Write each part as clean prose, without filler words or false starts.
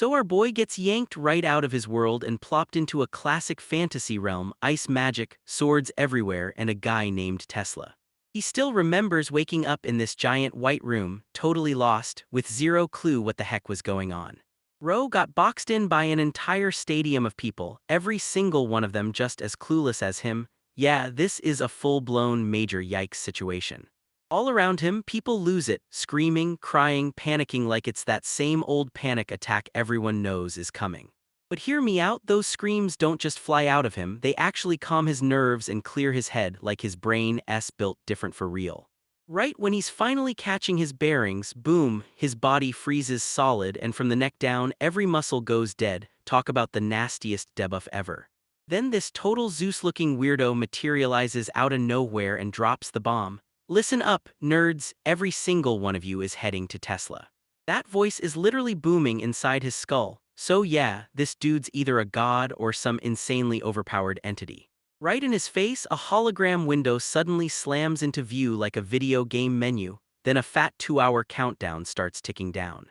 So our boy gets yanked right out of his world and plopped into a classic fantasy realm, ice magic, swords everywhere, and a guy named Tesla. He still remembers waking up in this giant white room, totally lost, with zero clue what the heck was going on. Ro got boxed in by an entire stadium of people, every single one of them just as clueless as him. Yeah, this is a full-blown major yikes situation. All around him, people lose it, screaming, crying, panicking like it's that same old panic attack everyone knows is coming. But hear me out, those screams don't just fly out of him, they actually calm his nerves and clear his head like his brain built different for real. Right when he's finally catching his bearings, boom, his body freezes solid and from the neck down every muscle goes dead. Talk about the nastiest debuff ever. Then this total Zeus-looking weirdo materializes out of nowhere and drops the bomb. Listen up, nerds, every single one of you is heading to Tesla. That voice is literally booming inside his skull, so yeah, this dude's either a god or some insanely overpowered entity. Right in his face, a hologram window suddenly slams into view like a video game menu, then a fat 2-hour countdown starts ticking down.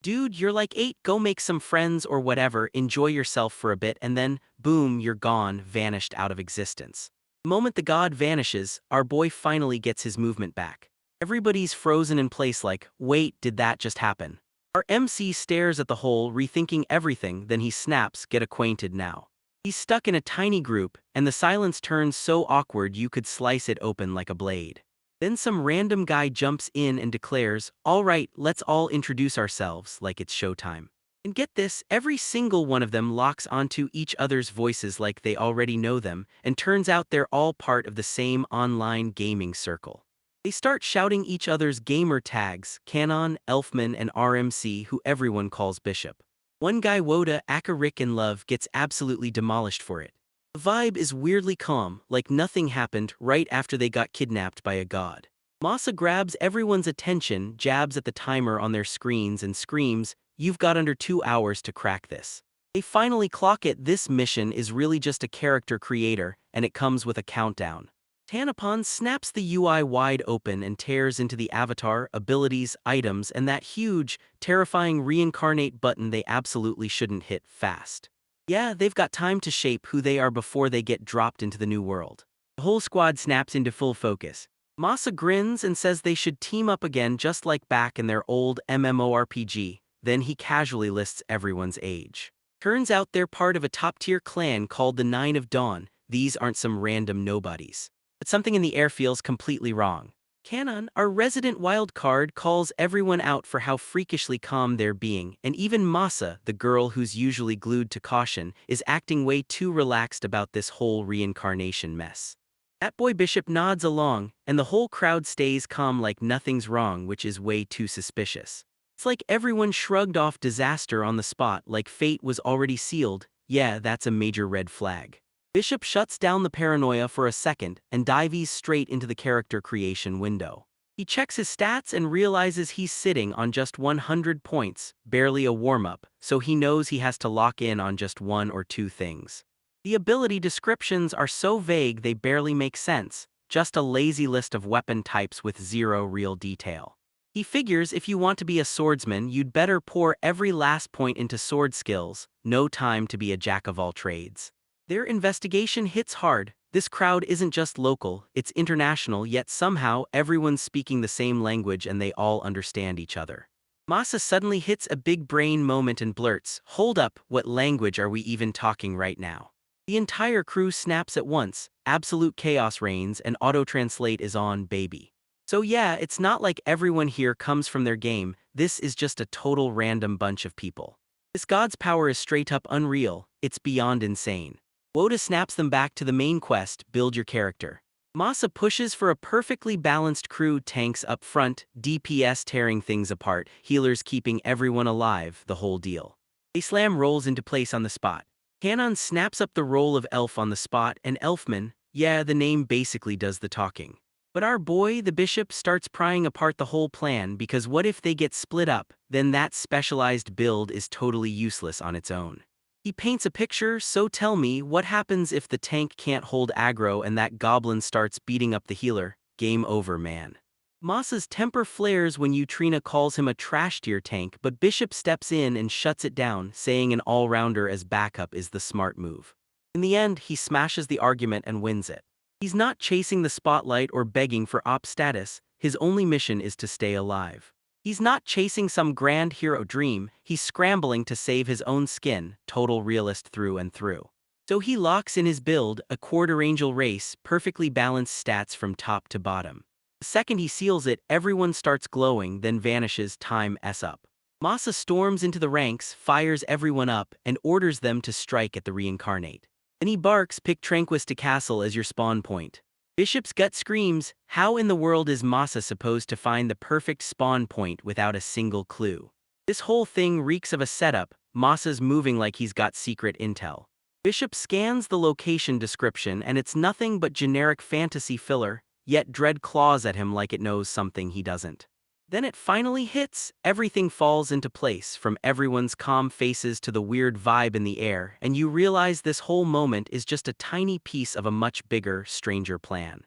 Dude, you're like 8, go make some friends or whatever, enjoy yourself for a bit, and then, boom, you're gone, vanished out of existence. The moment the god vanishes, our boy finally gets his movement back. Everybody's frozen in place like, wait, did that just happen? Our MC stares at the hole, rethinking everything, then he snaps, get acquainted now. He's stuck in a tiny group, and the silence turns so awkward you could slice it open like a blade. Then some random guy jumps in and declares, all right, let's all introduce ourselves like it's showtime. And get this, every single one of them locks onto each other's voices like they already know them, and turns out they're all part of the same online gaming circle. They start shouting each other's gamer tags, Canon, Elfman, and RMC, who everyone calls Bishop. One guy, Woda, aka Rick in Love, gets absolutely demolished for it. The vibe is weirdly calm, like nothing happened right after they got kidnapped by a god. Masa grabs everyone's attention, jabs at the timer on their screens and screams, you've got under 2 hours to crack this. They finally clock it, this mission is really just a character creator, and it comes with a countdown. Tanapon snaps the UI wide open and tears into the avatar, abilities, items, and that huge, terrifying reincarnate button they absolutely shouldn't hit fast. Yeah, they've got time to shape who they are before they get dropped into the new world. The whole squad snaps into full focus. Masa grins and says they should team up again just like back in their old MMORPG, then he casually lists everyone's age. Turns out they're part of a top-tier clan called the Nine of Dawn. These aren't some random nobodies. But something in the air feels completely wrong. Canon, our resident wild card, calls everyone out for how freakishly calm they're being, and even Masa, the girl who's usually glued to caution, is acting way too relaxed about this whole reincarnation mess. That boy Bishop nods along, and the whole crowd stays calm like nothing's wrong, which is way too suspicious. It's like everyone shrugged off disaster on the spot like fate was already sealed. Yeah, that's a major red flag. Bishop shuts down the paranoia for a second and dives straight into the character creation window. He checks his stats and realizes he's sitting on just 100 points, barely a warm-up, so he knows he has to lock in on just 1 or 2 things. The ability descriptions are so vague they barely make sense, just a lazy list of weapon types with zero real detail. He figures if you want to be a swordsman, you'd better pour every last point into sword skills, no time to be a jack of all trades. Their investigation hits hard. This crowd isn't just local, it's international, yet somehow everyone's speaking the same language and they all understand each other. Masa suddenly hits a big brain moment and blurts, hold up, what language are we even talking right now? The entire crew snaps at once, absolute chaos reigns, and auto-translate is on, baby. So yeah, it's not like everyone here comes from their game, this is just a total random bunch of people. This god's power is straight up unreal, it's beyond insane. Woda snaps them back to the main quest, build your character. Masa pushes for a perfectly balanced crew, tanks up front, DPS tearing things apart, healers keeping everyone alive, the whole deal. They slam rolls into place on the spot. Canon snaps up the role of Elf on the spot, and Elfman, yeah, the name basically does the talking. But our boy, the Bishop, starts prying apart the whole plan because what if they get split up, then that specialized build is totally useless on its own. He paints a picture, so tell me, what happens if the tank can't hold aggro and that goblin starts beating up the healer? Game over, man. Masa's temper flares when Utrina calls him a trash tier tank, but Bishop steps in and shuts it down, saying an all-rounder as backup is the smart move. In the end, he smashes the argument and wins it. He's not chasing the spotlight or begging for op status, his only mission is to stay alive. He's not chasing some grand hero dream, he's scrambling to save his own skin, total realist through and through. So he locks in his build, a quarter angel race, perfectly balanced stats from top to bottom. The second he seals it, everyone starts glowing, then vanishes, time s up. Masa storms into the ranks, fires everyone up, and orders them to strike at the reincarnate. Then he barks, pick Tranquist to castle as your spawn point. Bishop's gut screams, how in the world is Masa supposed to find the perfect spawn point without a single clue? This whole thing reeks of a setup, Masa's moving like he's got secret intel. Bishop scans the location description and it's nothing but generic fantasy filler, yet Dread claws at him like it knows something he doesn't. Then it finally hits, everything falls into place, from everyone's calm faces to the weird vibe in the air, and you realize this whole moment is just a tiny piece of a much bigger, stranger plan.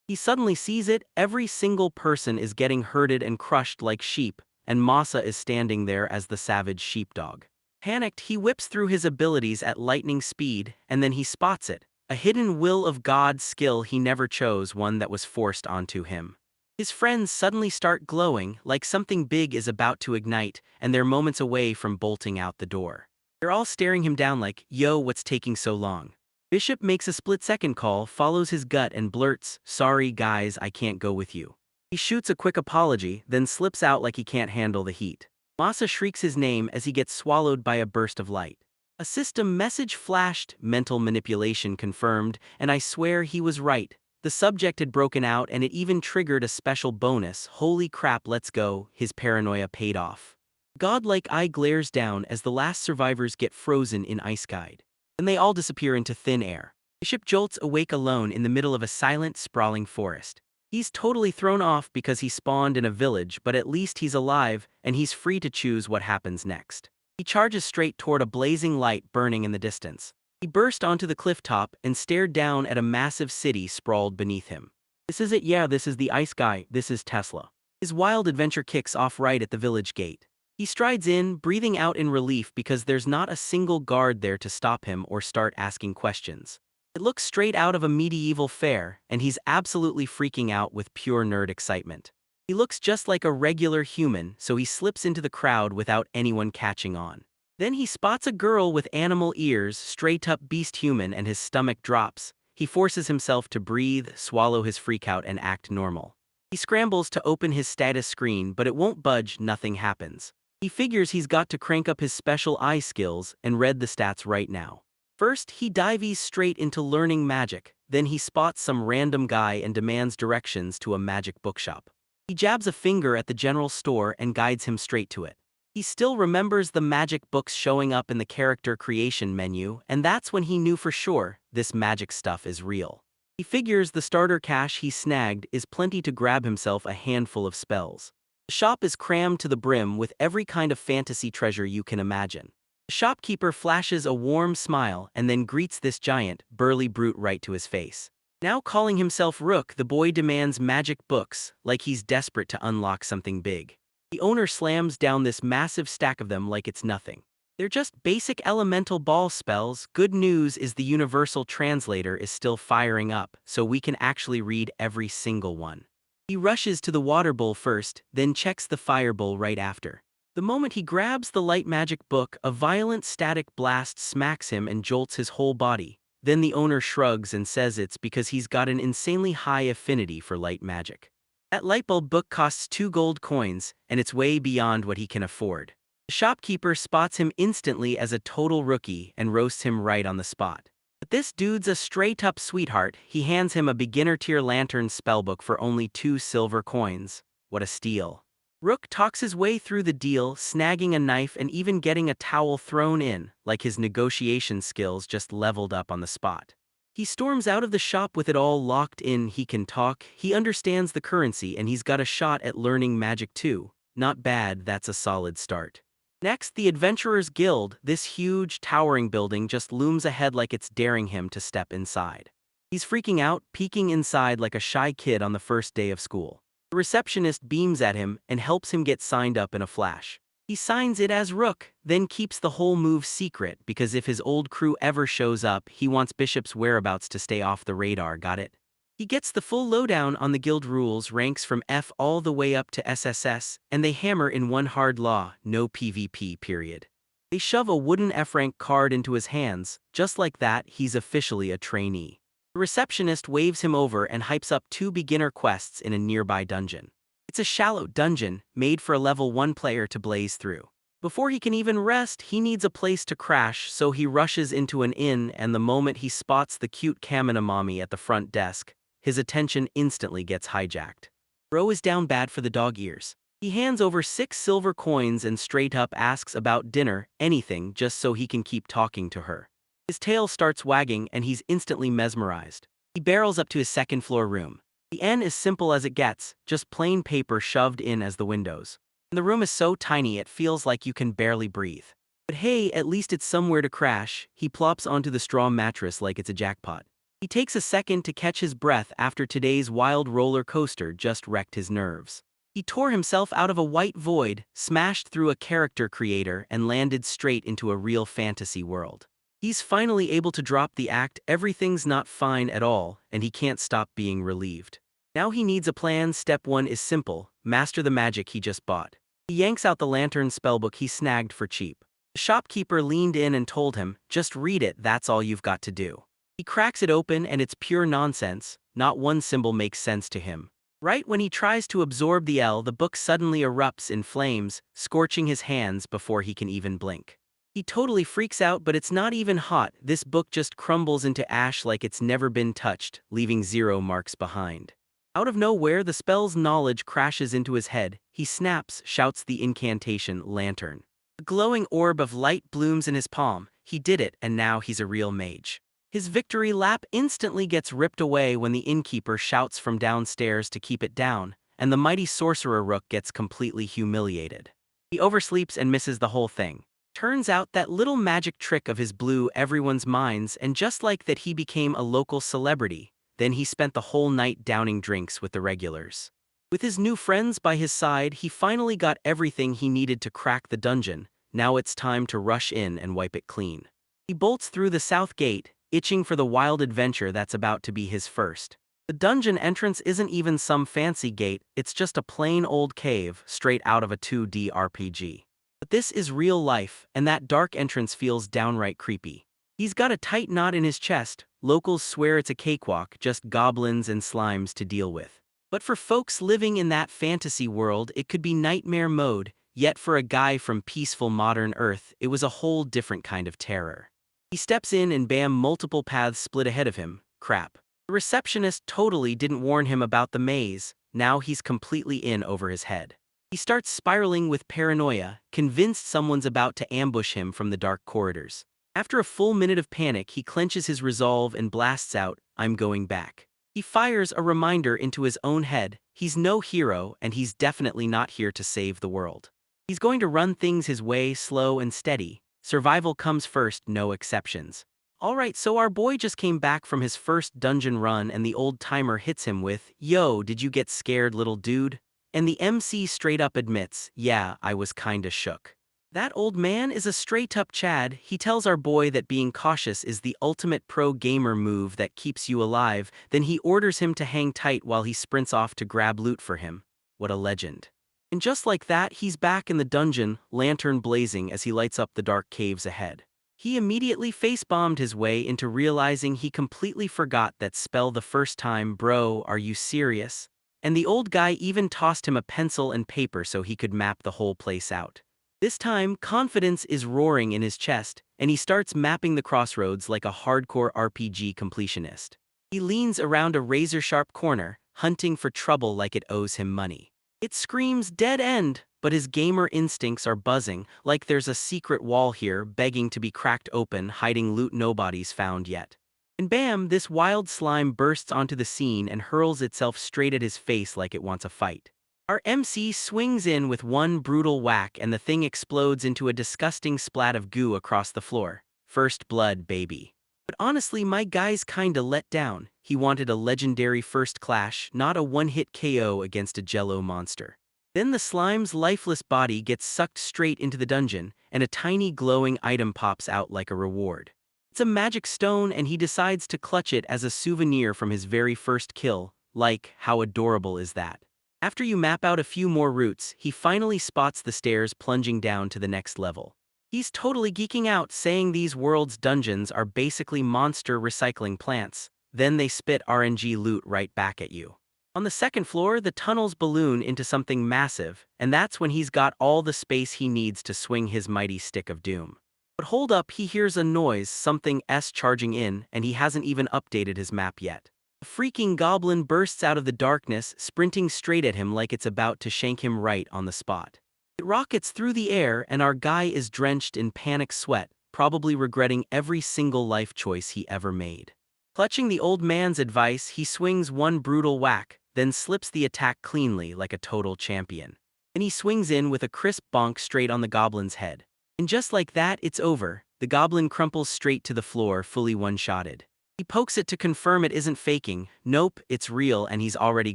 He suddenly sees it, every single person is getting herded and crushed like sheep, and Masa is standing there as the savage sheepdog. Panicked, he whips through his abilities at lightning speed, and then he spots it. A hidden will of God skill he never chose, one that was forced onto him. His friends suddenly start glowing, like something big is about to ignite, and they're moments away from bolting out the door. They're all staring him down like, yo, what's taking so long? Bishop makes a split-second call, follows his gut and blurts, sorry guys, I can't go with you. He shoots a quick apology, then slips out like he can't handle the heat. Masa shrieks his name as he gets swallowed by a burst of light. A system message flashed, mental manipulation confirmed, and I swear he was right. The subject had broken out and it even triggered a special bonus. Holy crap, let's go, his paranoia paid off. Godlike eye glares down as the last survivors get frozen in ice guide. Then they all disappear into thin air. Bishop jolts awake alone in the middle of a silent, sprawling forest. He's totally thrown off because he spawned in a village, but at least he's alive, and he's free to choose what happens next. He charges straight toward a blazing light burning in the distance. He burst onto the cliff top and stared down at a massive city sprawled beneath him. This is it, yeah, this is the ice guy, this is Tesla. His wild adventure kicks off right at the village gate. He strides in, breathing out in relief because there's not a single guard there to stop him or start asking questions. It looks straight out of a medieval fair, and he's absolutely freaking out with pure nerd excitement. He looks just like a regular human, so he slips into the crowd without anyone catching on. Then he spots a girl with animal ears, straight-up beast human, and his stomach drops. He forces himself to breathe, swallow his freakout, and act normal. He scrambles to open his status screen, but it won't budge, nothing happens. He figures he's got to crank up his special eye skills and read the stats right now. First, he dives straight into learning magic, then he spots some random guy and demands directions to a magic bookshop. He jabs a finger at the general store and guides him straight to it. He still remembers the magic books showing up in the character creation menu, and that's when he knew for sure this magic stuff is real. He figures the starter cash he snagged is plenty to grab himself a handful of spells. The shop is crammed to the brim with every kind of fantasy treasure you can imagine. The shopkeeper flashes a warm smile and then greets this giant, burly brute right to his face. Now calling himself Rook, the boy demands magic books, like he's desperate to unlock something big. The owner slams down this massive stack of them like it's nothing. They're just basic elemental ball spells. Good news is the universal translator is still firing up, so we can actually read every single one. He rushes to the water bowl first, then checks the fire bowl right after. The moment he grabs the light magic book, a violent static blast smacks him and jolts his whole body. Then the owner shrugs and says it's because he's got an insanely high affinity for light magic. That lightbulb book costs 2 gold coins, and it's way beyond what he can afford. The shopkeeper spots him instantly as a total rookie and roasts him right on the spot. But this dude's a straight-up sweetheart. He hands him a beginner-tier lantern spellbook for only 2 silver coins. What a steal. Rook talks his way through the deal, snagging a knife and even getting a towel thrown in, like his negotiation skills just leveled up on the spot. He storms out of the shop with it all locked in. He can talk, he understands the currency, and he's got a shot at learning magic too. Not bad, that's a solid start. Next, the Adventurers Guild. This huge, towering building just looms ahead like it's daring him to step inside. He's freaking out, peeking inside like a shy kid on the first day of school. The receptionist beams at him and helps him get signed up in a flash. He signs it as Rook, then keeps the whole move secret because if his old crew ever shows up, he wants Bishop's whereabouts to stay off the radar, got it? He gets the full lowdown on the guild rules, ranks from F all the way up to SSS, and they hammer in one hard law: no PvP period. They shove a wooden F-rank card into his hands. Just like that, he's officially a trainee. The receptionist waves him over and hypes up 2 beginner quests in a nearby dungeon. It's a shallow dungeon, made for a level 1 player to blaze through. Before he can even rest, he needs a place to crash, so he rushes into an inn, and the moment he spots the cute Kamina mommy at the front desk, his attention instantly gets hijacked. Bro is down bad for the dog ears. He hands over 6 silver coins and straight up asks about dinner, anything, just so he can keep talking to her. His tail starts wagging and he's instantly mesmerized. He barrels up to his second-floor room. The N is simple as it gets, just plain paper shoved in as the windows. And the room is so tiny it feels like you can barely breathe. But hey, at least it's somewhere to crash. He plops onto the straw mattress like it's a jackpot. He takes a second to catch his breath after today's wild roller coaster just wrecked his nerves. He tore himself out of a white void, smashed through a character creator, and landed straight into a real fantasy world. He's finally able to drop the act, everything's not fine at all, and he can't stop being relieved. Now he needs a plan. Step 1 is simple: master the magic he just bought. He yanks out the lantern spellbook he snagged for cheap. The shopkeeper leaned in and told him, "Just read it, that's all you've got to do." He cracks it open and it's pure nonsense. Not one symbol makes sense to him. Right when he tries to absorb the L, the book suddenly erupts in flames, scorching his hands before he can even blink. He totally freaks out, but it's not even hot. This book just crumbles into ash like it's never been touched, leaving 0 marks behind. Out of nowhere, the spell's knowledge crashes into his head. He snaps, shouts the incantation, lantern. A glowing orb of light blooms in his palm. He did it, and now he's a real mage. His victory lap instantly gets ripped away when the innkeeper shouts from downstairs to keep it down, and the mighty sorcerer Rook gets completely humiliated. He oversleeps and misses the whole thing. Turns out that little magic trick of his blew everyone's minds, and just like that he became a local celebrity. Then he spent the whole night downing drinks with the regulars. With his new friends by his side, he finally got everything he needed to crack the dungeon. Now it's time to rush in and wipe it clean. He bolts through the south gate, itching for the wild adventure that's about to be his first. The dungeon entrance isn't even some fancy gate, it's just a plain old cave straight out of a 2D RPG. But this is real life, and that dark entrance feels downright creepy. He's got a tight knot in his chest. Locals swear it's a cakewalk, just goblins and slimes to deal with. But for folks living in that fantasy world, it could be nightmare mode, yet for a guy from peaceful modern Earth, it was a whole different kind of terror. He steps in and bam, multiple paths split ahead of him. Crap. The receptionist totally didn't warn him about the maze. Now he's completely in over his head. He starts spiraling with paranoia, convinced someone's about to ambush him from the dark corridors. After a full minute of panic, he clenches his resolve and blasts out, "I'm going back." He fires a reminder into his own head. He's no hero, and he's definitely not here to save the world. He's going to run things his way, slow and steady. Survival comes first, no exceptions. Alright, so our boy just came back from his first dungeon run and the old timer hits him with, "Yo, did you get scared, little dude?" And the MC straight up admits, "Yeah, I was kinda shook." That old man is a straight-up Chad. He tells our boy that being cautious is the ultimate pro-gamer move that keeps you alive, then he orders him to hang tight while he sprints off to grab loot for him. What a legend. And just like that, he's back in the dungeon, lantern blazing as he lights up the dark caves ahead. He immediately face-bombed his way into realizing he completely forgot that spell the first time. "Bro, are you serious?" And the old guy even tossed him a pencil and paper so he could map the whole place out. This time, confidence is roaring in his chest, and he starts mapping the crossroads like a hardcore RPG completionist. He leans around a razor-sharp corner, hunting for trouble like it owes him money. It screams dead end, but his gamer instincts are buzzing, like there's a secret wall here begging to be cracked open, hiding loot nobody's found yet. And bam, this wild slime bursts onto the scene and hurls itself straight at his face like it wants a fight. Our MC swings in with one brutal whack and the thing explodes into a disgusting splat of goo across the floor. First blood, baby. But honestly, my guy's kinda let down. He wanted a legendary first clash, not a one-hit KO against a jello monster. Then the slime's lifeless body gets sucked straight into the dungeon, and a tiny glowing item pops out like a reward. It's a magic stone, and he decides to clutch it as a souvenir from his very first kill. Like, how adorable is that? After you map out a few more routes, he finally spots the stairs plunging down to the next level. He's totally geeking out, saying these world's dungeons are basically monster recycling plants. Then they spit RNG loot right back at you. On the second floor, the tunnels balloon into something massive, and that's when he's got all the space he needs to swing his mighty stick of doom. But hold up, he hears a noise, something S charging in, and he hasn't even updated his map yet. A freaking goblin bursts out of the darkness, sprinting straight at him like it's about to shank him right on the spot. It rockets through the air, and our guy is drenched in panic sweat, probably regretting every single life choice he ever made. Clutching the old man's advice, he swings one brutal whack, then slips the attack cleanly like a total champion. Then he swings in with a crisp bonk straight on the goblin's head. And just like that, it's over. The goblin crumples straight to the floor, fully one-shotted. He pokes it to confirm it isn't faking. Nope, it's real, and he's already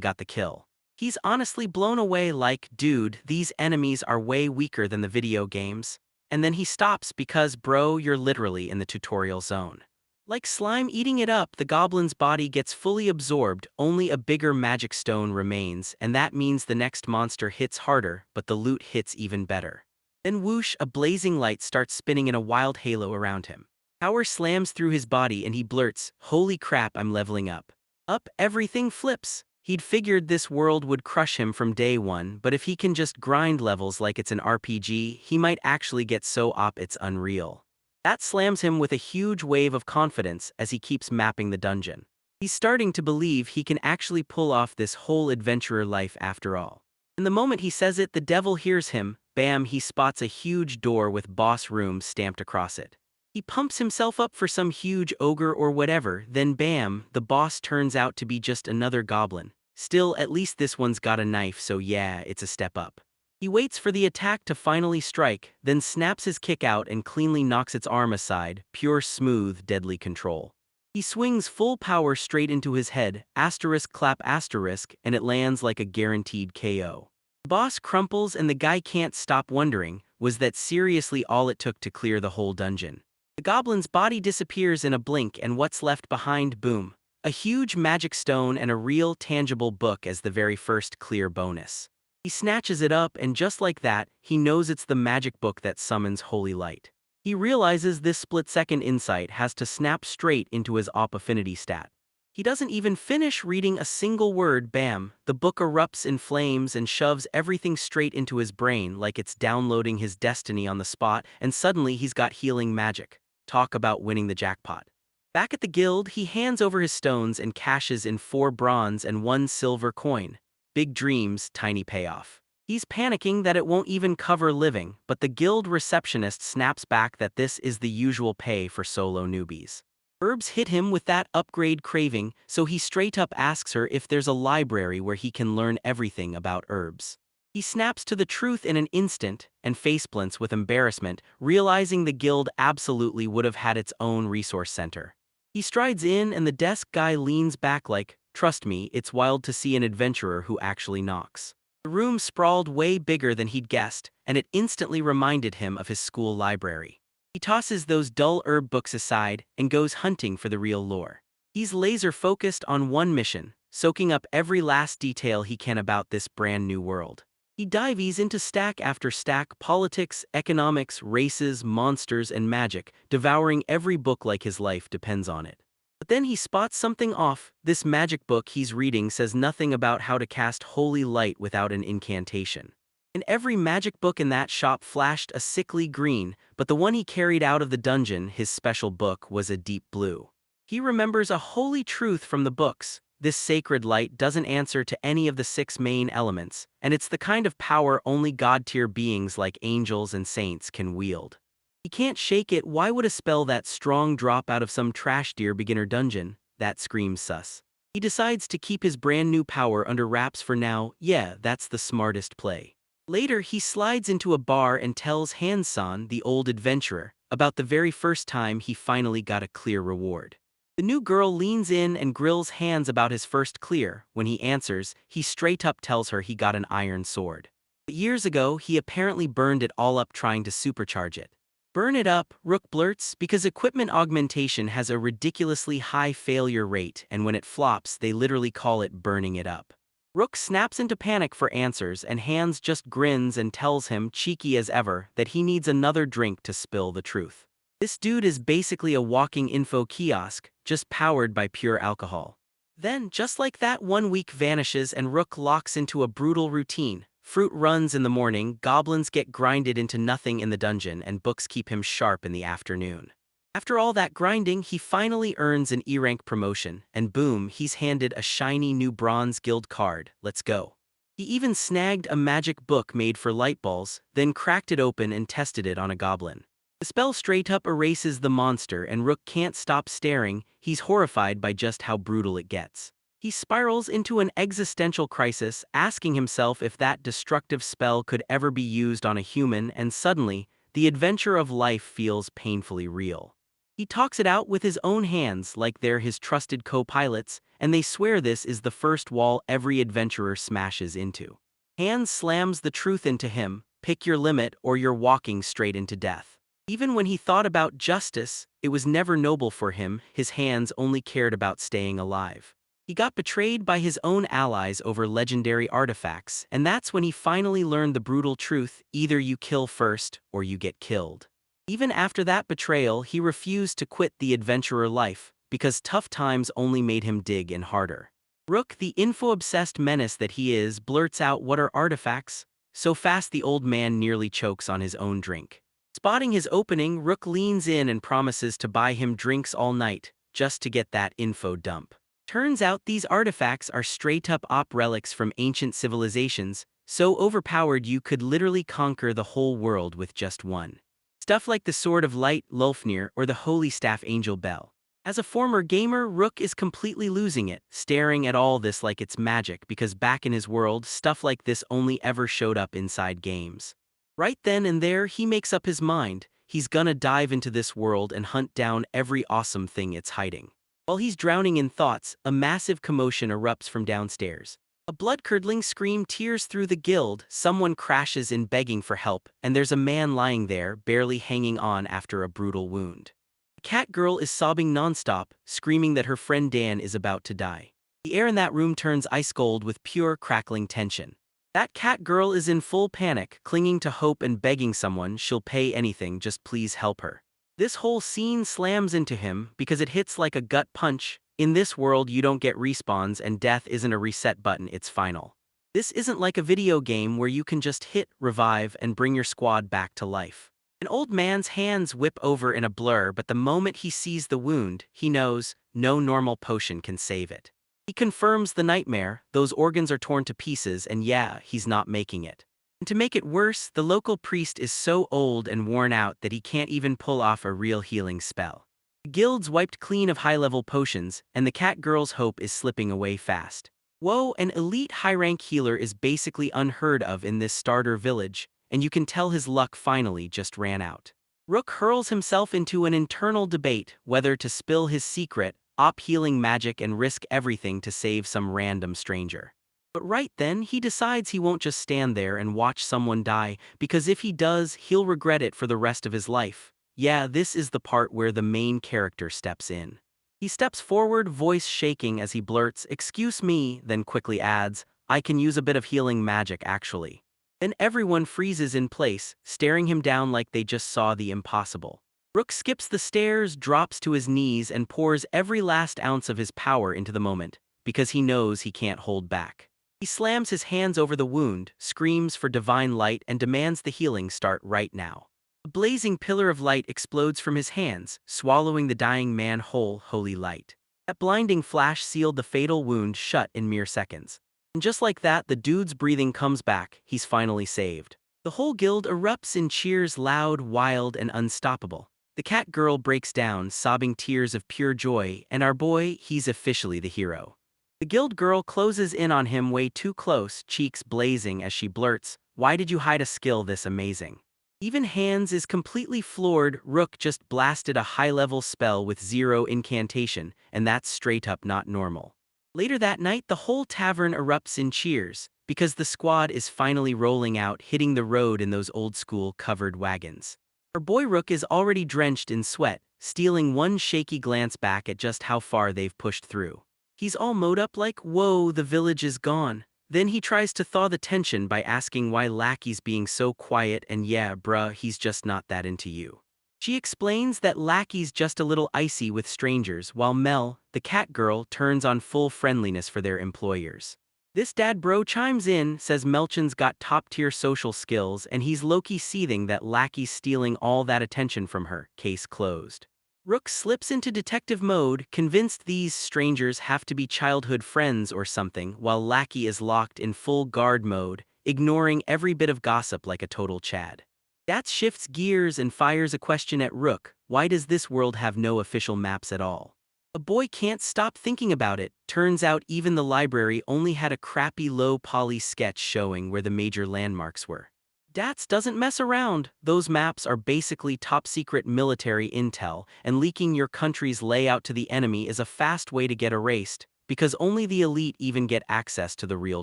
got the kill. He's honestly blown away, like, dude, these enemies are way weaker than the video games. And then he stops because, bro, you're literally in the tutorial zone. Like slime eating it up, the goblin's body gets fully absorbed, only a bigger magic stone remains, and that means the next monster hits harder, but the loot hits even better. Then whoosh, a blazing light starts spinning in a wild halo around him. Power slams through his body and he blurts, "Holy crap, I'm leveling up." Up, everything flips. He'd figured this world would crush him from day one, but if he can just grind levels like it's an RPG, he might actually get so OP it's unreal. That slams him with a huge wave of confidence as he keeps mapping the dungeon. He's starting to believe he can actually pull off this whole adventurer life after all. And the moment he says it, the devil hears him. Bam, he spots a huge door with boss room stamped across it. He pumps himself up for some huge ogre or whatever, then bam, the boss turns out to be just another goblin. Still, at least this one's got a knife, so yeah, it's a step up. He waits for the attack to finally strike, then snaps his kick out and cleanly knocks its arm aside, pure smooth, deadly control. He swings full power straight into his head, asterisk clap asterisk, and it lands like a guaranteed KO. The boss crumples and the guy can't stop wondering, was that seriously all it took to clear the whole dungeon? The goblin's body disappears in a blink, and what's left behind, boom. A huge magic stone and a real, tangible book as the very first clear bonus. He snatches it up, and just like that, he knows it's the magic book that summons holy light. He realizes this split-second insight has to snap straight into his op affinity stat. He doesn't even finish reading a single word, bam, the book erupts in flames and shoves everything straight into his brain like it's downloading his destiny on the spot, and suddenly he's got healing magic. Talk about winning the jackpot. Back at the guild, he hands over his stones and cashes in 4 bronze and 1 silver coin. Big dreams, tiny payoff. He's panicking that it won't even cover living, but the guild receptionist snaps back that this is the usual pay for solo newbies. Herbs hit him with that upgrade craving, so he straight up asks her if there's a library where he can learn everything about herbs. He snaps to the truth in an instant, and faceplants with embarrassment, realizing the guild absolutely would have had its own resource center. He strides in and the desk guy leans back like, "Trust me, it's wild to see an adventurer who actually knocks." The room sprawled way bigger than he'd guessed, and it instantly reminded him of his school library. He tosses those dull herb books aside and goes hunting for the real lore. He's laser-focused on one mission, soaking up every last detail he can about this brand new world. He dives into stack after stack, politics, economics, races, monsters, and magic, devouring every book like his life depends on it. But then he spots something off. This magic book he's reading says nothing about how to cast holy light without an incantation. And every magic book in that shop flashed a sickly green, but the one he carried out of the dungeon, his special book, was a deep blue. He remembers a holy truth from the books. This sacred light doesn't answer to any of the 6 main elements, and it's the kind of power only god-tier beings like angels and saints can wield. He can't shake it. Why would a spell that strong drop out of some trash deer beginner dungeon? That screams sus. He decides to keep his brand new power under wraps for now. Yeah, that's the smartest play. Later, he slides into a bar and tells Han-san, the old adventurer, about the very first time he finally got a clear reward. The new girl leans in and grills Hans about his first clear. When he answers, he straight up tells her he got an iron sword. But years ago, he apparently burned it all up trying to supercharge it. Burn it up, Rook blurts, because equipment augmentation has a ridiculously high failure rate, and when it flops, they literally call it burning it up. Rook snaps into panic for answers, and Hans just grins and tells him, cheeky as ever, that he needs another drink to spill the truth. This dude is basically a walking info kiosk, just powered by pure alcohol. Then, just like that, 1 week vanishes and Rook locks into a brutal routine. Fruit runs in the morning, goblins get grinded into nothing in the dungeon, and books keep him sharp in the afternoon. After all that grinding, he finally earns an E-rank promotion, and boom, he's handed a shiny new Bronze Guild card. Let's go. He even snagged a magic book made for light balls, then cracked it open and tested it on a goblin. The spell straight up erases the monster, and Rook can't stop staring. He's horrified by just how brutal it gets. He spirals into an existential crisis, asking himself if that destructive spell could ever be used on a human, and suddenly, the adventure of life feels painfully real. He talks it out with his own hands like they're his trusted co-pilots, and they swear this is the first wall every adventurer smashes into. Hans slams the truth into him: pick your limit or you're walking straight into death. Even when he thought about justice, it was never noble for him. His hands only cared about staying alive. He got betrayed by his own allies over legendary artifacts, and that's when he finally learned the brutal truth: either you kill first or you get killed. Even after that betrayal, he refused to quit the adventurer life, because tough times only made him dig in harder. Rook, the info-obsessed menace that he is, blurts out, "What are artifacts?" so fast the old man nearly chokes on his own drink. Spotting his opening, Rook leans in and promises to buy him drinks all night, just to get that info dump. Turns out these artifacts are straight-up op relics from ancient civilizations, so overpowered you could literally conquer the whole world with just one. Stuff like the Sword of Light, Lulfnir, or the Holy Staff Angel Bell. As a former gamer, Rook is completely losing it, staring at all this like it's magic, because back in his world, stuff like this only ever showed up inside games. Right then and there, he makes up his mind. He's gonna dive into this world and hunt down every awesome thing it's hiding. While he's drowning in thoughts, a massive commotion erupts from downstairs. A blood-curdling scream tears through the guild, someone crashes in begging for help, and there's a man lying there, barely hanging on after a brutal wound. The cat girl is sobbing nonstop, screaming that her friend Dan is about to die. The air in that room turns ice cold with pure crackling tension. That cat girl is in full panic, clinging to hope and begging someone she'll pay anything, just please help her. This whole scene slams into him because it hits like a gut punch. In this world, you don't get respawns, and death isn't a reset button, it's final. This isn't like a video game where you can just hit revive and bring your squad back to life. An old man's hands whip over in a blur, but the moment he sees the wound, he knows no normal potion can save it. He confirms the nightmare: those organs are torn to pieces, and yeah, he's not making it. And to make it worse, the local priest is so old and worn out that he can't even pull off a real healing spell. The guild's wiped clean of high-level potions, and the cat girl's hope is slipping away fast. Whoa, an elite high-rank healer is basically unheard of in this starter village, and you can tell his luck finally just ran out. Rook hurls himself into an internal debate whether to spill his secret, op healing magic, and risk everything to save some random stranger. But right then, he decides he won't just stand there and watch someone die, because if he does, he'll regret it for the rest of his life. Yeah, this is the part where the main character steps in. He steps forward, voice shaking as he blurts, "Excuse me," then quickly adds, "I can use a bit of healing magic actually." Then everyone freezes in place, staring him down like they just saw the impossible. Rook skips the stairs, drops to his knees, and pours every last ounce of his power into the moment, because he knows he can't hold back. He slams his hands over the wound, screams for divine light, and demands the healing start right now. A blazing pillar of light explodes from his hands, swallowing the dying man whole. Holy light. That blinding flash sealed the fatal wound shut in mere seconds. And just like that, the dude's breathing comes back. He's finally saved. The whole guild erupts in cheers, loud, wild, and unstoppable. The cat girl breaks down, sobbing tears of pure joy, and our boy, he's officially the hero. The guild girl closes in on him way too close, cheeks blazing as she blurts, why did you hide a skill this amazing? Even Hans is completely floored. Rook just blasted a high-level spell with 0 incantation, and that's straight up not normal. Later that night, the whole tavern erupts in cheers, because the squad is finally rolling out, hitting the road in those old-school covered wagons. Our boy Rook is already drenched in sweat, stealing one shaky glance back at just how far they've pushed through. He's all mowed up like, whoa, the village is gone. Then he tries to thaw the tension by asking why Lackey's being so quiet, and yeah, bruh, he's just not that into you. She explains that Lackey's just a little icy with strangers, while Mel, the cat girl, turns on full friendliness for their employers. This dad bro chimes in, says Melchan's got top-tier social skills, and he's low-key seething that Lackey's stealing all that attention from her. Case closed. Rook slips into detective mode, convinced these strangers have to be childhood friends or something, while Lackey is locked in full guard mode, ignoring every bit of gossip like a total Chad. Dat shifts gears and fires a question at Rook: why does this world have no official maps at all? A boy can't stop thinking about it. Turns out even the library only had a crappy low-poly sketch showing where the major landmarks were. DATS doesn't mess around. Those maps are basically top-secret military intel, and leaking your country's layout to the enemy is a fast way to get erased, because only the elite even get access to the real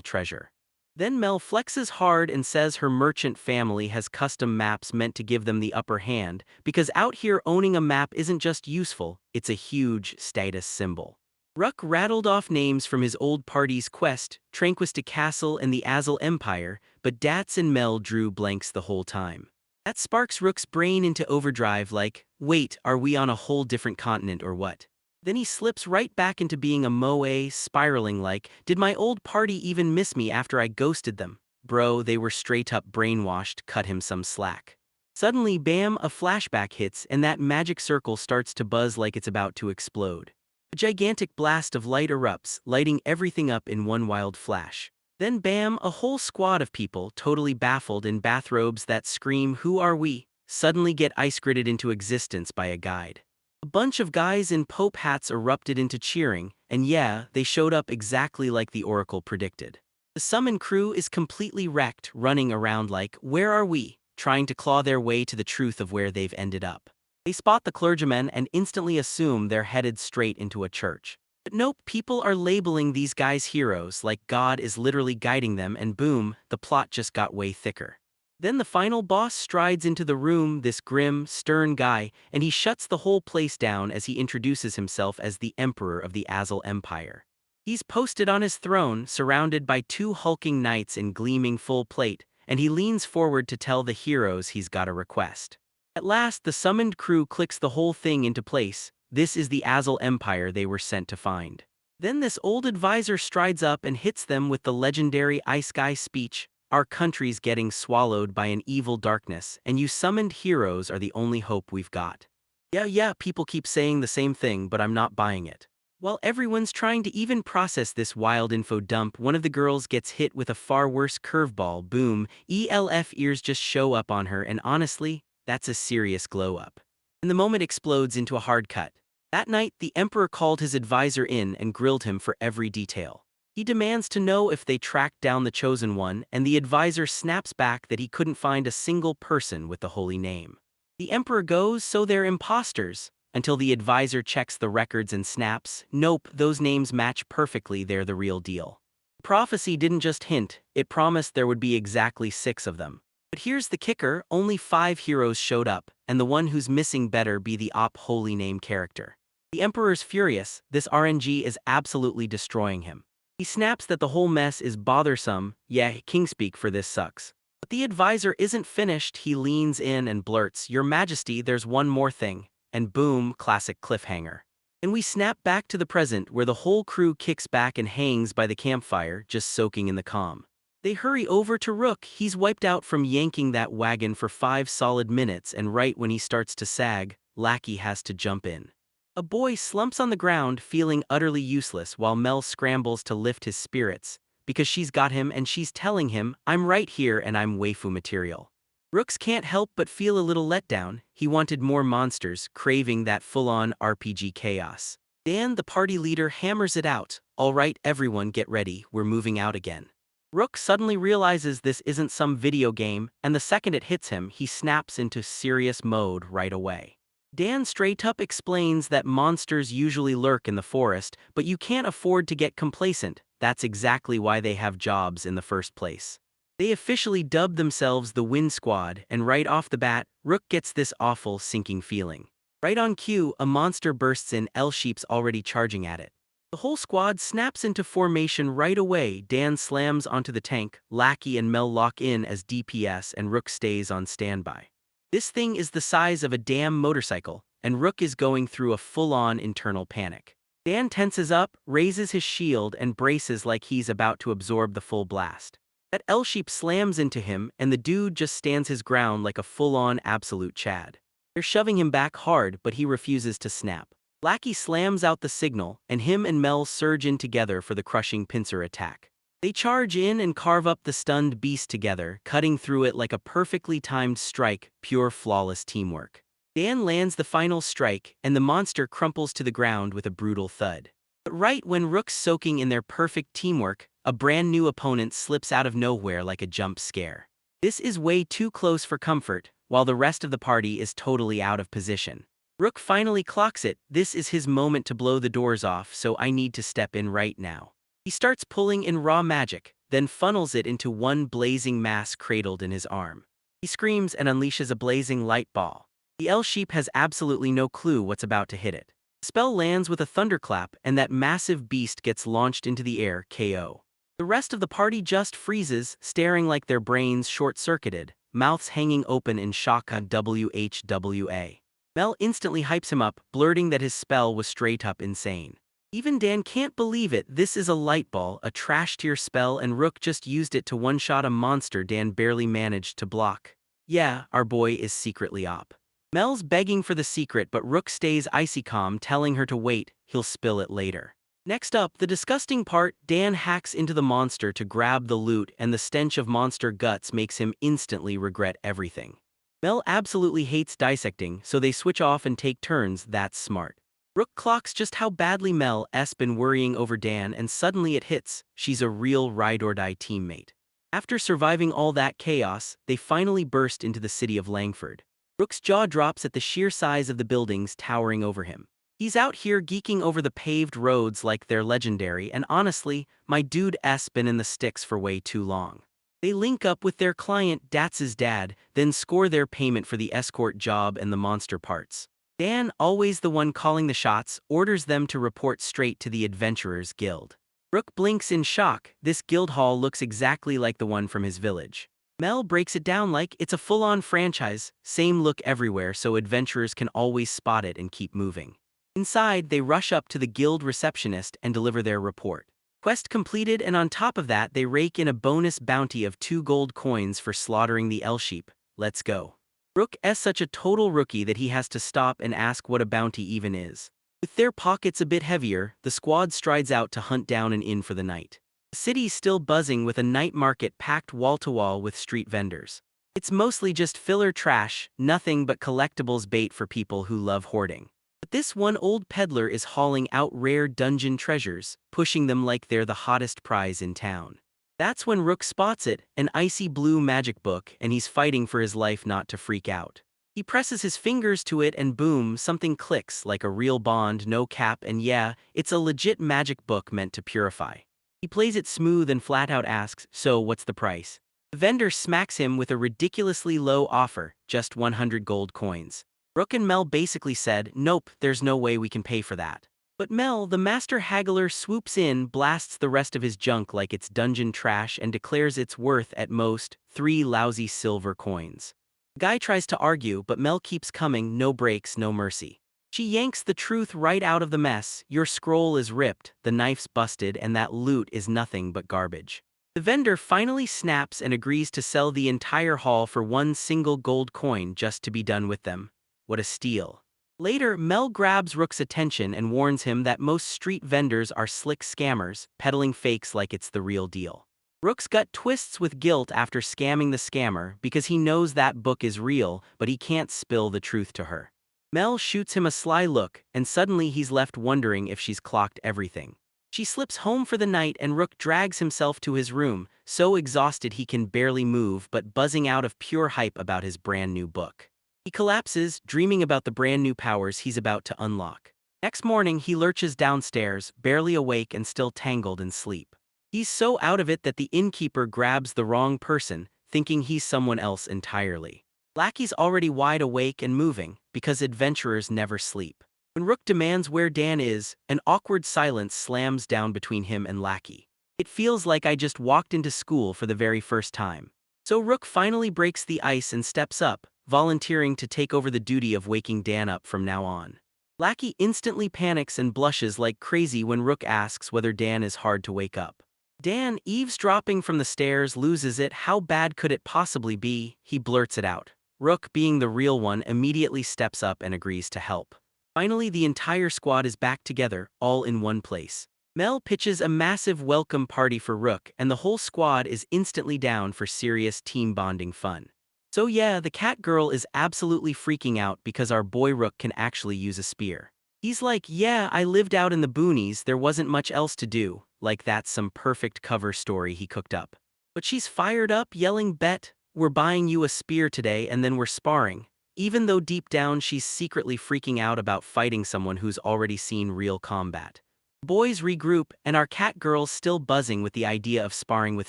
treasure. Then Mel flexes hard and says her merchant family has custom maps meant to give them the upper hand, because out here owning a map isn't just useful, it's a huge status symbol. Rook rattled off names from his old party's quest, Tranquista Castle and the Azul Empire, but Dats and Mel drew blanks the whole time. That sparks Rook's brain into overdrive like, wait, are we on a whole different continent or what? Then he slips right back into being a moe, spiraling like, did my old party even miss me after I ghosted them? Bro, they were straight up brainwashed, cut him some slack. Suddenly, bam, a flashback hits and that magic circle starts to buzz like it's about to explode. A gigantic blast of light erupts, lighting everything up in one wild flash. Then bam, a whole squad of people, totally baffled in bathrobes that scream, "Who are we?" suddenly get ice-gridded into existence by a guide. A bunch of guys in Pope hats erupted into cheering, and yeah, they showed up exactly like the Oracle predicted. The summon crew is completely wrecked, running around like, where are we? Trying to claw their way to the truth of where they've ended up. They spot the clergymen and instantly assume they're headed straight into a church. But nope, people are labeling these guys heroes like God is literally guiding them, and boom, the plot just got way thicker. Then the final boss strides into the room, this grim, stern guy, and he shuts the whole place down as he introduces himself as the Emperor of the Azul Empire. He's posted on his throne, surrounded by 2 hulking knights in gleaming full plate, and he leans forward to tell the heroes he's got a request. At last, the summoned crew clicks the whole thing into place. This is the Azul Empire they were sent to find. Then this old advisor strides up and hits them with the legendary Ice Guy speech: our country's getting swallowed by an evil darkness, and you summoned heroes are the only hope we've got. Yeah, people keep saying the same thing, but I'm not buying it. While everyone's trying to even process this wild info dump, one of the girls gets hit with a far worse curveball. Boom, ELF ears just show up on her, and honestly, that's a serious glow-up. And the moment explodes into a hard cut. That night, the Emperor called his advisor in and grilled him for every detail. He demands to know if they tracked down the Chosen One, and the advisor snaps back that he couldn't find a single person with the holy name. The Emperor goes, so they're imposters, until the advisor checks the records and snaps, nope, those names match perfectly, they're the real deal. Prophecy didn't just hint, it promised there would be exactly 6 of them. But here's the kicker, only 5 heroes showed up, and the one who's missing better be the holy name character. The Emperor's furious, this RNG is absolutely destroying him. He snaps that the whole mess is bothersome, yeah, kingspeak for this sucks. But the advisor isn't finished, he leans in and blurts, "Your Majesty, there's one more thing," and boom, classic cliffhanger. And we snap back to the present where the whole crew kicks back and hangs by the campfire, just soaking in the calm. They hurry over to Rook, he's wiped out from yanking that wagon for 5 solid minutes, and right when he starts to sag, Lackey has to jump in. A boy slumps on the ground feeling utterly useless while Mel scrambles to lift his spirits, because she's got him and she's telling him, "I'm right here and I'm waifu material." Rooks can't help but feel a little letdown, he wanted more monsters, craving that full-on RPG chaos. Dan, the party leader, hammers it out, "All right everyone get ready, we're moving out again." Rook suddenly realizes this isn't some video game, and the second it hits him, he snaps into serious mode right away. Dan straight up explains that monsters usually lurk in the forest, but you can't afford to get complacent. That's exactly why they have jobs in the first place. They officially dubbed themselves the Wind Squad, and right off the bat, Rook gets this awful sinking feeling. Right on cue, a monster bursts in, Sheep's already charging at it. The whole squad snaps into formation right away. Dan slams onto the tank, Lackey and Mel lock in as DPS, and Rook stays on standby. This thing is the size of a damn motorcycle, and Rook is going through a full-on internal panic. Dan tenses up, raises his shield, and braces like he's about to absorb the full blast. That Sheep slams into him, and the dude just stands his ground like a full-on absolute Chad. They're shoving him back hard, but he refuses to snap. Lackey slams out the signal, and him and Mel surge in together for the crushing pincer attack. They charge in and carve up the stunned beast together, cutting through it like a perfectly timed strike, pure flawless teamwork. Dan lands the final strike, and the monster crumples to the ground with a brutal thud. But right when Rook's soaking in their perfect teamwork, a brand new opponent slips out of nowhere like a jump scare. This is way too close for comfort, while the rest of the party is totally out of position. Rook finally clocks it. This is his moment to blow the doors off, so I need to step in right now. He starts pulling in raw magic, then funnels it into one blazing mass cradled in his arm. He screams and unleashes a blazing light ball. The Sheep has absolutely no clue what's about to hit it. The spell lands with a thunderclap, and that massive beast gets launched into the air, KO. The rest of the party just freezes, staring like their brains short-circuited, mouths hanging open in shock. WHWA. Mel instantly hypes him up, blurting that his spell was straight up insane. Even Dan can't believe it. This is a light ball, a trash-tier spell, and Rook just used it to one-shot a monster Dan barely managed to block. Yeah, our boy is secretly op. Mel's begging for the secret, but Rook stays icy calm, telling her to wait, he'll spill it later. Next up, the disgusting part. Dan hacks into the monster to grab the loot, and the stench of monster guts makes him instantly regret everything. Mel absolutely hates dissecting, so they switch off and take turns. That's smart. Rook clocks just how badly Mel's been worrying over Dan, and suddenly it hits. She's a real ride-or-die teammate. After surviving all that chaos, they finally burst into the city of Langford. Rook's jaw drops at the sheer size of the buildings towering over him. He's out here geeking over the paved roads like they're legendary, and honestly, my dude's been in the sticks for way too long. They link up with their client, Datz's dad, then score their payment for the escort job and the monster parts. Dan, always the one calling the shots, orders them to report straight to the Adventurers Guild. Rook blinks in shock. This guild hall looks exactly like the one from his village. Mel breaks it down like it's a full-on franchise, same look everywhere so adventurers can always spot it and keep moving. Inside, they rush up to the guild receptionist and deliver their report. Quest completed, and on top of that they rake in a bonus bounty of 2 gold coins for slaughtering the Sheep. Let's go. Rook's such a total rookie that he has to stop and ask what a bounty even is. With their pockets a bit heavier, the squad strides out to hunt down an inn for the night. The city's still buzzing with a night market packed wall-to-wall with street vendors. It's mostly just filler trash, nothing but collectibles bait for people who love hoarding. But this one old peddler is hauling out rare dungeon treasures, pushing them like they're the hottest prize in town. That's when Rook spots it, an icy blue magic book, and he's fighting for his life not to freak out. He presses his fingers to it and boom, something clicks like a real bond, no cap, and yeah, it's a legit magic book meant to purify. He plays it smooth and flat out asks, "So what's the price?" The vendor smacks him with a ridiculously low offer, just 100 gold coins. Rook and Mel basically said, "Nope, there's no way we can pay for that." But Mel, the master haggler, swoops in, blasts the rest of his junk like it's dungeon trash, and declares it's worth, at most, 3 lousy silver coins. The guy tries to argue, but Mel keeps coming, no breaks, no mercy. She yanks the truth right out of the mess. Your scroll is ripped, the knife's busted, and that loot is nothing but garbage. The vendor finally snaps and agrees to sell the entire haul for 1 single gold coin just to be done with them. What a steal. Later, Mel grabs Rook's attention and warns him that most street vendors are slick scammers, peddling fakes like it's the real deal. Rook's gut twists with guilt after scamming the scammer because he knows that book is real, but he can't spill the truth to her. Mel shoots him a sly look, and suddenly he's left wondering if she's clocked everything. She slips home for the night and Rook drags himself to his room, so exhausted he can barely move but buzzing out of pure hype about his brand new book. He collapses, dreaming about the brand new powers he's about to unlock. Next morning, he lurches downstairs, barely awake and still tangled in sleep. He's so out of it that the innkeeper grabs the wrong person, thinking he's someone else entirely. Lackey's already wide awake and moving, because adventurers never sleep. When Rook demands where Dan is, an awkward silence slams down between him and Lackey. It feels like I just walked into school for the very first time. So Rook finally breaks the ice and steps up, volunteering to take over the duty of waking Dan up from now on. Lackey instantly panics and blushes like crazy when Rook asks whether Dan is hard to wake up. Dan, eavesdropping from the stairs, loses it. How bad could it possibly be? He blurts it out. Rook, being the real one, immediately steps up and agrees to help. Finally, the entire squad is back together, all in one place. Mel pitches a massive welcome party for Rook, and the whole squad is instantly down for serious team bonding fun. So yeah, the cat girl is absolutely freaking out because our boy Rook can actually use a spear. He's like, yeah, I lived out in the boonies, there wasn't much else to do, like that's some perfect cover story he cooked up. But she's fired up, yelling, bet, we're buying you a spear today and then we're sparring, even though deep down she's secretly freaking out about fighting someone who's already seen real combat. Boys regroup, and our cat girl's still buzzing with the idea of sparring with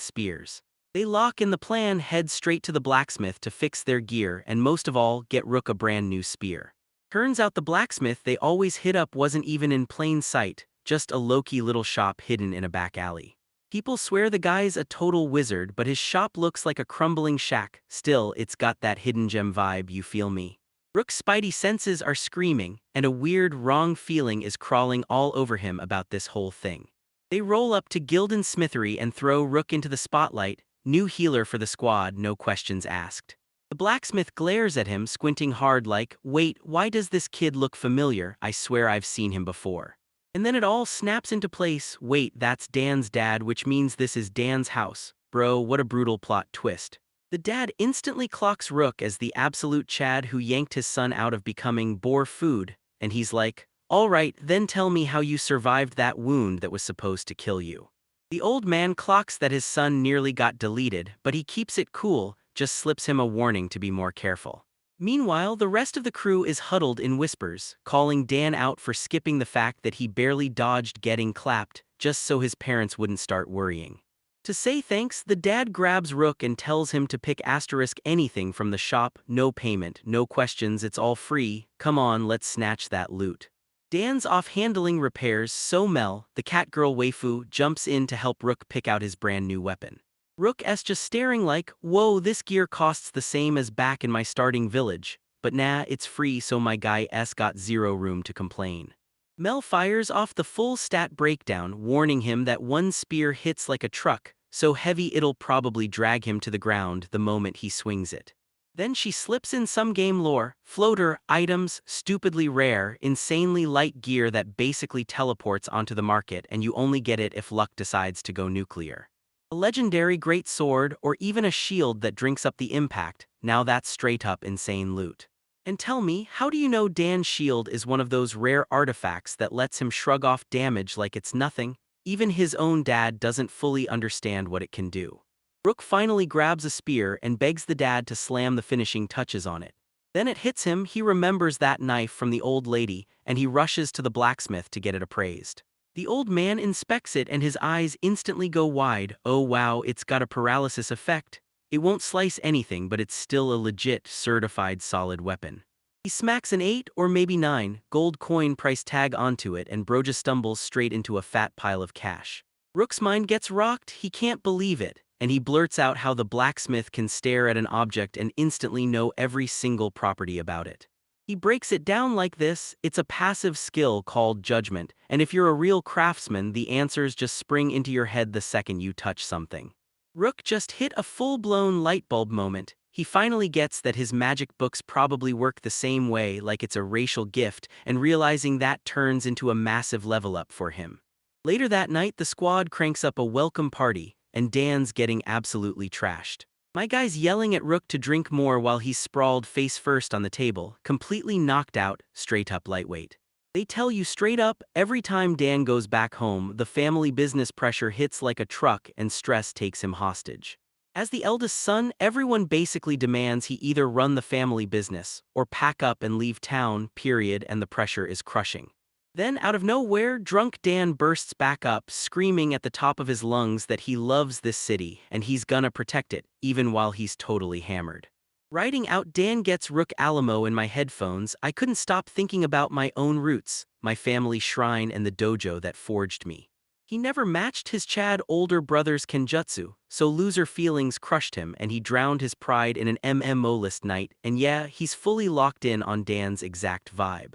spears. They lock in the plan, head straight to the blacksmith to fix their gear and most of all, get Rook a brand new spear. Turns out the blacksmith they always hit up wasn't even in plain sight, just a low-key little shop hidden in a back alley. People swear the guy's a total wizard, but his shop looks like a crumbling shack. Still, it's got that hidden gem vibe, you feel me? Rook's spidey senses are screaming, and a weird, wrong feeling is crawling all over him about this whole thing. They roll up to Gildan's smithery and throw Rook into the spotlight, new healer for the squad, no questions asked. The blacksmith glares at him, squinting hard like, wait, why does this kid look familiar? I swear I've seen him before. And then it all snaps into place. Wait, that's Dan's dad, which means this is Dan's house. Bro, what a brutal plot twist. The dad instantly clocks Rook as the absolute Chad who yanked his son out of becoming boar food, and he's like, all right, then tell me how you survived that wound that was supposed to kill you. The old man clocks that his son nearly got deleted, but he keeps it cool, just slips him a warning to be more careful. Meanwhile, the rest of the crew is huddled in whispers, calling Dan out for skipping the fact that he barely dodged getting clapped, just so his parents wouldn't start worrying. To say thanks, the dad grabs Rook and tells him to pick asterisk anything from the shop, no payment, no questions, it's all free, come on, let's snatch that loot. Dan's off handling repairs, so Mel, the catgirl waifu, jumps in to help Rook pick out his brand new weapon. Rook's just staring like, whoa, this gear costs the same as back in my starting village, but nah, it's free so my guy's got zero room to complain. Mel fires off the full stat breakdown, warning him that one spear hits like a truck, so heavy it'll probably drag him to the ground the moment he swings it. Then she slips in some game lore, floater, items, stupidly rare, insanely light gear that basically teleports onto the market and you only get it if luck decides to go nuclear. A legendary great sword or even a shield that drinks up the impact, now that's straight up insane loot. And tell me, how do you know Dan's shield is one of those rare artifacts that lets him shrug off damage like it's nothing? Even his own dad doesn't fully understand what it can do. Rook finally grabs a spear and begs the dad to slam the finishing touches on it. Then it hits him, he remembers that knife from the old lady, and he rushes to the blacksmith to get it appraised. The old man inspects it and his eyes instantly go wide. Oh wow, it's got a paralysis effect. It won't slice anything, but it's still a legit, certified solid weapon. He smacks an 8 or maybe 9 gold coin price tag onto it and Broja stumbles straight into a fat pile of cash. Rook's mind gets rocked, he can't believe it, and he blurts out how the blacksmith can stare at an object and instantly know every single property about it. He breaks it down like this, it's a passive skill called judgment, and if you're a real craftsman, the answers just spring into your head the second you touch something. Rook just hit a full-blown lightbulb moment. He finally gets that his magic books probably work the same way, like it's a racial gift, and realizing that turns into a massive level up for him. Later that night, the squad cranks up a welcome party, and Dan's getting absolutely trashed. My guy's yelling at Rook to drink more while he's sprawled face first on the table, completely knocked out, straight up lightweight. They tell you straight up, every time Dan goes back home, the family business pressure hits like a truck and stress takes him hostage. As the eldest son, everyone basically demands he either run the family business or pack up and leave town, period, and the pressure is crushing. Then, out of nowhere, drunk Dan bursts back up, screaming at the top of his lungs that he loves this city and he's gonna protect it, even while he's totally hammered. Writing out Dan Gets Rook Alamo in my headphones, I couldn't stop thinking about my own roots, my family shrine and the dojo that forged me. He never matched his Chad older brother's kenjutsu, so loser feelings crushed him and he drowned his pride in an MMO list night, and yeah, he's fully locked in on Dan's exact vibe.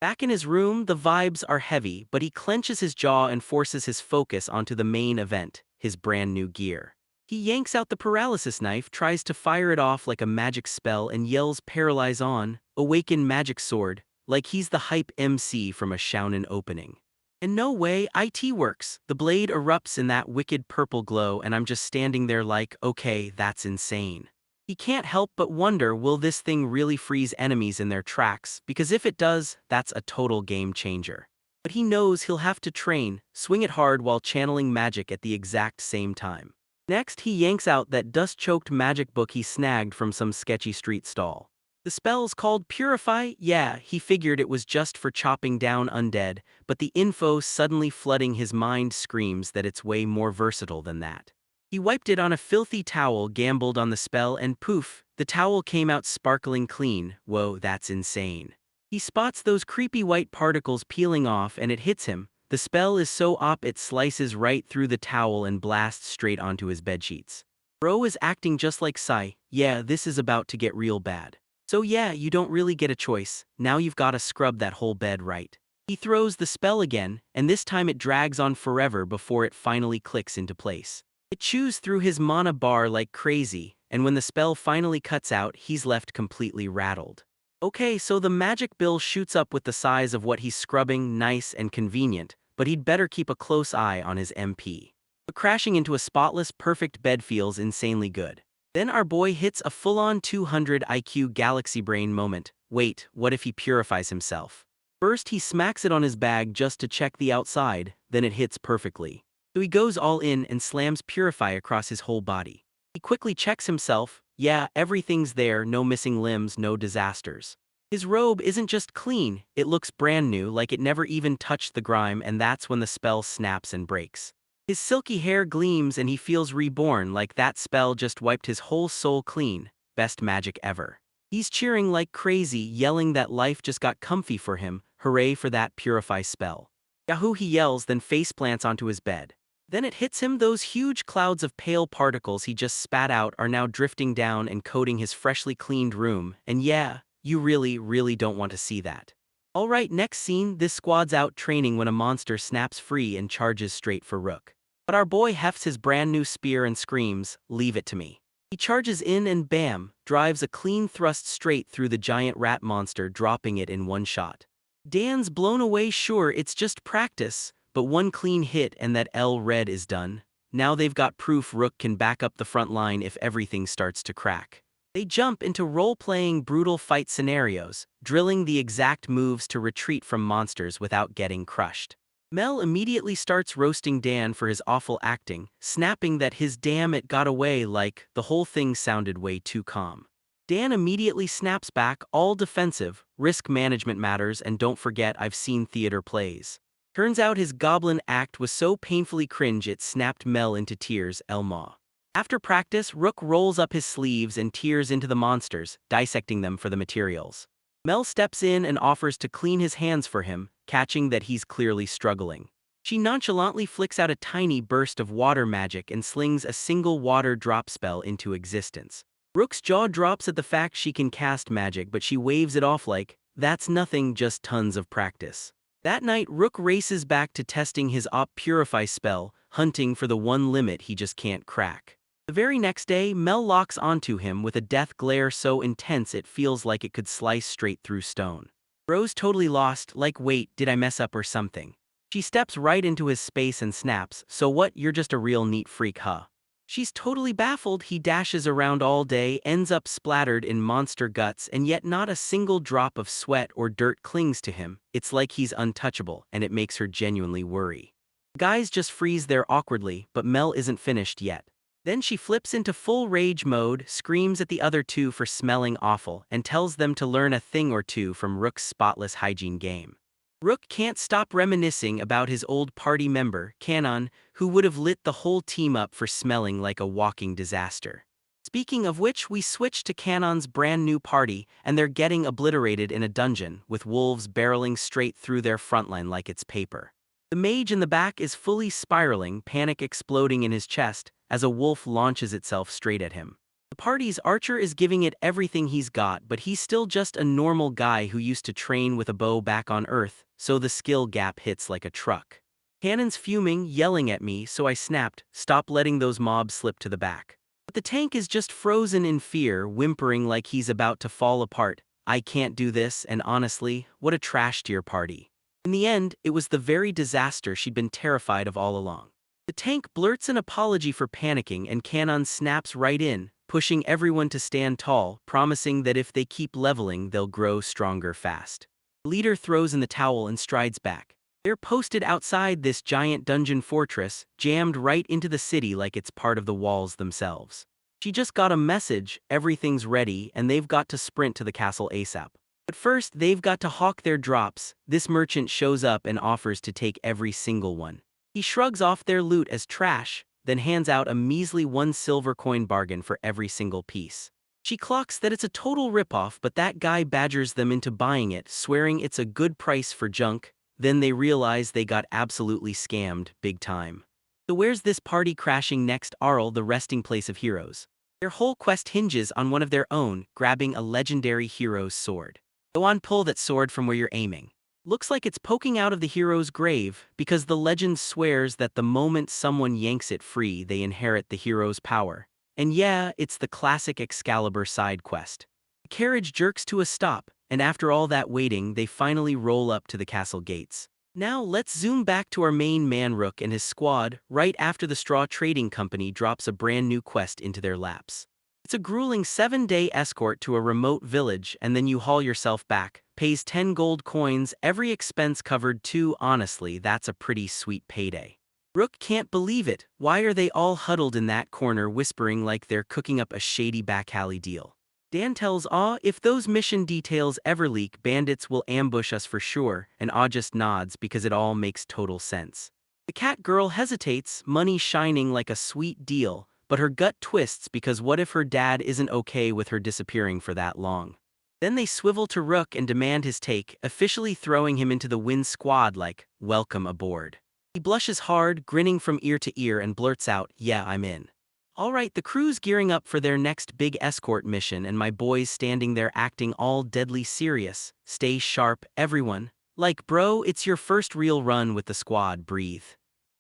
Back in his room, the vibes are heavy, but he clenches his jaw and forces his focus onto the main event, his brand new gear. He yanks out the paralysis knife, tries to fire it off like a magic spell and yells "Paralyze on, awaken magic sword," like he's the hype MC from a shounen opening. And no way, it works. The blade erupts in that wicked purple glow and I'm just standing there like, okay, that's insane. He can't help but wonder, will this thing really freeze enemies in their tracks, because if it does, that's a total game changer. But he knows he'll have to train, swing it hard while channeling magic at the exact same time. Next, he yanks out that dust-choked magic book he snagged from some sketchy street stall. The spell's called Purify. Yeah, he figured it was just for chopping down undead, but the info suddenly flooding his mind screams that it's way more versatile than that. He wiped it on a filthy towel, gambled on the spell, and poof, the towel came out sparkling clean. Whoa, that's insane. He spots those creepy white particles peeling off and it hits him. The spell is so OP it slices right through the towel and blasts straight onto his bedsheets. Bro is acting just like Sai. Yeah, this is about to get real bad. So yeah, you don't really get a choice, now you've gotta scrub that whole bed right. He throws the spell again, and this time it drags on forever before it finally clicks into place. It chews through his mana bar like crazy, and when the spell finally cuts out, he's left completely rattled. Okay, so the magic bill shoots up with the size of what he's scrubbing, nice and convenient, but he'd better keep a close eye on his MP. But crashing into a spotless, perfect bed feels insanely good. Then our boy hits a full-on 200 IQ galaxy brain moment. Wait, what if he purifies himself? First he smacks it on his bag just to check the outside, then it hits perfectly. So he goes all in and slams Purify across his whole body. He quickly checks himself. Yeah, everything's there, no missing limbs, no disasters. His robe isn't just clean, it looks brand new, like it never even touched the grime, and that's when the spell snaps and breaks. His silky hair gleams and he feels reborn, like that spell just wiped his whole soul clean. Best magic ever. He's cheering like crazy, yelling that life just got comfy for him. Hooray for that Purify spell. Yahoo, he yells, then faceplants onto his bed. Then it hits him. Those huge clouds of pale particles he just spat out are now drifting down and coating his freshly cleaned room, and yeah, you really don't want to see that. Alright, next scene, this squad's out training when a monster snaps free and charges straight for Rook. But our boy hefts his brand new spear and screams, "Leave it to me." He charges in and bam, drives a clean thrust straight through the giant rat monster, dropping it in one shot. Dan's blown away. Sure, it's just practice, but one clean hit and that Red is done. Now they've got proof Rook can back up the front line if everything starts to crack. They jump into role-playing brutal fight scenarios, drilling the exact moves to retreat from monsters without getting crushed. Mel immediately starts roasting Dan for his awful acting, snapping that his "damn it got away," like the whole thing sounded way too calm. Dan immediately snaps back, all defensive, risk management matters, and don't forget I've seen theater plays. Turns out his goblin act was so painfully cringe it snapped Mel into tears. Elma. After practice, Rook rolls up his sleeves and tears into the monsters, dissecting them for the materials. Mel steps in and offers to clean his hands for him, catching that he's clearly struggling. She nonchalantly flicks out a tiny burst of water magic and slings a single water drop spell into existence. Rook's jaw drops at the fact she can cast magic, but she waves it off like, that's nothing, just tons of practice. That night, Rook races back to testing his Purify spell, hunting for the one limit he just can't crack. The very next day, Mel locks onto him with a death glare so intense it feels like it could slice straight through stone. Bro's totally lost, like wait, did I mess up or something? She steps right into his space and snaps, so what, you're just a real neat freak, huh? She's totally baffled. He dashes around all day, ends up splattered in monster guts, and yet not a single drop of sweat or dirt clings to him. It's like he's untouchable, and it makes her genuinely worry. Guys just freeze there awkwardly, but Mel isn't finished yet. Then she flips into full rage mode, screams at the other two for smelling awful, and tells them to learn a thing or two from Rook's spotless hygiene game. Rook can't stop reminiscing about his old party member, Kanon, who would have lit the whole team up for smelling like a walking disaster. Speaking of which, we switch to Kanon's brand new party, and they're getting obliterated in a dungeon, with wolves barreling straight through their frontline like it's paper. The mage in the back is fully spiraling, panic exploding in his chest, as a wolf launches itself straight at him. The party's archer is giving it everything he's got, but he's still just a normal guy who used to train with a bow back on Earth, so the skill gap hits like a truck. Cannon's fuming, yelling at me, so I snapped, "Stop letting those mobs slip to the back." But the tank is just frozen in fear, whimpering like he's about to fall apart. "I can't do this, and honestly, what a trash to your party." In the end, it was the very disaster she'd been terrified of all along. The tank blurts an apology for panicking, and Cannon snaps right in, pushing everyone to stand tall, promising that if they keep leveling, they'll grow stronger fast. The leader throws in the towel and strides back. They're posted outside this giant dungeon fortress, jammed right into the city like it's part of the walls themselves. She just got a message, everything's ready, and they've got to sprint to the castle ASAP. But first, they've got to hawk their drops. This merchant shows up and offers to take every single one. He shrugs off their loot as trash, then hands out a measly 1 silver coin bargain for every single piece. She clocks that it's a total ripoff, but that guy badgers them into buying it, swearing it's a good price for junk. Then they realize they got absolutely scammed, big time. So where's this party crashing next? Arl, the resting place of heroes. Their whole quest hinges on one of their own, grabbing a legendary hero's sword. Go on, pull that sword from where you're aiming. Looks like it's poking out of the hero's grave, because the legend swears that the moment someone yanks it free, they inherit the hero's power. And yeah, it's the classic Excalibur side quest. The carriage jerks to a stop, and after all that waiting, they finally roll up to the castle gates. Now let's zoom back to our main man Rook and his squad, right after the Straw Trading Company drops a brand new quest into their laps. It's a grueling 7-day escort to a remote village, and then you haul yourself back. Pays 10 gold coins, every expense covered too. Honestly, that's a pretty sweet payday. Rook can't believe it. Why are they all huddled in that corner whispering like they're cooking up a shady back alley deal? Dan tells Aw if those mission details ever leak, bandits will ambush us for sure, and Aw just nods because it all makes total sense. The cat girl hesitates, money shining like a sweet deal, but her gut twists because what if her dad isn't okay with her disappearing for that long? Then they swivel to Rook and demand his take, officially throwing him into the Wind Squad like, "Welcome aboard." He blushes hard, grinning from ear to ear, and blurts out, "Yeah, I'm in." Alright, the crew's gearing up for their next big escort mission, and my boy's standing there acting all deadly serious. "Stay sharp, everyone." Like, bro, it's your first real run with the squad, breathe.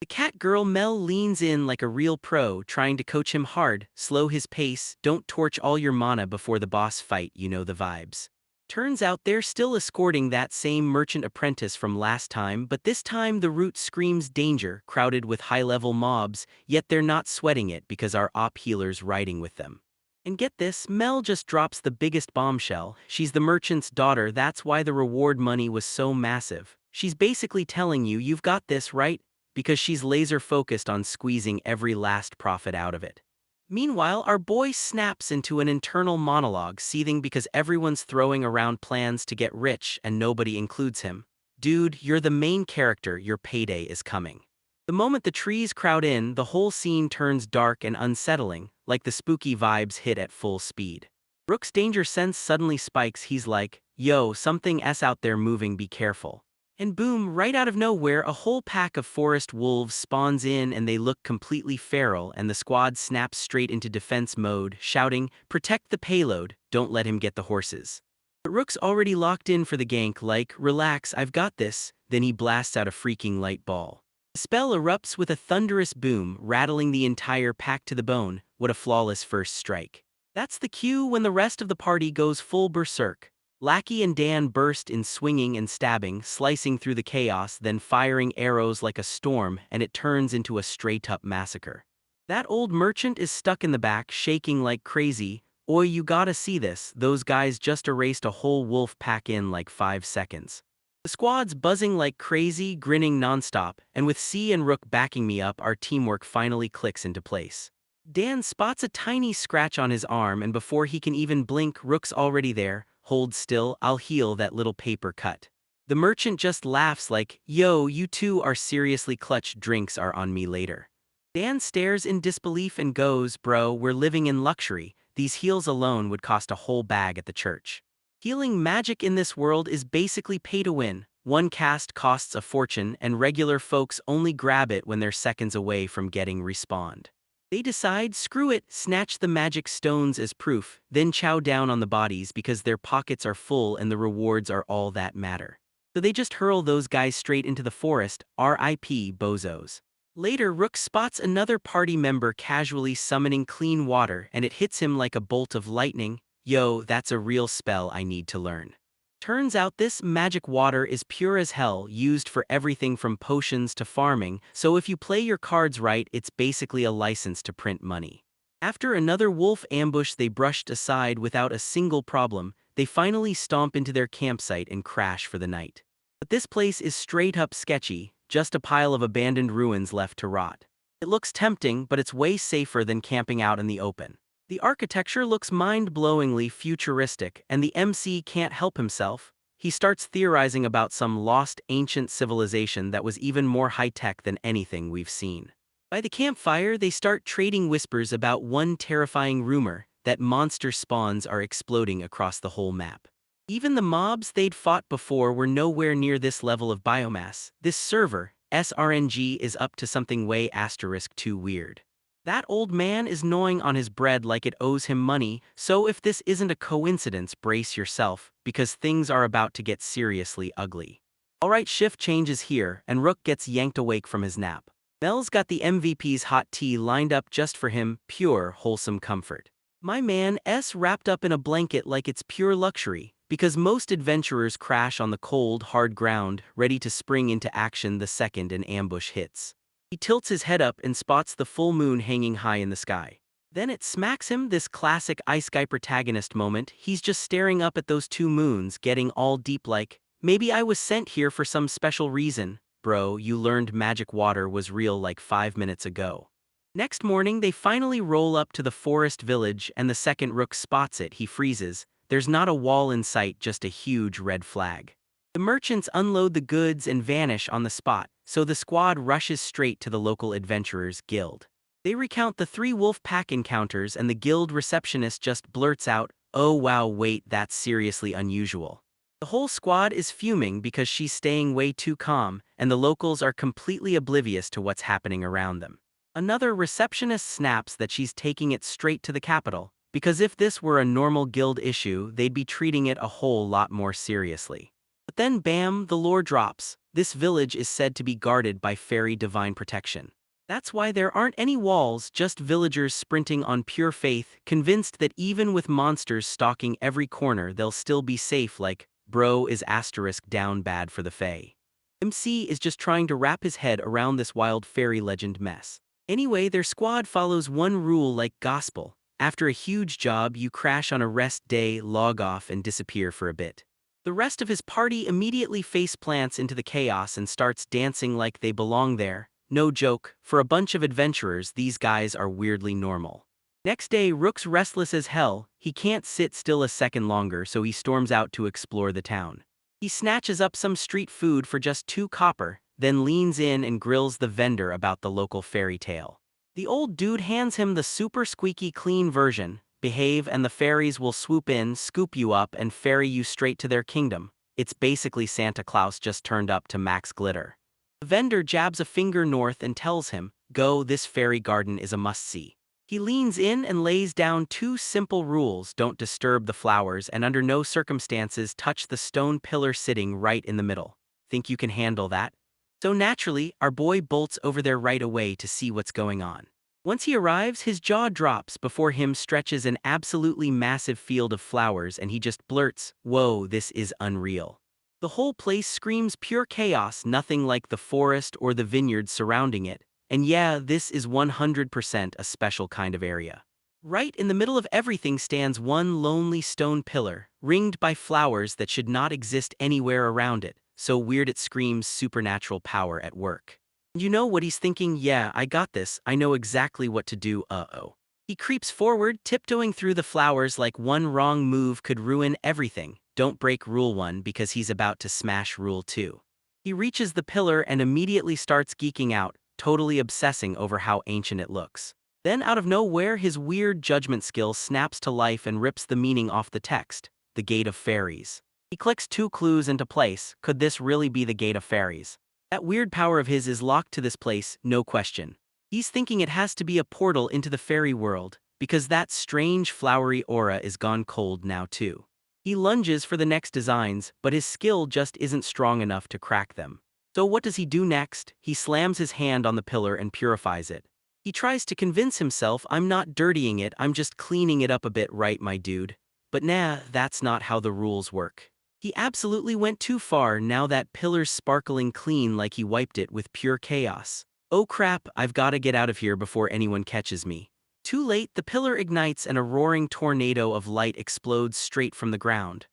The cat girl Mel leans in like a real pro, trying to coach him hard, slow his pace, don't torch all your mana before the boss fight, you know the vibes. Turns out they're still escorting that same merchant apprentice from last time, but this time the route screams danger, crowded with high-level mobs, yet they're not sweating it because our op healer's riding with them. And get this, Mel just drops the biggest bombshell. She's the merchant's daughter, that's why the reward money was so massive. She's basically telling you, you've got this, right? Because she's laser-focused on squeezing every last profit out of it. Meanwhile, our boy snaps into an internal monologue, seething because everyone's throwing around plans to get rich and nobody includes him. Dude, you're the main character, your payday is coming. The moment the trees crowd in, the whole scene turns dark and unsettling, like the spooky vibes hit at full speed. Rook's danger sense suddenly spikes. He's like, "Yo, something's out there moving, be careful." And boom, right out of nowhere, a whole pack of forest wolves spawns in, and they look completely feral, and the squad snaps straight into defense mode, shouting, "Protect the payload, don't let him get the horses." But Rook's already locked in for the gank, like, "Relax, I've got this." Then he blasts out a freaking light ball. The spell erupts with a thunderous boom, rattling the entire pack to the bone. What a flawless first strike. That's the cue when the rest of the party goes full berserk. Lackey and Dan burst in, swinging and stabbing, slicing through the chaos, then firing arrows like a storm, and it turns into a straight-up massacre. That old merchant is stuck in the back, shaking like crazy. Oi, you gotta see this, those guys just erased a whole wolf pack in like 5 seconds. The squad's buzzing like crazy, grinning nonstop, and with C and Rook backing me up, our teamwork finally clicks into place. Dan spots a tiny scratch on his arm, and before he can even blink, Rook's already there. Hold still, I'll heal that little paper cut. The merchant just laughs like, yo, you two are seriously clutch, drinks are on me later. Dan stares in disbelief and goes, bro, we're living in luxury, these heals alone would cost a whole bag at the church. Healing magic in this world is basically pay to win. One cast costs a fortune, and regular folks only grab it when they're seconds away from getting respawned. They decide, screw it, snatch the magic stones as proof, then chow down on the bodies because their pockets are full and the rewards are all that matter. So they just hurl those guys straight into the forest, R.I.P. bozos. Later, Rook spots another party member casually summoning clean water, and it hits him like a bolt of lightning. Yo, that's a real spell I need to learn. Turns out this magic water is pure as hell, used for everything from potions to farming, so if you play your cards right, it's basically a license to print money. After another wolf ambush they brushed aside without a single problem, they finally stomp into their campsite and crash for the night. But this place is straight up sketchy, just a pile of abandoned ruins left to rot. It looks tempting, but it's way safer than camping out in the open. The architecture looks mind-blowingly futuristic, and the MC can't help himself. He starts theorizing about some lost ancient civilization that was even more high-tech than anything we've seen. By the campfire, they start trading whispers about one terrifying rumor, that monster spawns are exploding across the whole map. Even the mobs they'd fought before were nowhere near this level of biomass. This server, SRNG, is up to something way *2 weird. That old man is gnawing on his bread like it owes him money, so if this isn't a coincidence, brace yourself, because things are about to get seriously ugly. Alright, shift changes here, and Rook gets yanked awake from his nap. Mel's got the MVP's hot tea lined up just for him, pure, wholesome comfort. My man's wrapped up in a blanket like it's pure luxury, because most adventurers crash on the cold, hard ground, ready to spring into action the second an ambush hits. He tilts his head up and spots the full moon hanging high in the sky. Then it smacks him, this classic Ice Guy protagonist moment. He's just staring up at those two moons, getting all deep like, maybe I was sent here for some special reason. Bro, you learned magic water was real like 5 minutes ago. Next morning, they finally roll up to the forest village, and the second Rook spots it, he freezes. There's not a wall in sight, just a huge red flag. The merchants unload the goods and vanish on the spot, so the squad rushes straight to the local adventurers' guild. They recount the 3 wolf pack encounters, and the guild receptionist just blurts out, oh wow, wait, that's seriously unusual. The whole squad is fuming because she's staying way too calm, and the locals are completely oblivious to what's happening around them. Another receptionist snaps that she's taking it straight to the capital, because if this were a normal guild issue, they'd be treating it a whole lot more seriously. But then bam, the lore drops. This village is said to be guarded by fairy divine protection. That's why there aren't any walls, just villagers sprinting on pure faith, convinced that even with monsters stalking every corner they'll still be safe like, bro is * down bad for the fae. MC is just trying to wrap his head around this wild fairy legend mess. Anyway, their squad follows one rule like gospel. After a huge job, you crash on a rest day, log off, and disappear for a bit. The rest of his party immediately face plants into the chaos and starts dancing like they belong there. No joke, for a bunch of adventurers, these guys are weirdly normal. Next day, Rook's restless as hell. He can't sit still a second longer, so he storms out to explore the town. He snatches up some street food for just 2 copper, then leans in and grills the vendor about the local fairy tale. The old dude hands him the super squeaky clean version. Behave and the fairies will swoop in, scoop you up, and ferry you straight to their kingdom. It's basically Santa Claus just turned up to max glitter. The vendor jabs a finger north and tells him, go, this fairy garden is a must-see. He leans in and lays down 2 simple rules: don't disturb the flowers and under no circumstances touch the stone pillar sitting right in the middle. Think you can handle that? So naturally, our boy bolts over there right away to see what's going on. Once he arrives, his jaw drops. Before him stretches an absolutely massive field of flowers, and he just blurts, whoa, this is unreal. The whole place screams pure chaos, nothing like the forest or the vineyards surrounding it. And yeah, this is 100% a special kind of area. Right in the middle of everything stands one lonely stone pillar, ringed by flowers that should not exist anywhere around it, so weird it screams supernatural power at work. You know what he's thinking? Yeah, I got this, I know exactly what to do, uh-oh. He creeps forward, tiptoeing through the flowers like one wrong move could ruin everything. Don't break Rule 1 because he's about to smash Rule 2. He reaches the pillar and immediately starts geeking out, totally obsessing over how ancient it looks. Then out of nowhere, his weird judgment skill snaps to life and rips the meaning off the text, the Gate of Fairies. He clicks 2 clues into place. Could this really be the Gate of Fairies? That weird power of his is locked to this place, no question. He's thinking it has to be a portal into the fairy world, because that strange flowery aura is gone cold now too. He lunges for the next designs, but his skill just isn't strong enough to crack them. So what does he do next? He slams his hand on the pillar and purifies it. He tries to convince himself, I'm not dirtying it, I'm just cleaning it up a bit, right, my dude? But nah, that's not how the rules work. He absolutely went too far. Now that pillar's sparkling clean like he wiped it with pure chaos. Oh crap, I've gotta get out of here before anyone catches me. Too late, the pillar ignites and a roaring tornado of light explodes straight from the ground.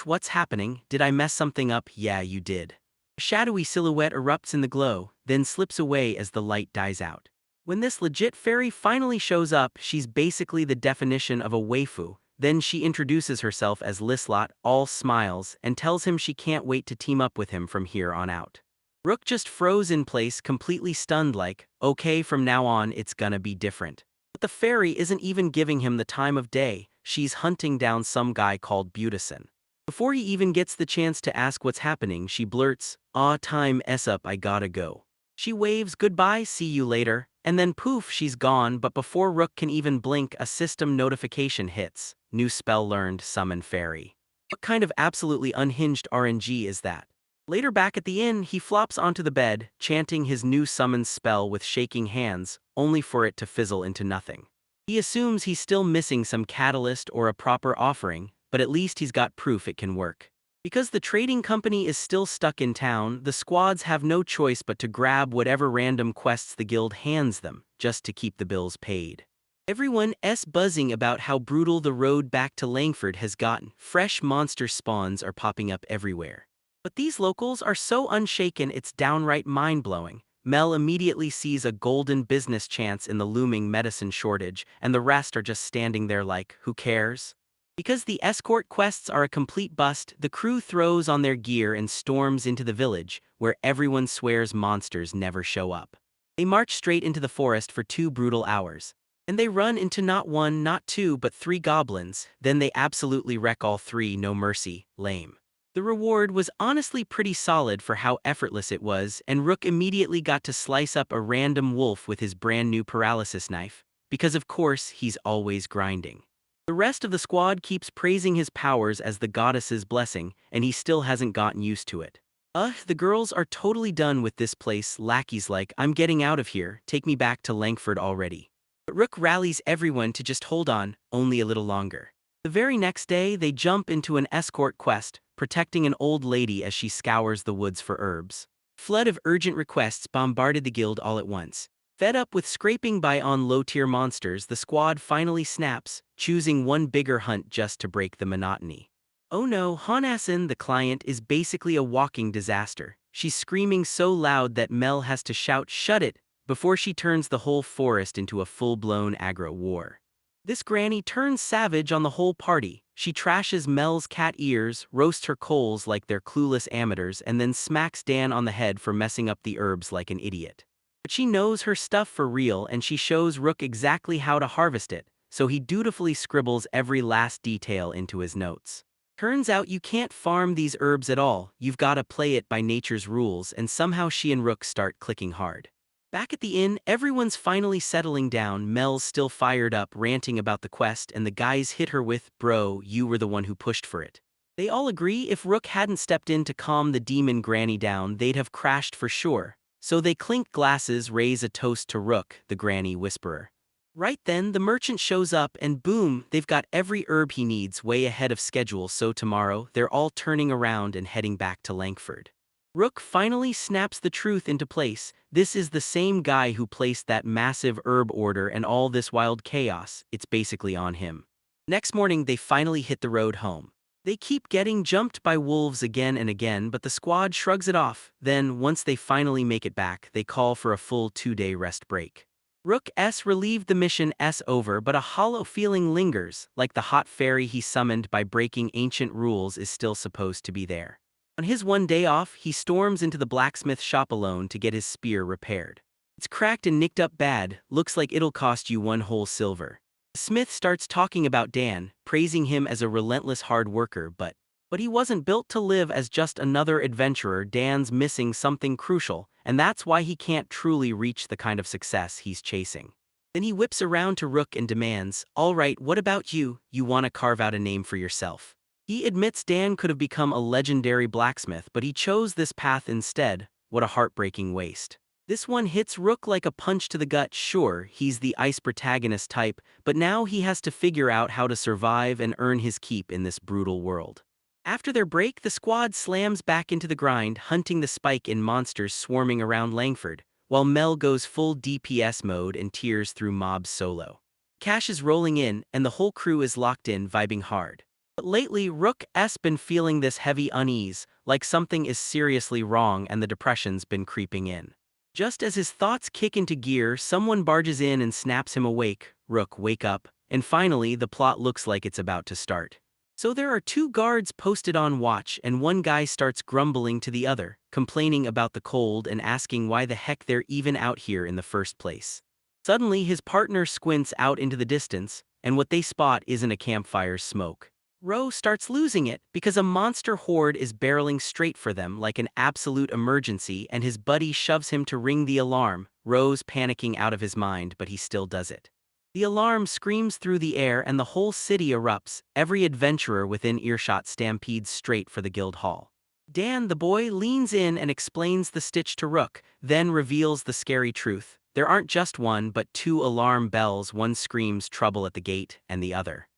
What's happening? Did I mess something up? Yeah, you did. A shadowy silhouette erupts in the glow, then slips away as the light dies out. When this legit fairy finally shows up, she's basically the definition of a waifu. Then she introduces herself as Lislot, all smiles, and tells him she can't wait to team up with him from here on out. Rook just froze in place, completely stunned like, okay, from now on it's gonna be different. But the fairy isn't even giving him the time of day, she's hunting down some guy called Beautician. Before he even gets the chance to ask what's happening, she blurts, time up, I gotta go. She waves goodbye, see you later, and then poof, she's gone. But before Rook can even blink, a system notification hits. New spell learned, summon fairy. What kind of absolutely unhinged RNG is that? Later back at the inn, he flops onto the bed, chanting his new summon spell with shaking hands, only for it to fizzle into nothing. He assumes he's still missing some catalyst or a proper offering, but at least he's got proof it can work. Because the trading company is still stuck in town, the squads have no choice but to grab whatever random quests the guild hands them, just to keep the bills paid. Everyone's buzzing about how brutal the road back to Langford has gotten. Fresh monster spawns are popping up everywhere. But these locals are so unshaken it's downright mind-blowing. Mel immediately sees a golden business chance in the looming medicine shortage, and the rest are just standing there like, who cares? Because the escort quests are a complete bust, the crew throws on their gear and storms into the village, where everyone swears monsters never show up. They march straight into the forest for 2 brutal hours. And they run into not 1, not 2, but 3 goblins, then they absolutely wreck all 3, no mercy, lame. The reward was honestly pretty solid for how effortless it was, and Rook immediately got to slice up a random wolf with his brand new paralysis knife, because of course he's always grinding. The rest of the squad keeps praising his powers as the goddess's blessing, and he still hasn't gotten used to it. The girls are totally done with this place. Lackeys like, I'm getting out of here, take me back to Langford already. But Rook rallies everyone to just hold on, only a little longer. The very next day, they jump into an escort quest, protecting an old lady as she scours the woods for herbs. Flood of urgent requests bombarded the guild all at once. Fed up with scraping by on low-tier monsters, the squad finally snaps, choosing one bigger hunt just to break the monotony. Oh no, Honasan, the client, is basically a walking disaster. She's screaming so loud that Mel has to shout, "Shut it!" before she turns the whole forest into a full-blown aggro war. This granny turns savage on the whole party. She trashes Mel's cat ears, roasts her coals like they're clueless amateurs, and then smacks Dan on the head for messing up the herbs like an idiot. But she knows her stuff for real, and she shows Rook exactly how to harvest it, so he dutifully scribbles every last detail into his notes. Turns out you can't farm these herbs at all, you've gotta play it by nature's rules, and somehow she and Rook start clicking hard. Back at the inn, everyone's finally settling down. Mel's still fired up, ranting about the quest, and the guys hit her with, bro, you were the one who pushed for it. They all agree if Rook hadn't stepped in to calm the demon granny down, they'd have crashed for sure. So they clink glasses, raise a toast to Rook, the granny whisperer. Right then, the merchant shows up and boom, they've got every herb he needs way ahead of schedule, so tomorrow, they're all turning around and heading back to Langford. Rook finally snaps the truth into place. This is the same guy who placed that massive herb order, and all this wild chaos, it's basically on him. Next morning, they finally hit the road home. They keep getting jumped by wolves again and again, but the squad shrugs it off. Then, once they finally make it back, they call for a full 2-day rest break. Rook's relieved the mission's over, but a hollow feeling lingers, like the hot fairy he summoned by breaking ancient rules is still supposed to be there. On his one day off, he storms into the blacksmith shop alone to get his spear repaired. It's cracked and nicked up bad, looks like it'll cost you 1 whole silver. The smith starts talking about Dan, praising him as a relentless hard worker, but he wasn't built to live as just another adventurer. Dan's missing something crucial, and that's why he can't truly reach the kind of success he's chasing. Then he whips around to Rook and demands, "All right, what about you? You want to carve out a name for yourself?" He admits Dan could have become a legendary blacksmith, but he chose this path instead. What a heartbreaking waste. This one hits Rook like a punch to the gut. Sure, he's the ice protagonist type, but now he has to figure out how to survive and earn his keep in this brutal world. After their break, the squad slams back into the grind, hunting the spike in monsters swarming around Langford, while Mel goes full DPS mode and tears through mobs solo. Cash is rolling in, and the whole crew is locked in, vibing hard. But lately, Rook's been feeling this heavy unease, like something is seriously wrong and the depression's been creeping in. Just as his thoughts kick into gear, someone barges in and snaps him awake. "Rook, wake up." And finally, the plot looks like it's about to start. So there are 2 guards posted on watch, and one guy starts grumbling to the other, complaining about the cold and asking why the heck they're even out here in the first place. Suddenly, his partner squints out into the distance, and what they spot isn't a campfire's smoke. Ro starts losing it because a monster horde is barreling straight for them like an absolute emergency, and his buddy shoves him to ring the alarm. Ro's panicking out of his mind, but he still does it. The alarm screams through the air and the whole city erupts. Every adventurer within earshot stampedes straight for the guild hall. Dan, the boy, leans in and explains the stitch to Rook, then reveals the scary truth. There aren't just 1 but 2 alarm bells. One screams trouble at the gate, and the other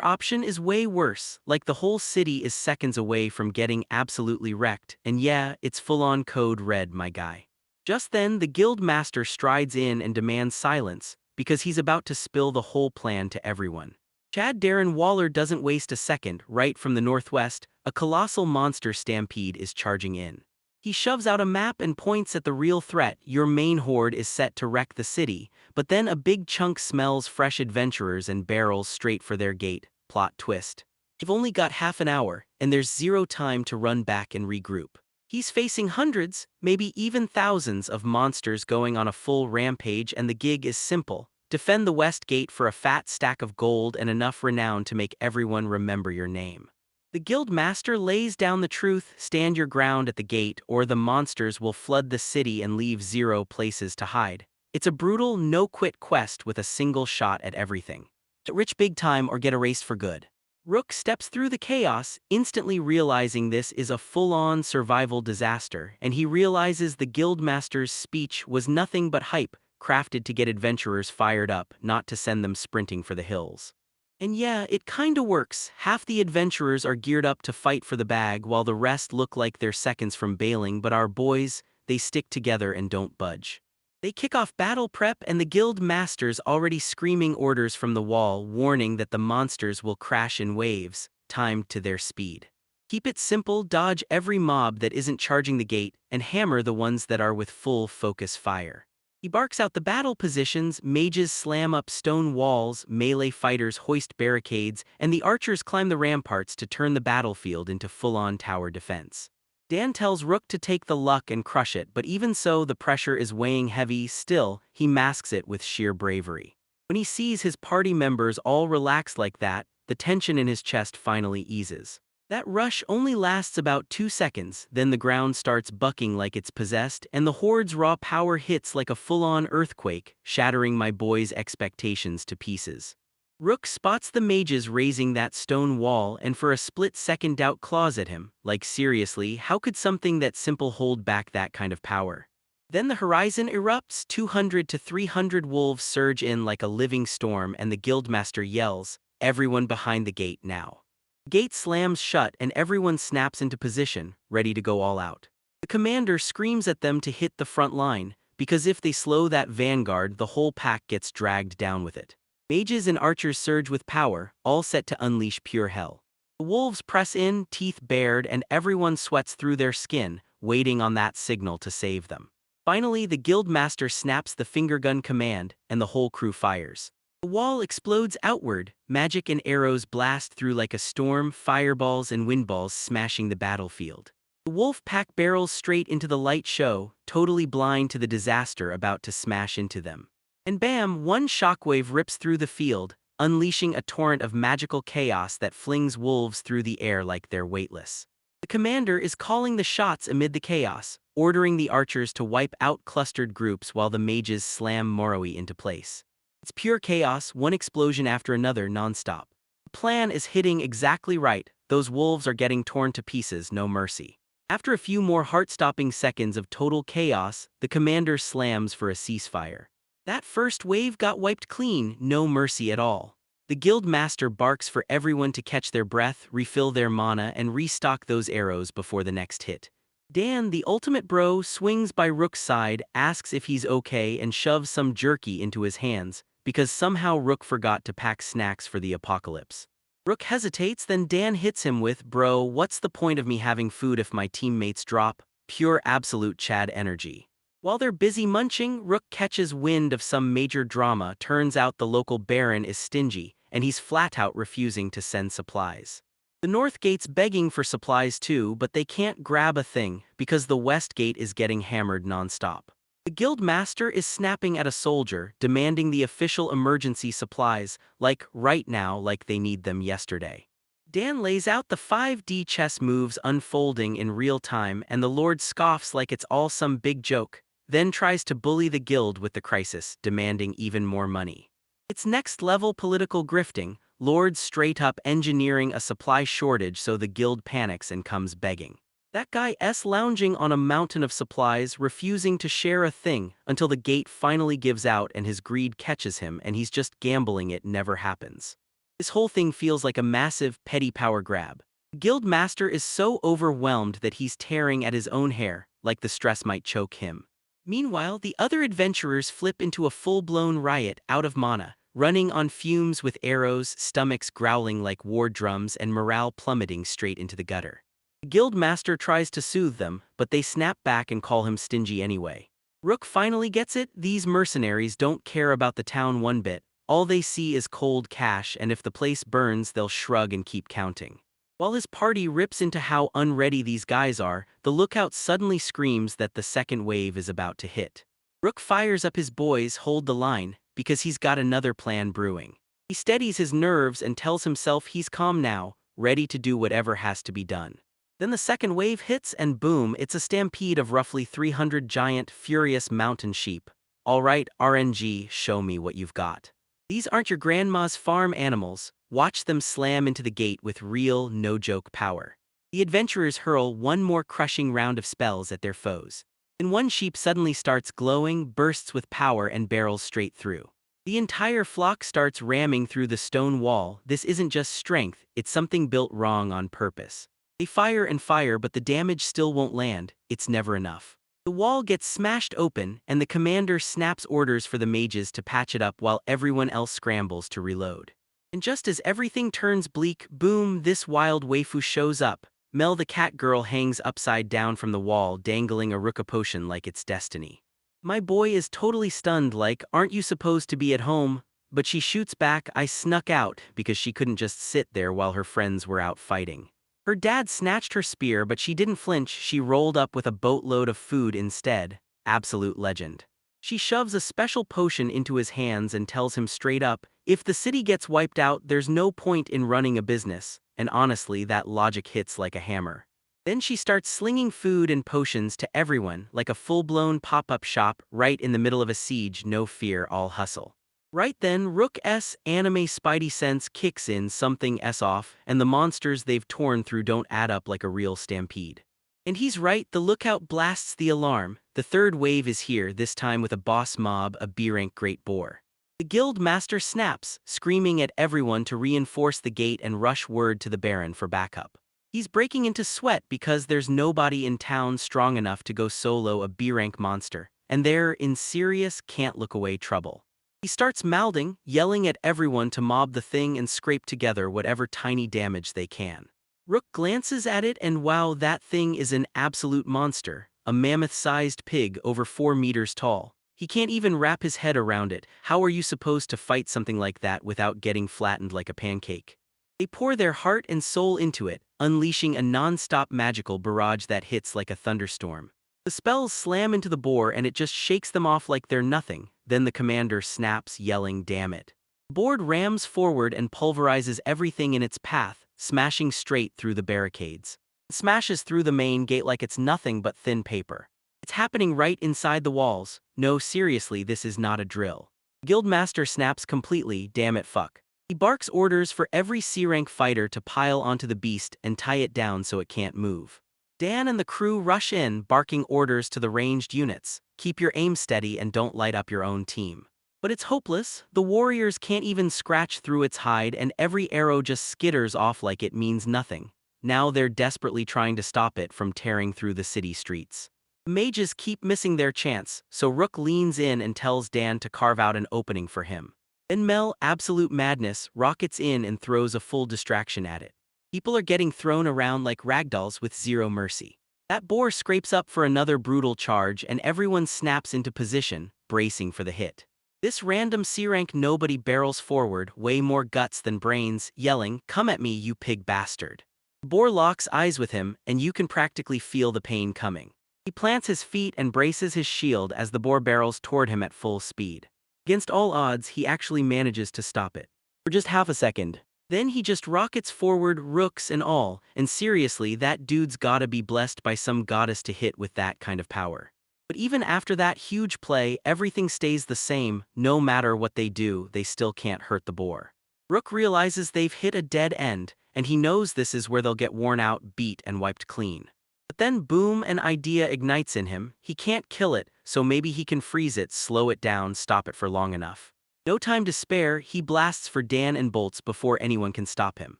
option is way worse, like the whole city is seconds away from getting absolutely wrecked, and yeah, it's full-on code red, my guy. Just then, the guild master strides in and demands silence, because he's about to spill the whole plan to everyone. Chad Darren Waller doesn't waste a second. Right from the northwest, a colossal monster stampede is charging in. He shoves out a map and points at the real threat. Your main horde is set to wreck the city, but then a big chunk smells fresh adventurers and barrels straight for their gate. Plot twist. You've only got half an hour, and there's 0 time to run back and regroup. He's facing hundreds, maybe even thousands of monsters going on a full rampage, and the gig is simple. Defend the west gate for a fat stack of gold and enough renown to make everyone remember your name. The guild master lays down the truth: stand your ground at the gate, or the monsters will flood the city and leave 0 places to hide. It's a brutal, no-quit quest with a single shot at everything. Get rich big time or get erased for good. Rook steps through the chaos, instantly realizing this is a full-on survival disaster, and he realizes the guildmaster's speech was nothing but hype, crafted to get adventurers fired up, not to send them sprinting for the hills. And yeah, it kinda works. Half the adventurers are geared up to fight for the bag, while the rest look like they're seconds from bailing, but our boys, they stick together and don't budge. They kick off battle prep, and the guild master's already screaming orders from the wall, warning that the monsters will crash in waves, timed to their speed. Keep it simple, dodge every mob that isn't charging the gate, and hammer the ones that are with full focus fire. He barks out the battle positions. Mages slam up stone walls, melee fighters hoist barricades, and the archers climb the ramparts to turn the battlefield into full-on tower defense. Dan tells Rook to take the luck and crush it, but even so, the pressure is weighing heavy. Still, he masks it with sheer bravery. When he sees his party members all relaxed like that, the tension in his chest finally eases. That rush only lasts about 2 seconds, then the ground starts bucking like it's possessed, and the horde's raw power hits like a full-on earthquake, shattering my boy's expectations to pieces. Rook spots the mages raising that stone wall, and for a split second doubt claws at him, like seriously, how could something that simple hold back that kind of power? Then the horizon erupts. 200 to 300 wolves surge in like a living storm, and the guildmaster yells, "Everyone behind the gate now." The gate slams shut and everyone snaps into position, ready to go all out. The commander screams at them to hit the front line, because if they slow that vanguard, the whole pack gets dragged down with it. Mages and archers surge with power, all set to unleash pure hell. The wolves press in, teeth bared, and everyone sweats through their skin, waiting on that signal to save them. Finally, the guild master snaps the finger gun command, and the whole crew fires. The wall explodes outward, magic and arrows blast through like a storm, fireballs and windballs smashing the battlefield. The wolf pack barrels straight into the light show, totally blind to the disaster about to smash into them. And bam, one shockwave rips through the field, unleashing a torrent of magical chaos that flings wolves through the air like they're weightless. The commander is calling the shots amid the chaos, ordering the archers to wipe out clustered groups while the mages slam Moroi into place. It's pure chaos, one explosion after another non-stop. The plan is hitting exactly right, those wolves are getting torn to pieces, no mercy. After a few more heart-stopping seconds of total chaos, the commander slams for a ceasefire. That first wave got wiped clean, no mercy at all. The guild master barks for everyone to catch their breath, refill their mana, and restock those arrows before the next hit. Dan, the ultimate bro, swings by Rook's side, asks if he's okay, and shoves some jerky into his hands, because somehow Rook forgot to pack snacks for the apocalypse. Rook hesitates, then Dan hits him with, "Bro, what's the point of me having food if my teammates drop?" Pure absolute Chad energy. While they're busy munching, Rook catches wind of some major drama. Turns out the local baron is stingy, and he's flat out refusing to send supplies. The North Gate's begging for supplies too, but they can't grab a thing, because the West Gate is getting hammered non-stop. The guild master is snapping at a soldier, demanding the official emergency supplies, like right now, like they need them yesterday. Dan lays out the 5D chess moves unfolding in real time, and the Lord scoffs like it's all some big joke, then tries to bully the guild with the crisis, demanding even more money. It's next-level political grifting, Lord straight up engineering a supply shortage so the guild panics and comes begging. That guy's lounging on a mountain of supplies, refusing to share a thing, until the gate finally gives out and his greed catches him and he's just gambling it never happens. This whole thing feels like a massive, petty power grab. The guild master is so overwhelmed that he's tearing at his own hair, like the stress might choke him. Meanwhile, the other adventurers flip into a full-blown riot out of mana, running on fumes with arrows, stomachs growling like war drums, and morale plummeting straight into the gutter. The guild master tries to soothe them, but they snap back and call him stingy anyway. Rook finally gets it, these mercenaries don't care about the town one bit, all they see is cold cash, and if the place burns they'll shrug and keep counting. While his party rips into how unready these guys are, the lookout suddenly screams that the second wave is about to hit. Rook fires up his boys, hold the line, because he's got another plan brewing. He steadies his nerves and tells himself he's calm now, ready to do whatever has to be done. Then the second wave hits and boom, it's a stampede of roughly 300 giant, furious mountain sheep. Alright, RNG, show me what you've got. These aren't your grandma's farm animals, watch them slam into the gate with real, no-joke power. The adventurers hurl one more crushing round of spells at their foes. Then one sheep suddenly starts glowing, bursts with power and barrels straight through. The entire flock starts ramming through the stone wall. This isn't just strength, it's something built wrong on purpose. They fire and fire, but the damage still won't land, it's never enough. The wall gets smashed open, and the commander snaps orders for the mages to patch it up while everyone else scrambles to reload. And just as everything turns bleak, boom, this wild waifu shows up. Mel the cat girl hangs upside down from the wall, dangling a Ruka potion like it's destiny. My boy is totally stunned like, aren't you supposed to be at home? But she shoots back, I snuck out, because she couldn't just sit there while her friends were out fighting. Her dad snatched her spear, but she didn't flinch, she rolled up with a boatload of food instead. Absolute legend. She shoves a special potion into his hands and tells him straight up, if the city gets wiped out, there's no point in running a business, and honestly, that logic hits like a hammer. Then she starts slinging food and potions to everyone, like a full-blown pop-up shop, right in the middle of a siege, no fear, all hustle. Right then, Rook's anime spidey sense kicks in, something off, and the monsters they've torn through don't add up like a real stampede. And he's right, the lookout blasts the alarm. The third wave is here, this time with a boss mob, a B-rank great boar. The guild master snaps, screaming at everyone to reinforce the gate and rush word to the baron for backup. He's breaking into sweat because there's nobody in town strong enough to go solo a B-rank monster, and they're in serious can't-look-away trouble. He starts mouthing, yelling at everyone to mob the thing and scrape together whatever tiny damage they can. Rook glances at it and wow, that thing is an absolute monster, a mammoth-sized pig over 4 meters tall. He can't even wrap his head around it. How are you supposed to fight something like that without getting flattened like a pancake? They pour their heart and soul into it, unleashing a non-stop magical barrage that hits like a thunderstorm. The spells slam into the boar and it just shakes them off like they're nothing. Then the commander snaps, yelling, "Damn it." The board rams forward and pulverizes everything in its path, smashing straight through the barricades. It smashes through the main gate like it's nothing but thin paper. It's happening right inside the walls. No, seriously, this is not a drill. Guildmaster snaps completely, "Damn it, fuck." He barks orders for every C-rank fighter to pile onto the beast and tie it down so it can't move. Dan and the crew rush in, barking orders to the ranged units. "Keep your aim steady and don't light up your own team." But it's hopeless. The warriors can't even scratch through its hide and every arrow just skitters off like it means nothing. Now they're desperately trying to stop it from tearing through the city streets. The mages keep missing their chance, so Rook leans in and tells Dan to carve out an opening for him. Then Mel, absolute madness, rockets in and throws a full distraction at it. People are getting thrown around like ragdolls with zero mercy. That boar scrapes up for another brutal charge and everyone snaps into position, bracing for the hit. This random C-rank nobody barrels forward, way more guts than brains, yelling, "Come at me, you pig bastard." The boar locks eyes with him, and you can practically feel the pain coming. He plants his feet and braces his shield as the boar barrels toward him at full speed. Against all odds, he actually manages to stop it. For just half a second. Then he just rockets forward, rooks and all, and seriously, that dude's gotta be blessed by some goddess to hit with that kind of power. But even after that huge play, everything stays the same. No matter what they do, they still can't hurt the boar. Rook realizes they've hit a dead end, and he knows this is where they'll get worn out, beat, and wiped clean. But then boom, an idea ignites in him. He can't kill it, so maybe he can freeze it, slow it down, stop it for long enough. No time to spare, he blasts for Dan and bolts before anyone can stop him.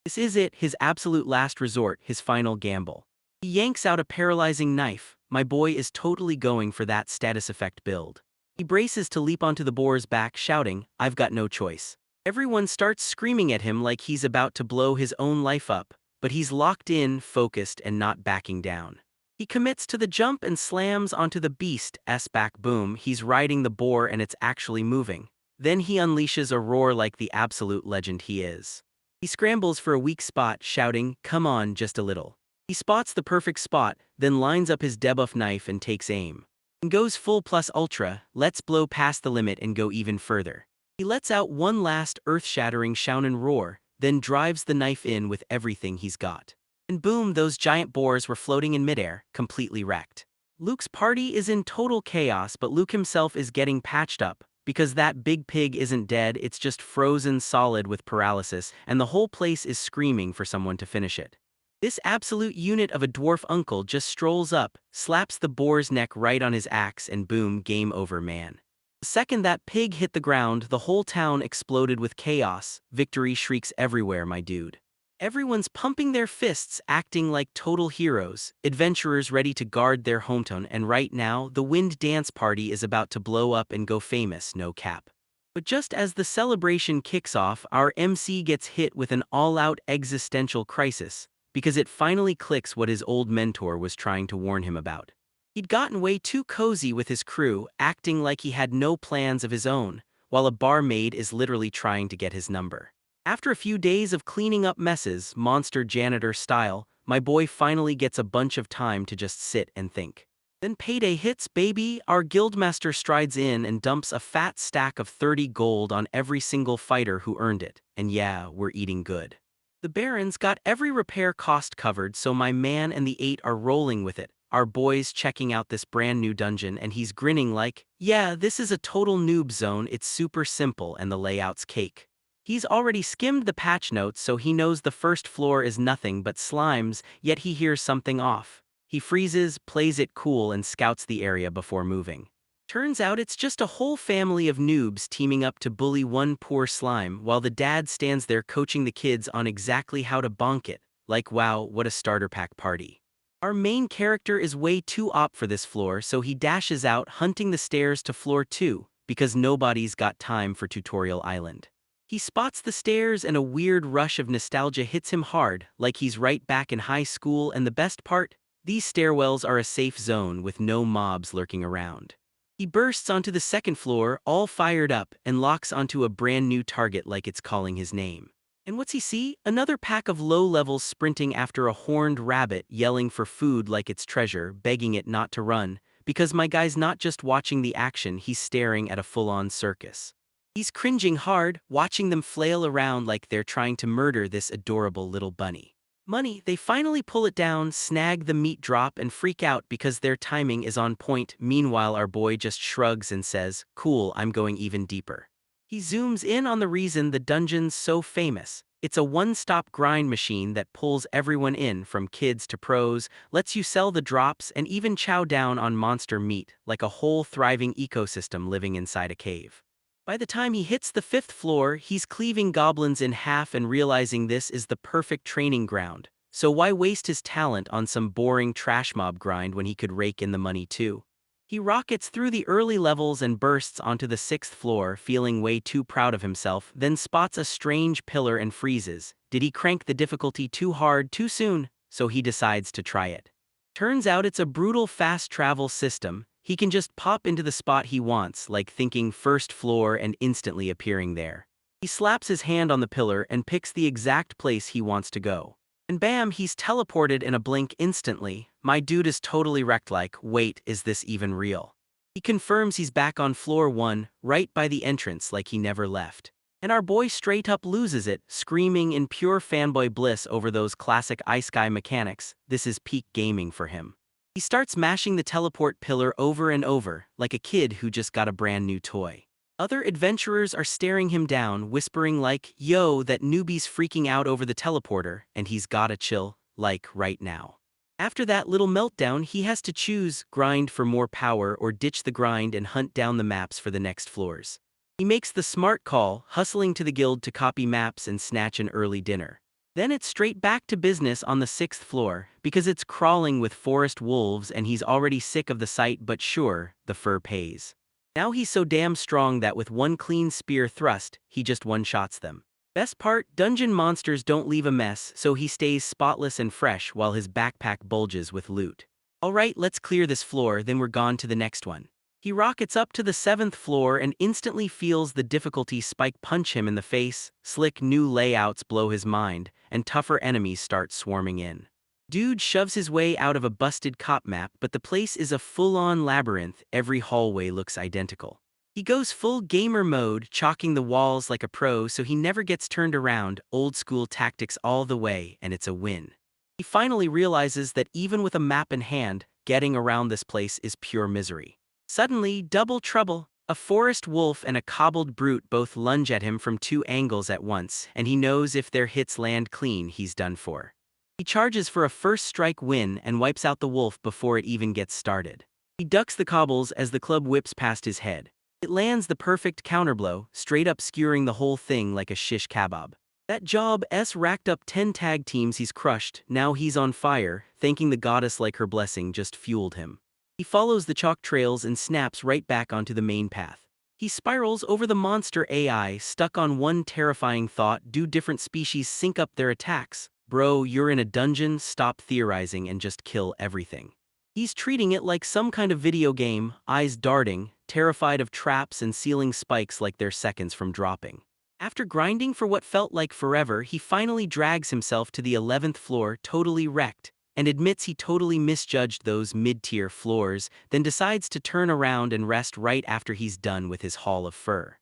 This is it, his absolute last resort, his final gamble. He yanks out a paralyzing knife. My boy is totally going for that status effect build. He braces to leap onto the boar's back, shouting, "I've got no choice." Everyone starts screaming at him like he's about to blow his own life up, but he's locked in, focused, and not backing down. He commits to the jump and slams onto the beast's back. Boom, he's riding the boar and it's actually moving. Then he unleashes a roar like the absolute legend he is. He scrambles for a weak spot, shouting, "Come on, just a little." He spots the perfect spot, then lines up his debuff knife and takes aim. And goes full plus ultra, let's blow past the limit and go even further. He lets out one last earth-shattering shounen roar, then drives the knife in with everything he's got. And boom, those giant boars were floating in midair, completely wrecked. Luke's party is in total chaos, but Luke himself is getting patched up, because that big pig isn't dead, it's just frozen solid with paralysis, and the whole place is screaming for someone to finish it. This absolute unit of a dwarf uncle just strolls up, slaps the boar's neck right on his axe, and boom, game over, man. The second that pig hit the ground, the whole town exploded with chaos, victory shrieks everywhere, my dude. Everyone's pumping their fists, acting like total heroes, adventurers ready to guard their hometown, and right now, the wind dance party is about to blow up and go famous, no cap. But just as the celebration kicks off, our MC gets hit with an all-out existential crisis, because it finally clicks what his old mentor was trying to warn him about. He'd gotten way too cozy with his crew, acting like he had no plans of his own, while a barmaid is literally trying to get his number. After a few days of cleaning up messes, monster janitor style, my boy finally gets a bunch of time to just sit and think. Then payday hits, baby. Our guildmaster strides in and dumps a fat stack of 30 gold on every single fighter who earned it, and yeah, we're eating good. The Baron's got every repair cost covered, so my man and the 8 are rolling with it. Our boy's checking out this brand new dungeon and he's grinning like, yeah, this is a total noob zone, it's super simple and the layout's cake. He's already skimmed the patch notes, so he knows the first floor is nothing but slimes, yet he hears something off. He freezes, plays it cool, and scouts the area before moving. Turns out it's just a whole family of noobs teaming up to bully one poor slime while the dad stands there coaching the kids on exactly how to bonk it. like wow, what a starter pack party. Our main character is way too op for this floor, so he dashes out hunting the stairs to floor 2, because nobody's got time for Tutorial Island. He spots the stairs and a weird rush of nostalgia hits him hard, like he's right back in high school, and the best part? These stairwells are a safe zone with no mobs lurking around. He bursts onto the second floor, all fired up, and locks onto a brand new target like it's calling his name. And what's he see? Another pack of low-levels sprinting after a horned rabbit, yelling for food like it's treasure, begging it not to run, because my guy's not just watching the action, he's staring at a full-on circus. He's cringing hard, watching them flail around like they're trying to murder this adorable little bunny. Money, they finally pull it down, snag the meat drop, and freak out because their timing is on point. Meanwhile, our boy just shrugs and says, "Cool, I'm going even deeper." He zooms in on the reason the dungeon's so famous. It's a one-stop grind machine that pulls everyone in, from kids to pros, lets you sell the drops, and even chow down on monster meat, like a whole thriving ecosystem living inside a cave. By the time he hits the 5th floor, he's cleaving goblins in half and realizing this is the perfect training ground. So why waste his talent on some boring trash mob grind when he could rake in the money too? He rockets through the early levels and bursts onto the 6th floor, feeling way too proud of himself, then spots a strange pillar and freezes. Did he crank the difficulty too hard too soon? So he decides to try it. Turns out it's a brutal fast travel system. He can just pop into the spot he wants, like thinking 1st floor and instantly appearing there. He slaps his hand on the pillar and picks the exact place he wants to go. And bam, he's teleported in a blink instantly. My dude is totally wrecked like, wait, is this even real? He confirms he's back on floor 1, right by the entrance like he never left. And our boy straight up loses it, screaming in pure fanboy bliss over those classic ice guy mechanics. This is peak gaming for him. He starts mashing the teleport pillar over and over, like a kid who just got a brand new toy. Other adventurers are staring him down, whispering like, yo, that newbie's freaking out over the teleporter, and he's gotta chill, like, right now. After that little meltdown, he has to choose, grind for more power or ditch the grind and hunt down the maps for the next floors. He makes the smart call, hustling to the guild to copy maps and snatch an early dinner. Then it's straight back to business on the 6th floor, because it's crawling with forest wolves and he's already sick of the sight, but sure, the fur pays. Now he's so damn strong that with one clean spear thrust, he just one-shots them. Best part, dungeon monsters don't leave a mess, so he stays spotless and fresh while his backpack bulges with loot. Alright, let's clear this floor, then we're gone to the next one. He rockets up to the 7th floor and instantly feels the difficulty spike punch him in the face. Slick new layouts blow his mind, and tougher enemies start swarming in. Dude shoves his way out of a busted cop map, but the place is a full-on labyrinth. Every hallway looks identical. He goes full gamer mode, chalking the walls like a pro so he never gets turned around, old-school tactics all the way, and it's a win. He finally realizes that even with a map in hand, getting around this place is pure misery. Suddenly, double trouble. A forest wolf and a cobbled brute both lunge at him from 2 angles at once, and he knows if their hits land clean, he's done for. He charges for a first strike win and wipes out the wolf before it even gets started. He ducks the cobbles as the club whips past his head. It lands the perfect counterblow, straight up skewering the whole thing like a shish kebab. That job's racked up 10 tag teams he's crushed. Now he's on fire, thanking the goddess like her blessing just fueled him. He follows the chalk trails and snaps right back onto the main path. He spirals over the monster AI, stuck on one terrifying thought: do different species sync up their attacks? Bro, you're in a dungeon, stop theorizing and just kill everything. He's treating it like some kind of video game, eyes darting, terrified of traps and ceiling spikes like they're seconds from dropping. After grinding for what felt like forever, he finally drags himself to the 11th floor, totally wrecked, and admits he totally misjudged those mid-tier floors, then decides to turn around and rest right after he's done with his haul of fur.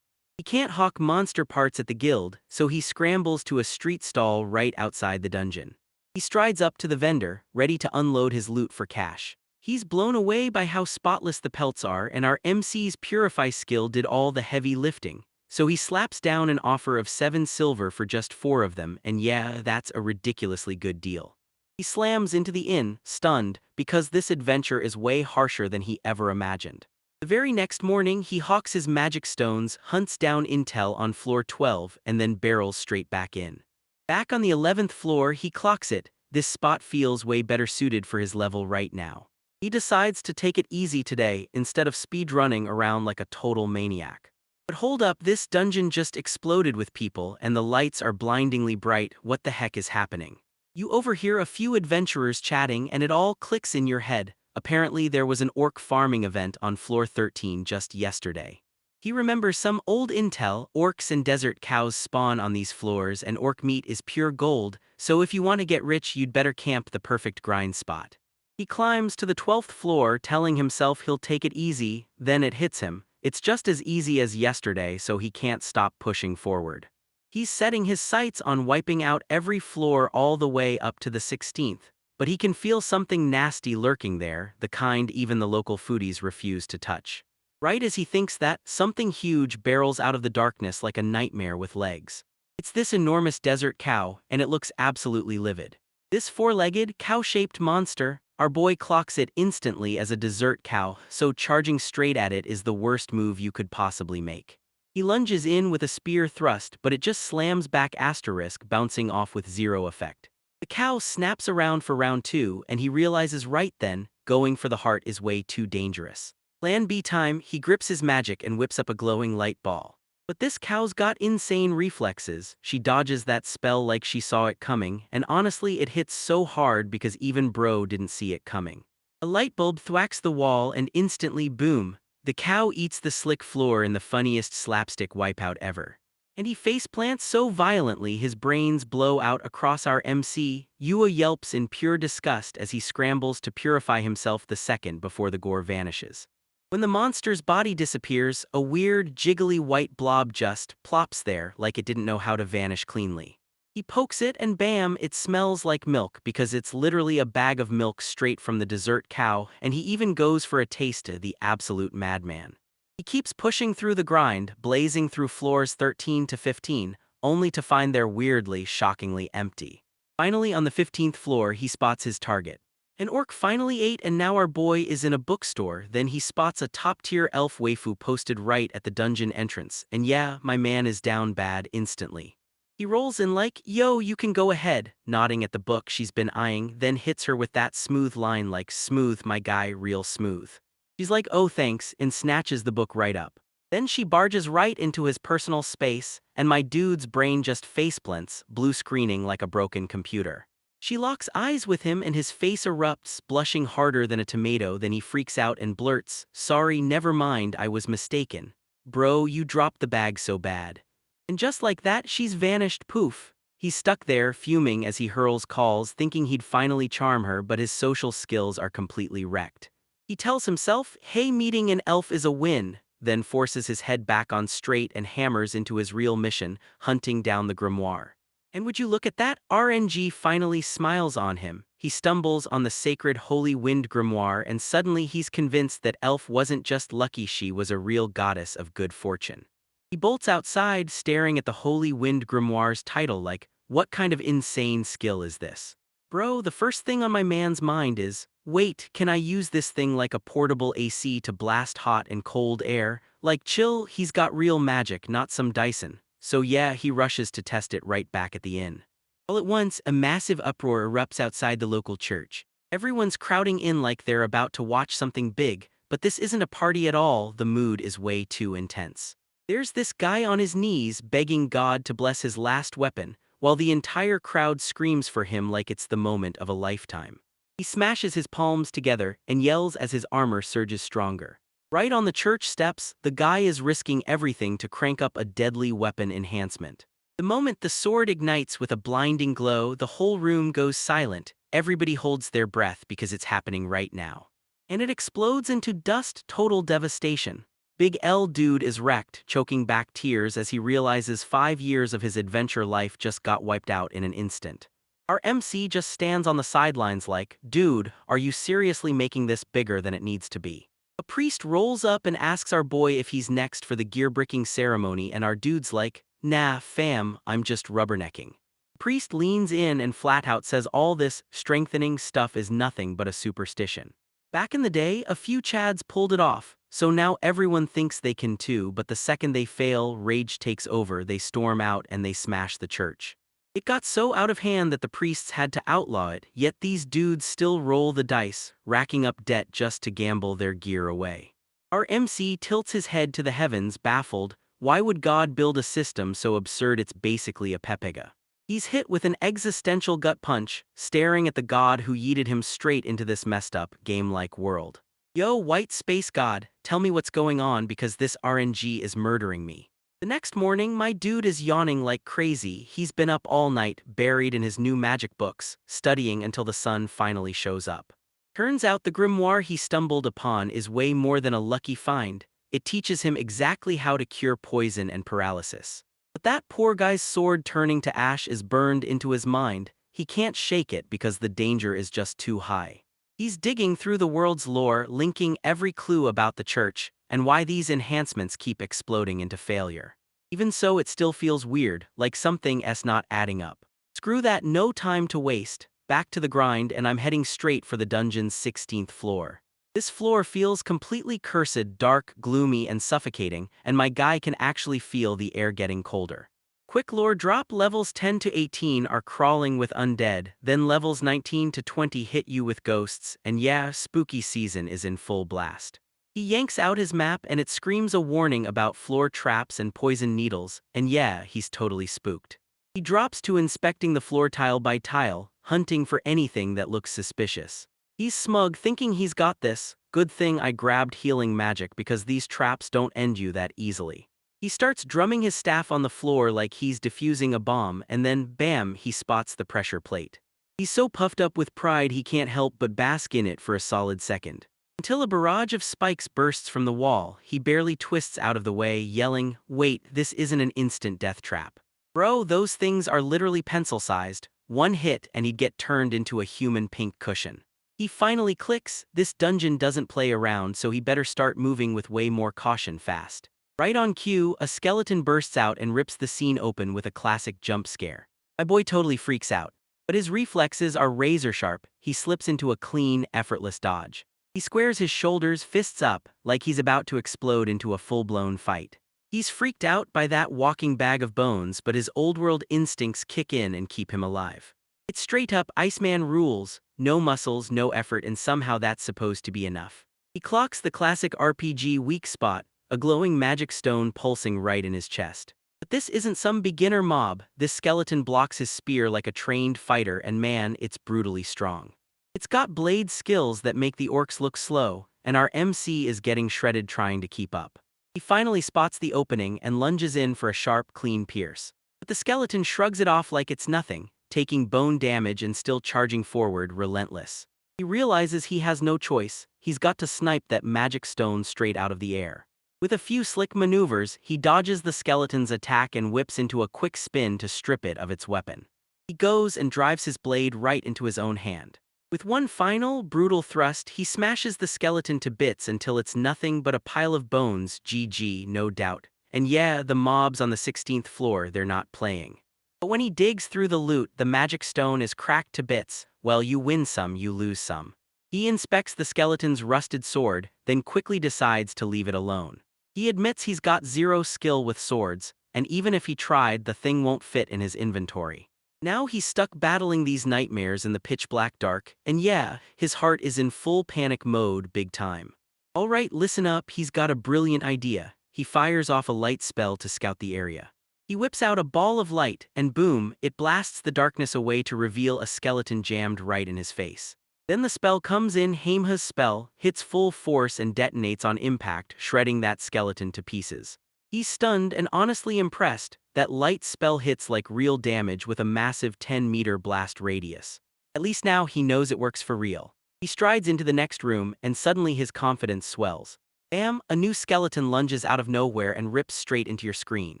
He can't hawk monster parts at the guild, so he scrambles to a street stall right outside the dungeon. He strides up to the vendor, ready to unload his loot for cash. He's blown away by how spotless the pelts are, and our MC's Purify skill did all the heavy lifting. So he slaps down an offer of 7 silver for just 4 of them, and yeah, that's a ridiculously good deal. He slams into the inn, stunned, because this adventure is way harsher than he ever imagined. The very next morning, he hawks his magic stones, hunts down intel on floor 12, and then barrels straight back in. Back on the 11th floor, he clocks it, this spot feels way better suited for his level right now. He decides to take it easy today instead of speedrunning around like a total maniac. But hold up, this dungeon just exploded with people and the lights are blindingly bright. What the heck is happening? You overhear a few adventurers chatting and it all clicks in your head. Apparently there was an orc farming event on floor 13 just yesterday. He remembers some old intel. Orcs and desert cows spawn on these floors and orc meat is pure gold, so if you want to get rich you'd better camp the perfect grind spot. He climbs to the 12th floor telling himself he'll take it easy, then it hits him. It's just as easy as yesterday, so he can't stop pushing forward. He's setting his sights on wiping out every floor all the way up to the 16th, but he can feel something nasty lurking there, the kind even the local foodies refuse to touch. Right as he thinks that, something huge barrels out of the darkness like a nightmare with legs. It's this enormous desert cow, and it looks absolutely livid. This four-legged, cow-shaped monster, our boy clocks it instantly as a desert cow, so charging straight at it is the worst move you could possibly make. He lunges in with a spear thrust, but it just slams back asterisk, bouncing off with zero effect. The cow snaps around for round 2, and he realizes right then, going for the heart is way too dangerous. Plan B time, he grips his magic and whips up a glowing light ball. But this cow's got insane reflexes. She dodges that spell like she saw it coming, and honestly it hits so hard because even bro didn't see it coming. A light bulb thwacks the wall and instantly boom, the cow eats the slick floor in the funniest slapstick wipeout ever. And he faceplants so violently his brains blow out across our MC. Yua yelps in pure disgust as he scrambles to purify himself the second before the gore vanishes. When the monster's body disappears, a weird, jiggly white blob just plops there like it didn't know how to vanish cleanly. He pokes it and bam, it smells like milk because it's literally a bag of milk straight from the desert cow, and he even goes for a taste, the absolute madman. He keeps pushing through the grind, blazing through floors 13 to 15, only to find they're weirdly, shockingly empty. Finally, on the 15th floor, he spots his target. An orc finally ate, and now our boy is in a bookstore. Then he spots a top-tier elf waifu posted right at the dungeon entrance, and yeah, my man is down bad instantly. He rolls in like, yo, you can go ahead, nodding at the book she's been eyeing, then hits her with that smooth line like, smooth my guy, real smooth. She's like, oh thanks, and snatches the book right up. Then she barges right into his personal space, and my dude's brain just faceplants, blue screening like a broken computer. She locks eyes with him and his face erupts, blushing harder than a tomato. Then he freaks out and blurts, sorry, never mind, I was mistaken. Bro, you dropped the bag so bad. And just like that, she's vanished, poof. He's stuck there, fuming as he hurls calls, thinking he'd finally charm her, but his social skills are completely wrecked. He tells himself, hey, meeting an elf is a win, then forces his head back on straight and hammers into his real mission, hunting down the grimoire. And would you look at that, RNG finally smiles on him. He stumbles on the sacred Holy Wind grimoire and suddenly he's convinced that Elf wasn't just lucky, she was a real goddess of good fortune. He bolts outside, staring at the Holy Wind grimoire's title like, what kind of insane skill is this? Bro, the first thing on my man's mind is, wait, can I use this thing like a portable AC to blast hot and cold air? Like chill, he's got real magic, not some Dyson. So yeah, he rushes to test it right back at the inn. All at once, a massive uproar erupts outside the local church. Everyone's crowding in like they're about to watch something big, but this isn't a party at all, the mood is way too intense. There's this guy on his knees begging God to bless his last weapon, while the entire crowd screams for him like it's the moment of a lifetime. He smashes his palms together and yells as his armor surges stronger. Right on the church steps, the guy is risking everything to crank up a deadly weapon enhancement. The moment the sword ignites with a blinding glow, the whole room goes silent. Everybody holds their breath because it's happening right now. And it explodes into dust, total devastation. Big L dude is wrecked, choking back tears as he realizes 5 years of his adventure life just got wiped out in an instant. Our MC just stands on the sidelines like, dude, are you seriously making this bigger than it needs to be? A priest rolls up and asks our boy if he's next for the gear-bricking ceremony, and our dude's like, nah, fam, I'm just rubbernecking. The priest leans in and flat out says all this strengthening stuff is nothing but a superstition. Back in the day, a few chads pulled it off, so now everyone thinks they can too, but the second they fail, rage takes over, they storm out and they smash the church. It got so out of hand that the priests had to outlaw it, yet these dudes still roll the dice, racking up debt just to gamble their gear away. Our MC tilts his head to the heavens, baffled. Why would God build a system so absurd it's basically a pepega? He's hit with an existential gut punch, staring at the god who yeeted him straight into this messed up, game-like world. Yo, white space god, tell me what's going on because this RNG is murdering me. The next morning, my dude is yawning like crazy. He's been up all night, buried in his new magic books, studying until the sun finally shows up. Turns out the grimoire he stumbled upon is way more than a lucky find. It teaches him exactly how to cure poison and paralysis. But that poor guy's sword turning to ash is burned into his mind. He can't shake it because the danger is just too high. He's digging through the world's lore, linking every clue about the church, and why these enhancements keep exploding into failure. Even so, it still feels weird, like something's not adding up. Screw that, no time to waste. Back to the grind, and I'm heading straight for the dungeon's 16th floor. This floor feels completely cursed, dark, gloomy, and suffocating, and my guy can actually feel the air getting colder. Quick lore drop: levels 10 to 18 are crawling with undead, then levels 19 to 20 hit you with ghosts, and yeah, spooky season is in full blast. He yanks out his map and it screams a warning about floor traps and poison needles, and yeah, he's totally spooked. He drops to inspecting the floor tile by tile, hunting for anything that looks suspicious. He's smug, thinking he's got this. Good thing I grabbed healing magic because these traps don't end you that easily. He starts drumming his staff on the floor like he's defusing a bomb, and then, bam, he spots the pressure plate. He's so puffed up with pride he can't help but bask in it for a solid second. Until a barrage of spikes bursts from the wall, he barely twists out of the way, yelling, "Wait, this isn't an instant death trap. Bro, those things are literally pencil-sized. One hit and he'd get turned into a human pink cushion." He finally clicks, this dungeon doesn't play around, so he better start moving with way more caution fast. Right on cue, a skeleton bursts out and rips the scene open with a classic jump scare. My boy totally freaks out, but his reflexes are razor sharp. He slips into a clean, effortless dodge. He squares his shoulders, fists up, like he's about to explode into a full-blown fight. He's freaked out by that walking bag of bones, but his old-world instincts kick in and keep him alive. It's straight up Iceman rules, no muscles, no effort, and somehow that's supposed to be enough. He clocks the classic RPG weak spot, a glowing magic stone pulsing right in his chest. But this isn't some beginner mob. This skeleton blocks his spear like a trained fighter, and man, it's brutally strong. It's got blade skills that make the orcs look slow, and our MC is getting shredded trying to keep up. He finally spots the opening and lunges in for a sharp, clean pierce. But the skeleton shrugs it off like it's nothing, taking bone damage and still charging forward, relentless. He realizes he has no choice. He's got to snipe that magic stone straight out of the air. With a few slick maneuvers, he dodges the skeleton's attack and whips into a quick spin to strip it of its weapon. He goes and drives his blade right into his own hand. With one final, brutal thrust, he smashes the skeleton to bits until it's nothing but a pile of bones. GG, no doubt. And yeah, the mobs on the 16th floor, they're not playing. But when he digs through the loot, the magic stone is cracked to bits. Well, you win some, you lose some. He inspects the skeleton's rusted sword, then quickly decides to leave it alone. He admits he's got zero skill with swords, and even if he tried, the thing won't fit in his inventory. Now he's stuck battling these nightmares in the pitch-black dark, and yeah, his heart is in full panic mode big time. Alright, listen up, he's got a brilliant idea. He fires off a light spell to scout the area. He whips out a ball of light, and boom, it blasts the darkness away to reveal a skeleton jammed right in his face. Then the spell comes in. Heimha's spell hits full force and detonates on impact, shredding that skeleton to pieces. He's stunned and honestly impressed. That light spell hits like real damage with a massive 10-meter blast radius. At least now he knows it works for real. He strides into the next room, and suddenly his confidence swells. Bam! A new skeleton lunges out of nowhere and rips straight into your screen.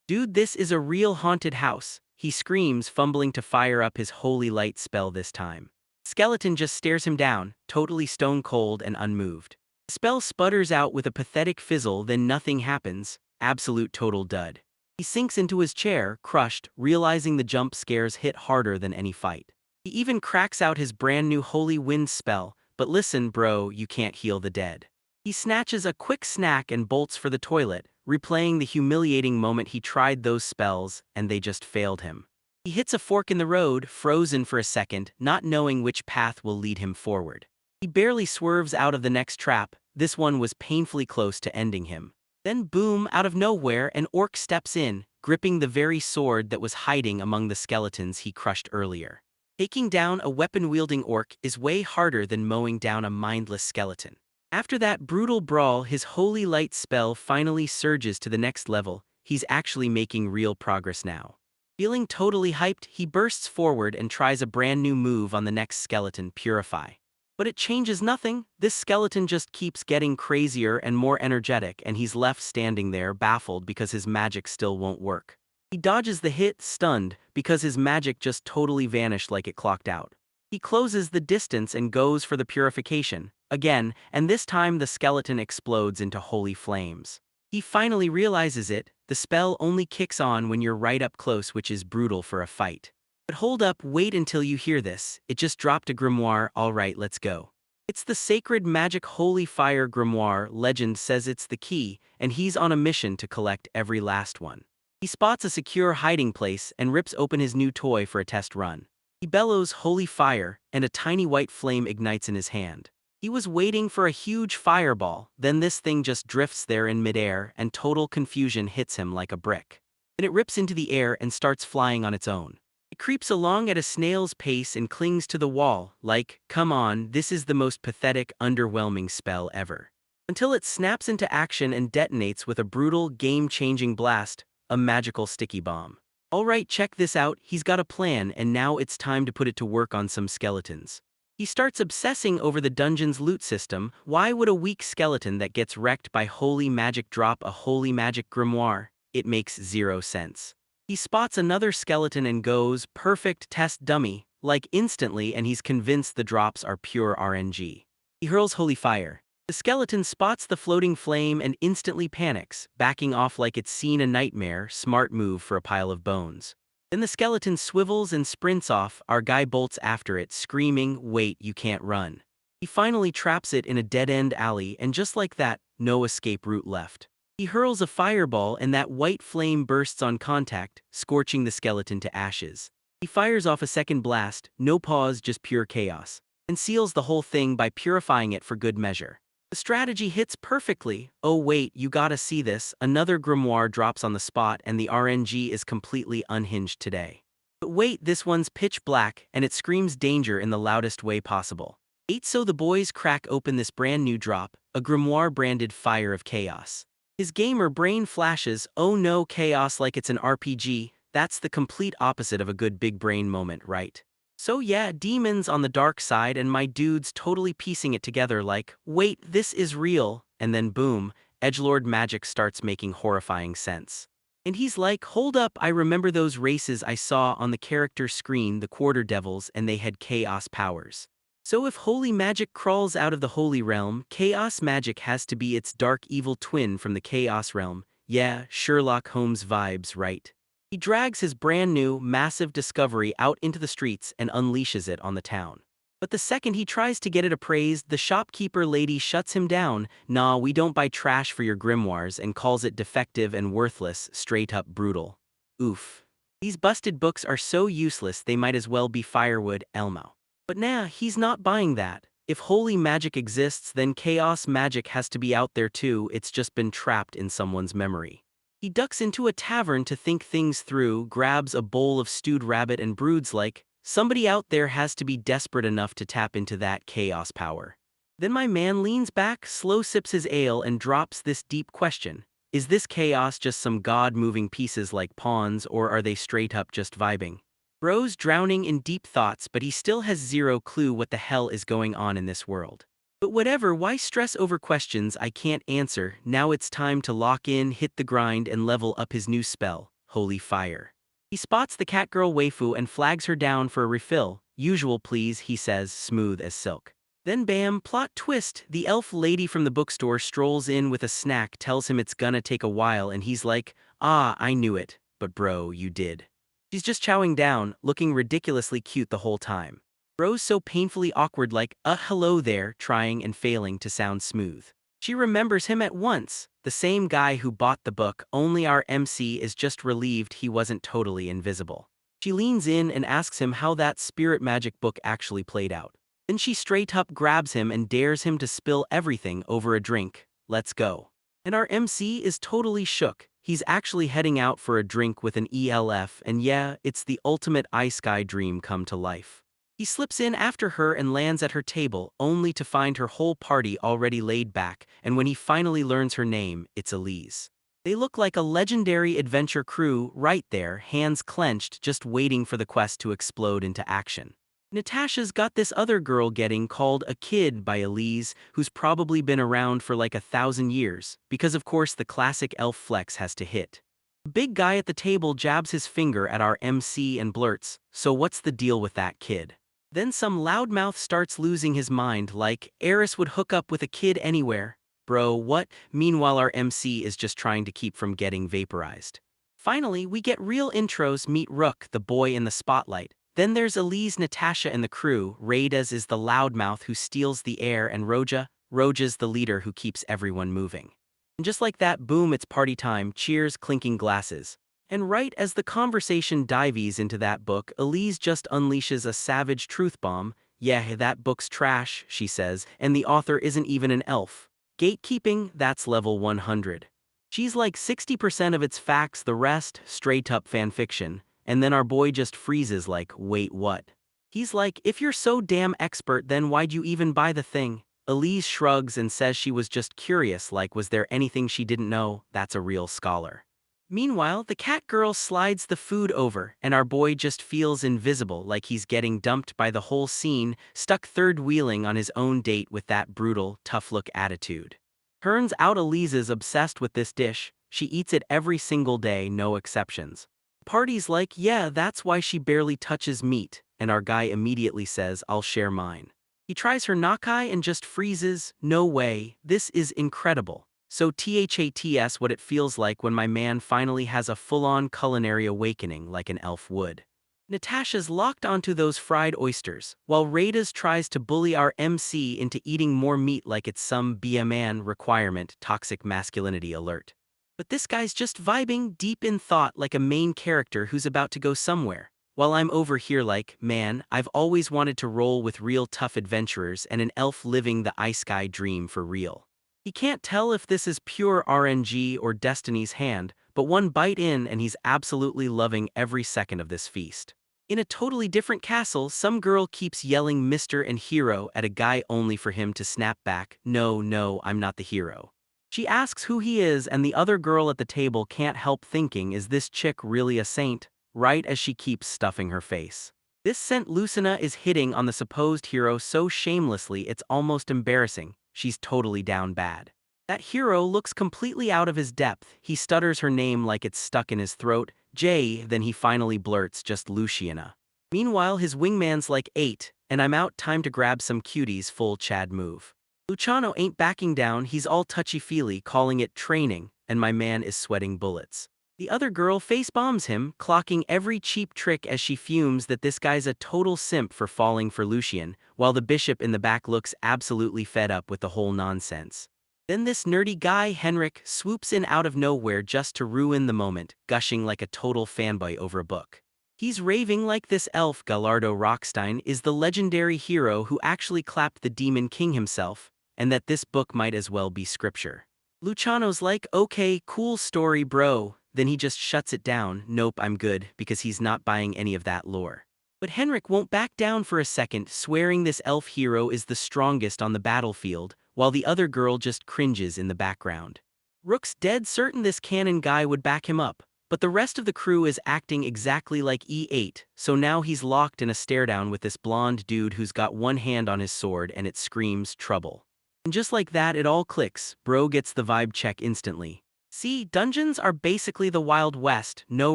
Dude, this is a real haunted house, he screams, fumbling to fire up his holy light spell this time. Skeleton just stares him down, totally stone cold and unmoved. The spell sputters out with a pathetic fizzle, then nothing happens. Absolute total dud. He sinks into his chair, crushed, realizing the jump scares hit harder than any fight. He even cracks out his brand new Holy Wind spell, but listen bro, you can't heal the dead. He snatches a quick snack and bolts for the toilet, replaying the humiliating moment he tried those spells, and they just failed him. He hits a fork in the road, frozen for a second, not knowing which path will lead him forward. He barely swerves out of the next trap. This one was painfully close to ending him. Then boom, out of nowhere, an orc steps in, gripping the very sword that was hiding among the skeletons he crushed earlier. Taking down a weapon-wielding orc is way harder than mowing down a mindless skeleton. After that brutal brawl, his holy light spell finally surges to the next level. He's actually making real progress now. Feeling totally hyped, he bursts forward and tries a brand new move on the next skeleton, Purify. But it changes nothing. This skeleton just keeps getting crazier and more energetic, and he's left standing there baffled because his magic still won't work. He dodges the hit, stunned, because his magic just totally vanished like it clocked out. He closes the distance and goes for the purification, again, and this time the skeleton explodes into holy flames. He finally realizes it. The spell only kicks on when you're right up close, which is brutal for a fight. But hold up, wait until you hear this. It just dropped a grimoire. Alright, let's go. It's the Sacred Magic Holy Fire Grimoire. Legend says it's the key, and he's on a mission to collect every last one. He spots a secure hiding place and rips open his new toy for a test run. He bellows holy fire, and a tiny white flame ignites in his hand. He was waiting for a huge fireball, then this thing just drifts there in midair and total confusion hits him like a brick. Then it rips into the air and starts flying on its own. It creeps along at a snail's pace and clings to the wall, like, come on, this is the most pathetic, underwhelming spell ever. Until it snaps into action and detonates with a brutal, game-changing blast, a magical sticky bomb. Alright, check this out, he's got a plan and now it's time to put it to work on some skeletons. He starts obsessing over the dungeon's loot system. Why would a weak skeleton that gets wrecked by holy magic drop a holy magic grimoire? It makes zero sense. He spots another skeleton and goes, perfect test dummy, like instantly, and he's convinced the drops are pure RNG. He hurls holy fire. The skeleton spots the floating flame and instantly panics, backing off like it's seen a nightmare. Smart move for a pile of bones. Then the skeleton swivels and sprints off. Our guy bolts after it, screaming, wait, you can't run. He finally traps it in a dead-end alley, and just like that, no escape route left. He hurls a fireball and that white flame bursts on contact, scorching the skeleton to ashes. He fires off a second blast, no pause, just pure chaos, and seals the whole thing by purifying it for good measure. The strategy hits perfectly. Oh wait, you gotta see this. Another grimoire drops on the spot and the RNG is completely unhinged today. But wait, this one's pitch black and it screams danger in the loudest way possible. So the boys crack open this brand new drop, a grimoire branded Fire of Chaos. His gamer brain flashes, oh no, chaos like it's an RPG. That's the complete opposite of a good big brain moment, right? So yeah, demons on the dark side and my dude's totally piecing it together like, wait, this is real, and then boom, edgelord magic starts making horrifying sense. And he's like, hold up, I remember those races I saw on the character screen, the Quarter Devils, and they had chaos powers. So if holy magic crawls out of the holy realm, chaos magic has to be its dark evil twin from the chaos realm. Yeah, Sherlock Holmes vibes, right? He drags his brand new, massive discovery out into the streets and unleashes it on the town. But the second he tries to get it appraised, the shopkeeper lady shuts him down. Nah, we don't buy trash for your grimoires, and calls it defective and worthless, straight up brutal. Oof. These busted books are so useless they might as well be firewood, Elmo. But nah, he's not buying that. If holy magic exists, then chaos magic has to be out there too. It's just been trapped in someone's memory. He ducks into a tavern to think things through, grabs a bowl of stewed rabbit and broods like, somebody out there has to be desperate enough to tap into that chaos power. Then my man leans back, slow sips his ale and drops this deep question. Is this chaos just some god moving pieces like pawns, or are they straight up just vibing? Bro's drowning in deep thoughts, but he still has zero clue what the hell is going on in this world. But whatever, why stress over questions I can't answer? Now it's time to lock in, hit the grind, and level up his new spell, Holy Fire. He spots the catgirl waifu and flags her down for a refill. Usual please, he says, smooth as silk. Then bam, plot twist, the elf lady from the bookstore strolls in with a snack, tells him it's gonna take a while, and he's like, ah, I knew it, but bro, you did. She's just chowing down, looking ridiculously cute the whole time. Bro's so painfully awkward like, hello there, trying and failing to sound smooth. She remembers him at once, the same guy who bought the book, only our MC is just relieved he wasn't totally invisible. She leans in and asks him how that spirit magic book actually played out. Then she straight up grabs him and dares him to spill everything over a drink. Let's go. And our MC is totally shook. He's actually heading out for a drink with an ELF, and yeah, it's the ultimate ice guy dream come to life. He slips in after her and lands at her table, only to find her whole party already laid back, and when he finally learns her name, it's Elise. They look like a legendary adventure crew right there, hands clenched, just waiting for the quest to explode into action. Natasha's got this other girl getting called a kid by Elise, who's probably been around for like 1,000 years, because of course the classic elf flex has to hit. The big guy at the table jabs his finger at our MC and blurts, "So what's the deal with that kid?" Then some loudmouth starts losing his mind like, Eris would hook up with a kid anywhere. Bro, what? Meanwhile our MC is just trying to keep from getting vaporized. Finally, we get real intros meet Rook, the boy in the spotlight. Then there's Elise, Natasha, and the crew. Raidas is the loudmouth who steals the air, and Roja's the leader who keeps everyone moving. And just like that, boom, it's party time, cheers, clinking glasses. And right as the conversation dives into that book, Elise just unleashes a savage truth bomb. Yeah, that book's trash, she says, and the author isn't even an elf. Gatekeeping, that's level 100. She's like 60% of its facts, the rest, straight up fanfiction. And then our boy just freezes like, wait, what? He's like, if you're so damn expert, then why'd you even buy the thing? Elise shrugs and says she was just curious, like was there anything she didn't know? That's a real scholar. Meanwhile, the cat girl slides the food over, and our boy just feels invisible, like he's getting dumped by the whole scene, stuck third-wheeling on his own date with that brutal, tough-look attitude. Turns out Elise's obsessed with this dish. She eats it every single day, no exceptions. Party's like, yeah, that's why she barely touches meat, and our guy immediately says, I'll share mine. He tries her nakai and just freezes, no way, this is incredible. So THATS what it feels like when my man finally has a full-on culinary awakening like an elf would. Natasha's locked onto those fried oysters, while Raidas tries to bully our MC into eating more meat like it's some be a man requirement, toxic masculinity alert. But this guy's just vibing deep in thought like a main character who's about to go somewhere. While I'm over here like, man, I've always wanted to roll with real tough adventurers and an elf living the ice guy dream for real. He can't tell if this is pure RNG or Destiny's hand, but one bite in and he's absolutely loving every second of this feast. In a totally different castle, some girl keeps yelling Mr. and Hero at a guy only for him to snap back, no, I'm not the hero. She asks who he is and the other girl at the table can't help thinking, is this chick really a saint? Right as she keeps stuffing her face. This Saint Lucina is hitting on the supposed hero so shamelessly it's almost embarrassing. She's totally down bad. That hero looks completely out of his depth. He stutters her name like it's stuck in his throat. Then he finally blurts just Luciana. Meanwhile his wingman's like 8, and I'm out, time to grab some cuties, full Chad move. Luciano ain't backing down, he's all touchy-feely, calling it training, and my man is sweating bullets. The other girl face bombs him, clocking every cheap trick as she fumes that this guy's a total simp for falling for Lucian, while the bishop in the back looks absolutely fed up with the whole nonsense. Then this nerdy guy, Henrik, swoops in out of nowhere just to ruin the moment, gushing like a total fanboy over a book. He's raving like this elf, Gallardo Rockstein, is the legendary hero who actually clapped the Demon King himself, and that this book might as well be scripture. Luciano's like, okay, cool story bro. Then he just shuts it down, nope, I'm good, because he's not buying any of that lore. But Henrik won't back down for a second, swearing this elf hero is the strongest on the battlefield, while the other girl just cringes in the background. Rook's dead certain this canon guy would back him up, but the rest of the crew is acting exactly like E8, so now he's locked in a stare-down with this blonde dude who's got one hand on his sword and it screams trouble. And just like that it all clicks, bro gets the vibe check instantly. See, dungeons are basically the Wild West, no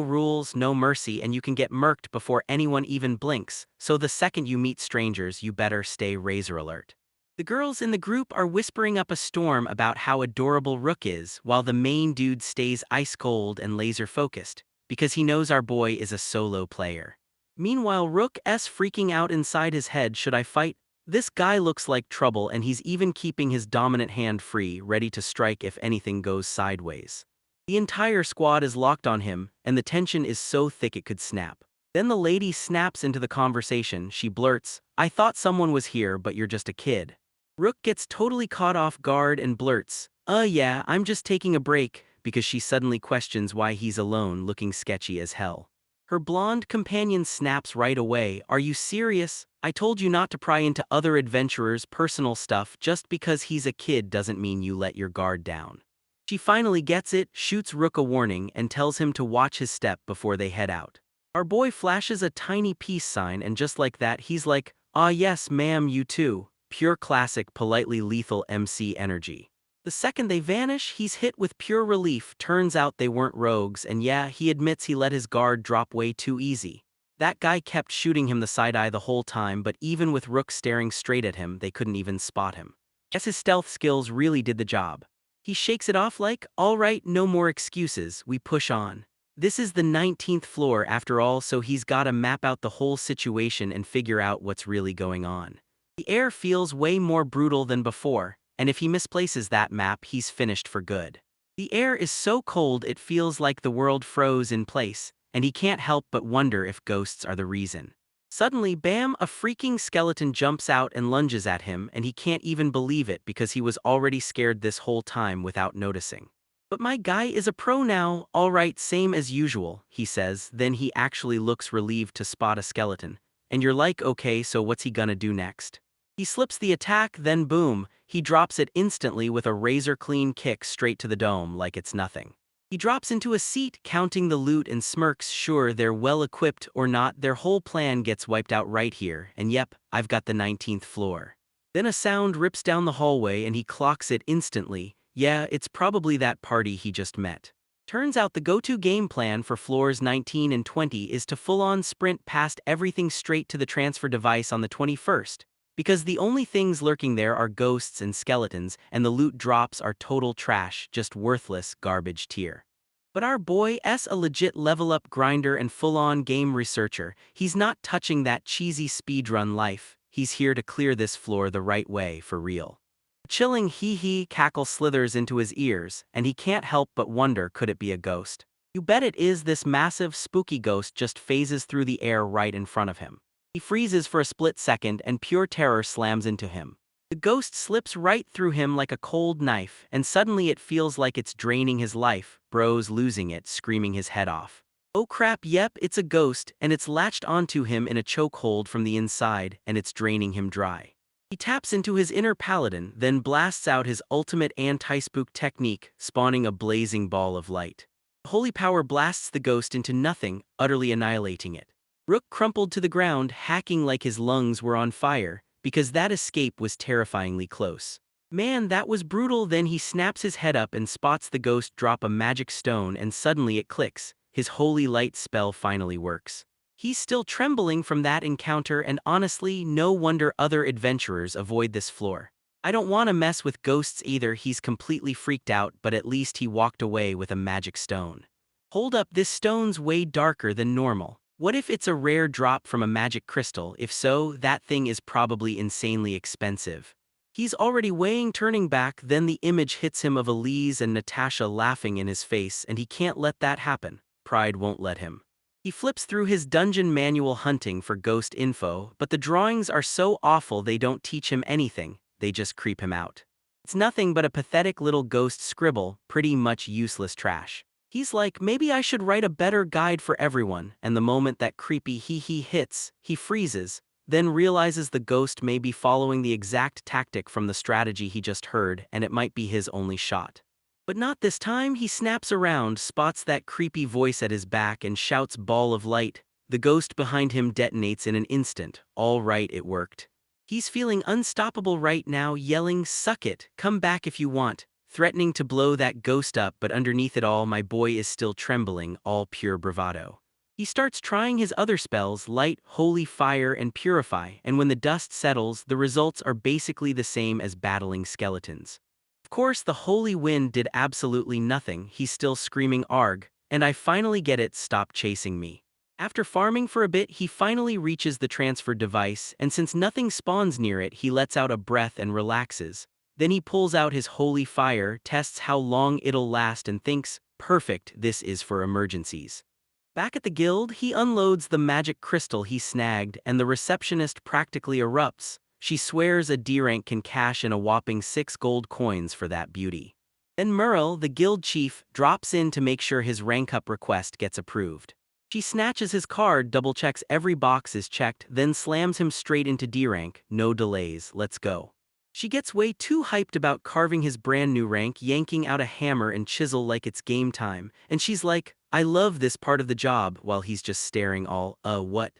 rules, no mercy, and you can get murked before anyone even blinks, so the second you meet strangers you better stay razor alert. The girls in the group are whispering up a storm about how adorable Rook is, while the main dude stays ice cold and laser focused, because he knows our boy is a solo player. Meanwhile Rook's freaking out inside his head, should I fight? This guy looks like trouble and he's even keeping his dominant hand free, ready to strike if anything goes sideways. The entire squad is locked on him, and the tension is so thick it could snap. Then the lady snaps into the conversation. She blurts, "I thought someone was here, but you're just a kid." Rook gets totally caught off guard and blurts, Yeah, I'm just taking a break," because she suddenly questions why he's alone, looking sketchy as hell. Her blonde companion snaps right away, "Are you serious? I told you not to pry into other adventurers' personal stuff. Just because he's a kid doesn't mean you let your guard down." She finally gets it, shoots Rook a warning, and tells him to watch his step before they head out. Our boy flashes a tiny peace sign, and just like that he's like, "Ah yes ma'am, you too." Pure classic politely lethal MC energy. The second they vanish, he's hit with pure relief. Turns out they weren't rogues, and yeah, he admits he let his guard drop way too easy. That guy kept shooting him the side eye the whole time, but even with Rook staring straight at him, they couldn't even spot him. Guess his stealth skills really did the job. He shakes it off like, "Alright, no more excuses, we push on." This is the 19th floor after all, so he's gotta map out the whole situation and figure out what's really going on. The air feels way more brutal than before, and if he misplaces that map, he's finished for good. The air is so cold it feels like the world froze in place, and he can't help but wonder if ghosts are the reason. Suddenly, bam, a freaking skeleton jumps out and lunges at him, and he can't even believe it because he was already scared this whole time without noticing. "But my guy is a pro now, alright, same as usual," he says. Then he actually looks relieved to spot a skeleton. And you're like, okay, so what's he gonna do next? He slips the attack, then boom, he drops it instantly with a razor-clean kick straight to the dome like it's nothing. He drops into a seat, counting the loot, and smirks. Sure, they're well-equipped or not, their whole plan gets wiped out right here, and yep, I've got the 19th floor. Then a sound rips down the hallway and he clocks it instantly. Yeah, it's probably that party he just met. Turns out the go-to game plan for floors 19 and 20 is to full-on sprint past everything straight to the transfer device on the 21st. Because the only things lurking there are ghosts and skeletons, and the loot drops are total trash, just worthless garbage tier. But our boy is a legit level-up grinder and full-on game researcher. He's not touching that cheesy speedrun life. He's here to clear this floor the right way for real. A chilling hee-hee cackle slithers into his ears, and he can't help but wonder, could it be a ghost? You bet it is. This massive, spooky ghost just phases through the air right in front of him. He freezes for a split second and pure terror slams into him. The ghost slips right through him like a cold knife, and suddenly it feels like it's draining his life. Bro's losing it, screaming his head off. Oh crap, yep, it's a ghost, and it's latched onto him in a chokehold from the inside, and it's draining him dry. He taps into his inner paladin, then blasts out his ultimate anti-spook technique, spawning a blazing ball of light. Holy power blasts the ghost into nothing, utterly annihilating it. Rook crumpled to the ground, hacking like his lungs were on fire, because that escape was terrifyingly close. Man, that was brutal. Then he snaps his head up and spots the ghost drop a magic stone, and suddenly it clicks. His holy light spell finally works. He's still trembling from that encounter, and honestly, no wonder other adventurers avoid this floor. I don't want to mess with ghosts either. He's completely freaked out, but at least he walked away with a magic stone. Hold up, this stone's way darker than normal. What if it's a rare drop from a magic crystal? If so, that thing is probably insanely expensive. He's already weighing turning back, then the image hits him of Elise and Natasha laughing in his face, and he can't let that happen. Pride won't let him. He flips through his dungeon manual hunting for ghost info, but the drawings are so awful they don't teach him anything, they just creep him out. It's nothing but a pathetic little ghost scribble, pretty much useless trash. He's like, maybe I should write a better guide for everyone, and the moment that creepy hee-hee hits, he freezes, then realizes the ghost may be following the exact tactic from the strategy he just heard, and it might be his only shot. But not this time. He snaps around, spots that creepy voice at his back, and shouts, "Ball of light." The ghost behind him detonates in an instant. All right, it worked. He's feeling unstoppable right now, yelling, "Suck it, come back if you want," threatening to blow that ghost up, but underneath it all, my boy is still trembling, all pure bravado. He starts trying his other spells, light, holy fire, and purify, and when the dust settles, the results are basically the same as battling skeletons. Of course, the holy wind did absolutely nothing. He's still screaming arg, and I finally get it, stop chasing me. After farming for a bit, he finally reaches the transfer device, and since nothing spawns near it, he lets out a breath and relaxes. Then he pulls out his holy fire, tests how long it'll last, and thinks, perfect, this is for emergencies. Back at the guild, he unloads the magic crystal he snagged and the receptionist practically erupts. She swears a D rank can cash in a whopping 6 gold coins for that beauty. Then Merle, the guild chief, drops in to make sure his rank up request gets approved. She snatches his card, double-checks every box is checked, then slams him straight into D rank. No delays, let's go. She gets way too hyped about carving his brand new rank, yanking out a hammer and chisel like it's game time, and she's like, I love this part of the job, while he's just staring all, what?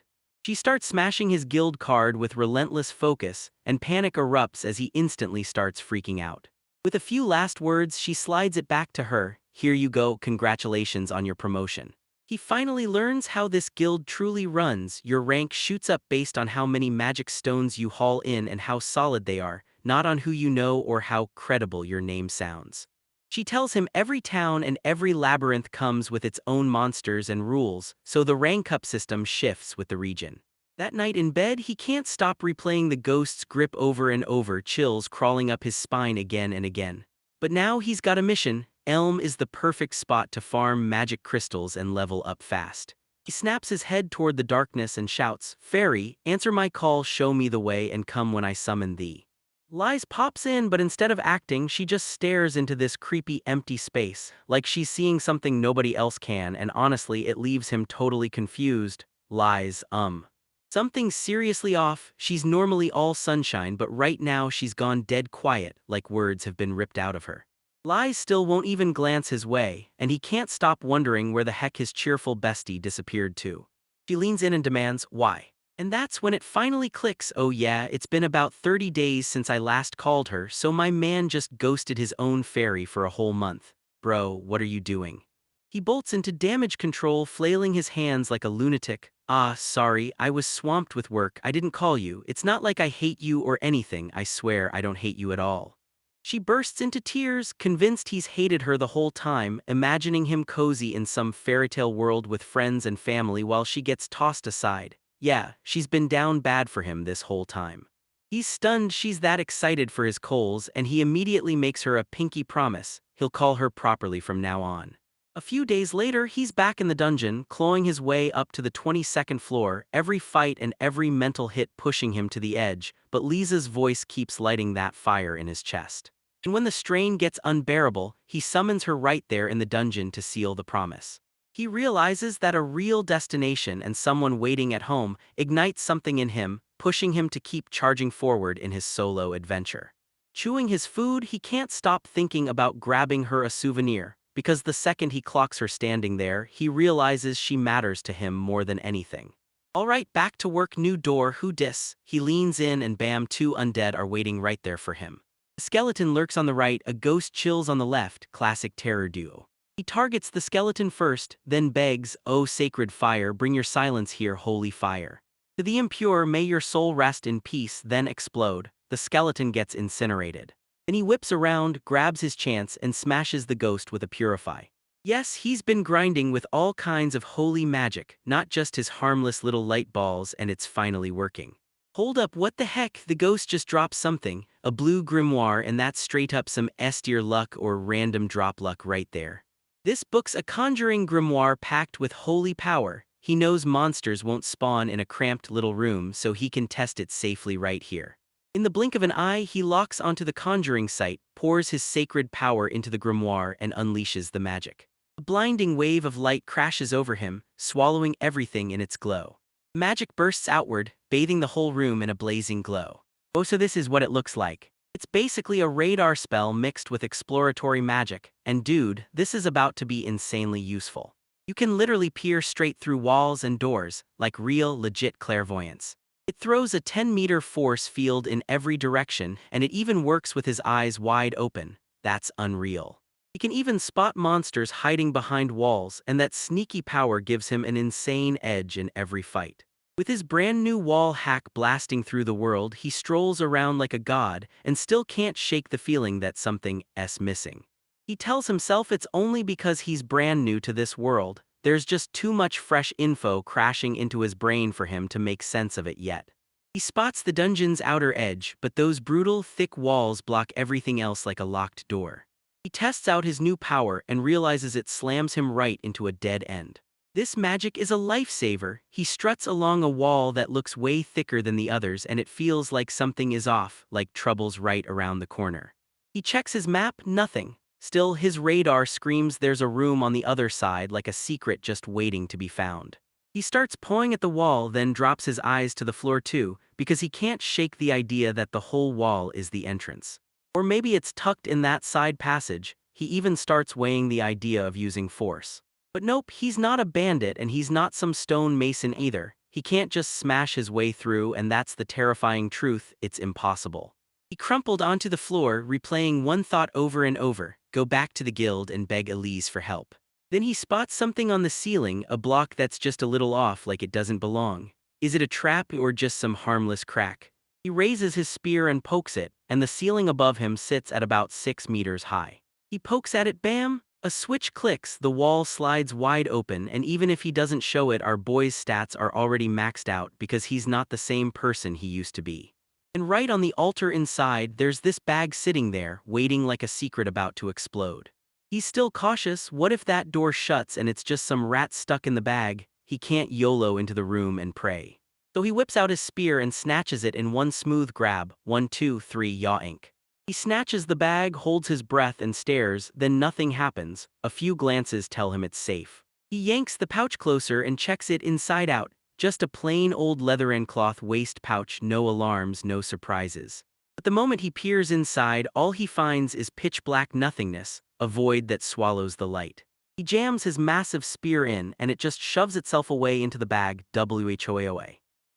She starts smashing his guild card with relentless focus, and panic erupts as he instantly starts freaking out. With a few last words, she slides it back to her. Here you go, congratulations on your promotion. He finally learns how this guild truly runs. Your rank shoots up based on how many magic stones you haul in and how solid they are, not on who you know or how credible your name sounds. She tells him every town and every labyrinth comes with its own monsters and rules, so the rank up system shifts with the region. That night in bed, he can't stop replaying the ghost's grip over and over, chills crawling up his spine again and again. But now he's got a mission. Elm is the perfect spot to farm magic crystals and level up fast. He snaps his head toward the darkness and shouts, Fairy, answer my call, show me the way, and come when I summon thee. Liz pops in, but instead of acting, she just stares into this creepy empty space, like she's seeing something nobody else can, and honestly, it leaves him totally confused. Liz, something's seriously off. She's normally all sunshine, but right now she's gone dead quiet, like words have been ripped out of her. Liz still won't even glance his way, and he can't stop wondering where the heck his cheerful bestie disappeared to. She leans in and demands, why? And that's when it finally clicks. Oh yeah, it's been about 30 days since I last called her, so my man just ghosted his own fairy for a whole month. Bro, what are you doing? He bolts into damage control, flailing his hands like a lunatic. Ah, sorry, I was swamped with work, I didn't call you. It's not like I hate you or anything, I swear I don't hate you at all. She bursts into tears, convinced he's hated her the whole time, imagining him cozy in some fairytale world with friends and family while she gets tossed aside. Yeah, she's been down bad for him this whole time. He's stunned she's that excited for his coals, and he immediately makes her a pinky promise. He'll call her properly from now on. A few days later, he's back in the dungeon, clawing his way up to the 22nd floor, every fight and every mental hit pushing him to the edge, but Lisa's voice keeps lighting that fire in his chest. And when the strain gets unbearable, he summons her right there in the dungeon to seal the promise. He realizes that a real destination and someone waiting at home ignites something in him, pushing him to keep charging forward in his solo adventure. Chewing his food, he can't stop thinking about grabbing her a souvenir, because the second he clocks her standing there, he realizes she matters to him more than anything. Alright, back to work, new door, who dis? He leans in and bam, 2 undead are waiting right there for him. A skeleton lurks on the right, a ghost chills on the left, classic terror duo. He targets the skeleton first, then begs, oh sacred fire, bring your silence here, holy fire. To the impure, may your soul rest in peace, then explode. The skeleton gets incinerated. Then he whips around, grabs his chance, and smashes the ghost with a purify. Yes, he's been grinding with all kinds of holy magic, not just his harmless little light balls, and it's finally working. Hold up, what the heck, the ghost just dropped something, a blue grimoire, and that's straight up some S-tier luck or random drop luck right there. This book's a conjuring grimoire packed with holy power. He knows monsters won't spawn in a cramped little room, so he can test it safely right here. In the blink of an eye, he locks onto the conjuring site, pours his sacred power into the grimoire, and unleashes the magic. A blinding wave of light crashes over him, swallowing everything in its glow. Magic bursts outward, bathing the whole room in a blazing glow. Oh, so this is what it looks like. It's basically a radar spell mixed with exploratory magic, and dude, this is about to be insanely useful. You can literally peer straight through walls and doors, like real, legit clairvoyance. It throws a 10-meter force field in every direction, and it even works with his eyes wide open. That's unreal. He can even spot monsters hiding behind walls, and that sneaky power gives him an insane edge in every fight. With his brand new wall hack blasting through the world, he strolls around like a god, and still can't shake the feeling that something's missing. He tells himself it's only because he's brand new to this world. There's just too much fresh info crashing into his brain for him to make sense of it yet. He spots the dungeon's outer edge, but those brutal, thick walls block everything else like a locked door. He tests out his new power and realizes it slams him right into a dead end. This magic is a lifesaver. He struts along a wall that looks way thicker than the others and it feels like something is off, like trouble's right around the corner. He checks his map, nothing. Still, his radar screams there's a room on the other side, like a secret just waiting to be found. He starts pawing at the wall, then drops his eyes to the floor too, because he can't shake the idea that the whole wall is the entrance. Or maybe it's tucked in that side passage. He even starts weighing the idea of using force. But nope, he's not a bandit and he's not some stone mason either. He can't just smash his way through, and that's the terrifying truth, it's impossible. He crumpled onto the floor, replaying one thought over and over, go back to the guild and beg Elise for help. Then he spots something on the ceiling, a block that's just a little off, like it doesn't belong. Is it a trap or just some harmless crack? He raises his spear and pokes it, and the ceiling above him sits at about 6 meters high. He pokes at it, bam! A switch clicks, the wall slides wide open, and even if he doesn't show it, our boy's stats are already maxed out because he's not the same person he used to be. And right on the altar inside, there's this bag sitting there, waiting like a secret about to explode. He's still cautious. What if that door shuts and it's just some rat stuck in the bag? He can't YOLO into the room and pray. So he whips out his spear and snatches it in one smooth grab. 1, 2, 3, yaw ink. He snatches the bag, holds his breath and stares, then nothing happens. A few glances tell him it's safe. He yanks the pouch closer and checks it inside out. Just a plain old leather and cloth waist pouch, no alarms, no surprises. But the moment he peers inside, all he finds is pitch black nothingness, a void that swallows the light. He jams his massive spear in and it just shoves itself away into the bag, whoa.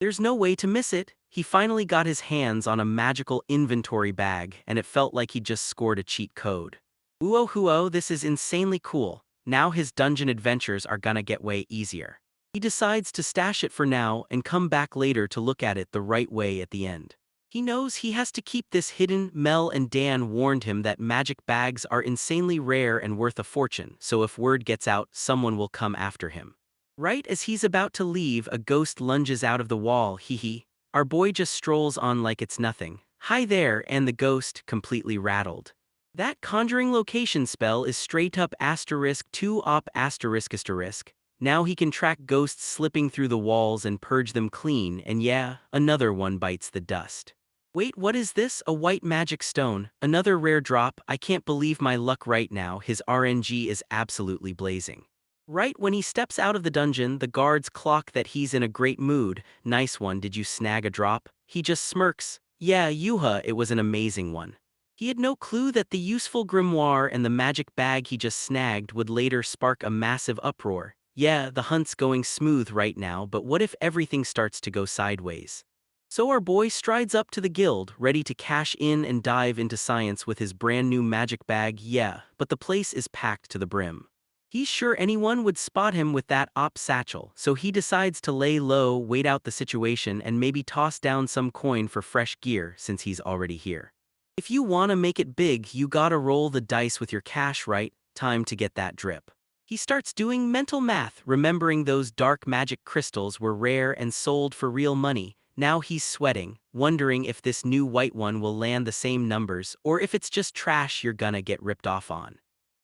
There's no way to miss it. He finally got his hands on a magical inventory bag and it felt like he just scored a cheat code. Whoa, this is insanely cool. Now his dungeon adventures are gonna get way easier. He decides to stash it for now and come back later to look at it the right way at the end. He knows he has to keep this hidden. Mel and Dan warned him that magic bags are insanely rare and worth a fortune, so if word gets out, someone will come after him. Right as he's about to leave, a ghost lunges out of the wall, hee. Our boy just strolls on like it's nothing. Hi there, and the ghost, completely rattled. That conjuring location spell is straight up *2 op ***. Now he can track ghosts slipping through the walls and purge them clean, and yeah, another one bites the dust. Wait, what is this? A white magic stone, another rare drop. I can't believe my luck right now. His RNG is absolutely blazing. Right when he steps out of the dungeon, the guards clock that he's in a great mood. Nice one, did you snag a drop? He just smirks. Yeah, yuha, it was an amazing one. He had no clue that the useful grimoire and the magic bag he just snagged would later spark a massive uproar. Yeah, the hunt's going smooth right now, but what if everything starts to go sideways? So our boy strides up to the guild, ready to cash in and dive into science with his brand new magic bag. Yeah, but the place is packed to the brim. He's sure anyone would spot him with that op satchel, so he decides to lay low, wait out the situation, and maybe toss down some coin for fresh gear since he's already here. If you wanna make it big, you gotta roll the dice with your cash, right? Time to get that drip. He starts doing mental math, remembering those dark magic crystals were rare and sold for real money. Now he's sweating, wondering if this new white one will land the same numbers or if it's just trash you're gonna get ripped off on.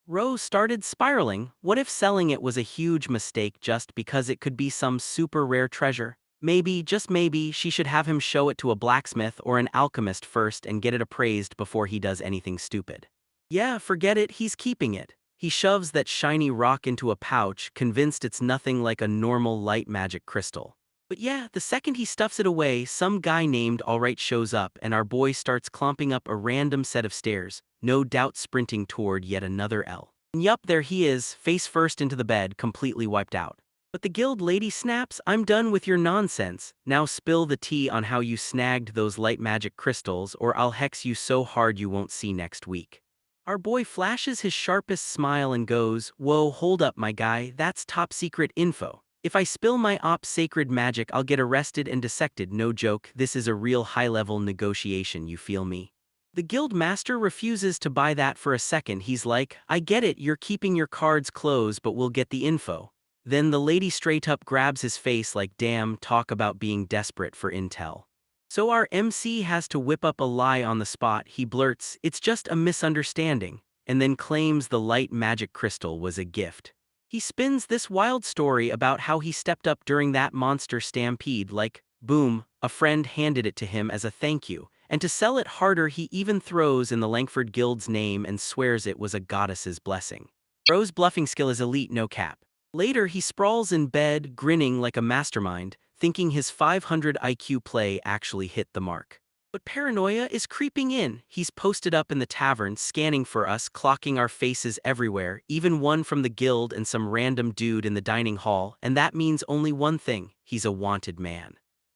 Rose started spiraling. What if selling it was a huge mistake just because it could be some super rare treasure? Maybe, just maybe, she should have him show it to a blacksmith or an alchemist first and get it appraised before he does anything stupid. Yeah, forget it, he's keeping it. He shoves that shiny rock into a pouch, convinced it's nothing like a normal light magic crystal. But yeah, the second he stuffs it away, some guy named Alright shows up and our boy starts clomping up a random set of stairs, no doubt sprinting toward yet another L. And yup, there he is, face first into the bed, completely wiped out. But the guild lady snaps, I'm done with your nonsense. Now spill the tea on how you snagged those light magic crystals or I'll hex you so hard you won't see next week. Our boy flashes his sharpest smile and goes, whoa, hold up my guy, that's top secret info. If I spill my sacred magic I'll get arrested and dissected, no joke, this is a real high-level negotiation, you feel me? The guild master refuses to buy that for a second. He's like, I get it, you're keeping your cards close but we'll get the info. Then the lady straight up grabs his face like, damn, talk about being desperate for intel. So our MC has to whip up a lie on the spot. He blurts, it's just a misunderstanding, and then claims the light magic crystal was a gift. He spins this wild story about how he stepped up during that monster stampede like, boom, a friend handed it to him as a thank you, and to sell it harder he even throws in the Langford Guild's name and swears it was a goddess's blessing. Bro's bluffing skill is elite, no cap. Later he sprawls in bed, grinning like a mastermind, thinking his 500 IQ play actually hit the mark. But paranoia is creeping in. He's posted up in the tavern, scanning for us, clocking our faces everywhere, even one from the guild and some random dude in the dining hall, and that means only one thing: he's a wanted man.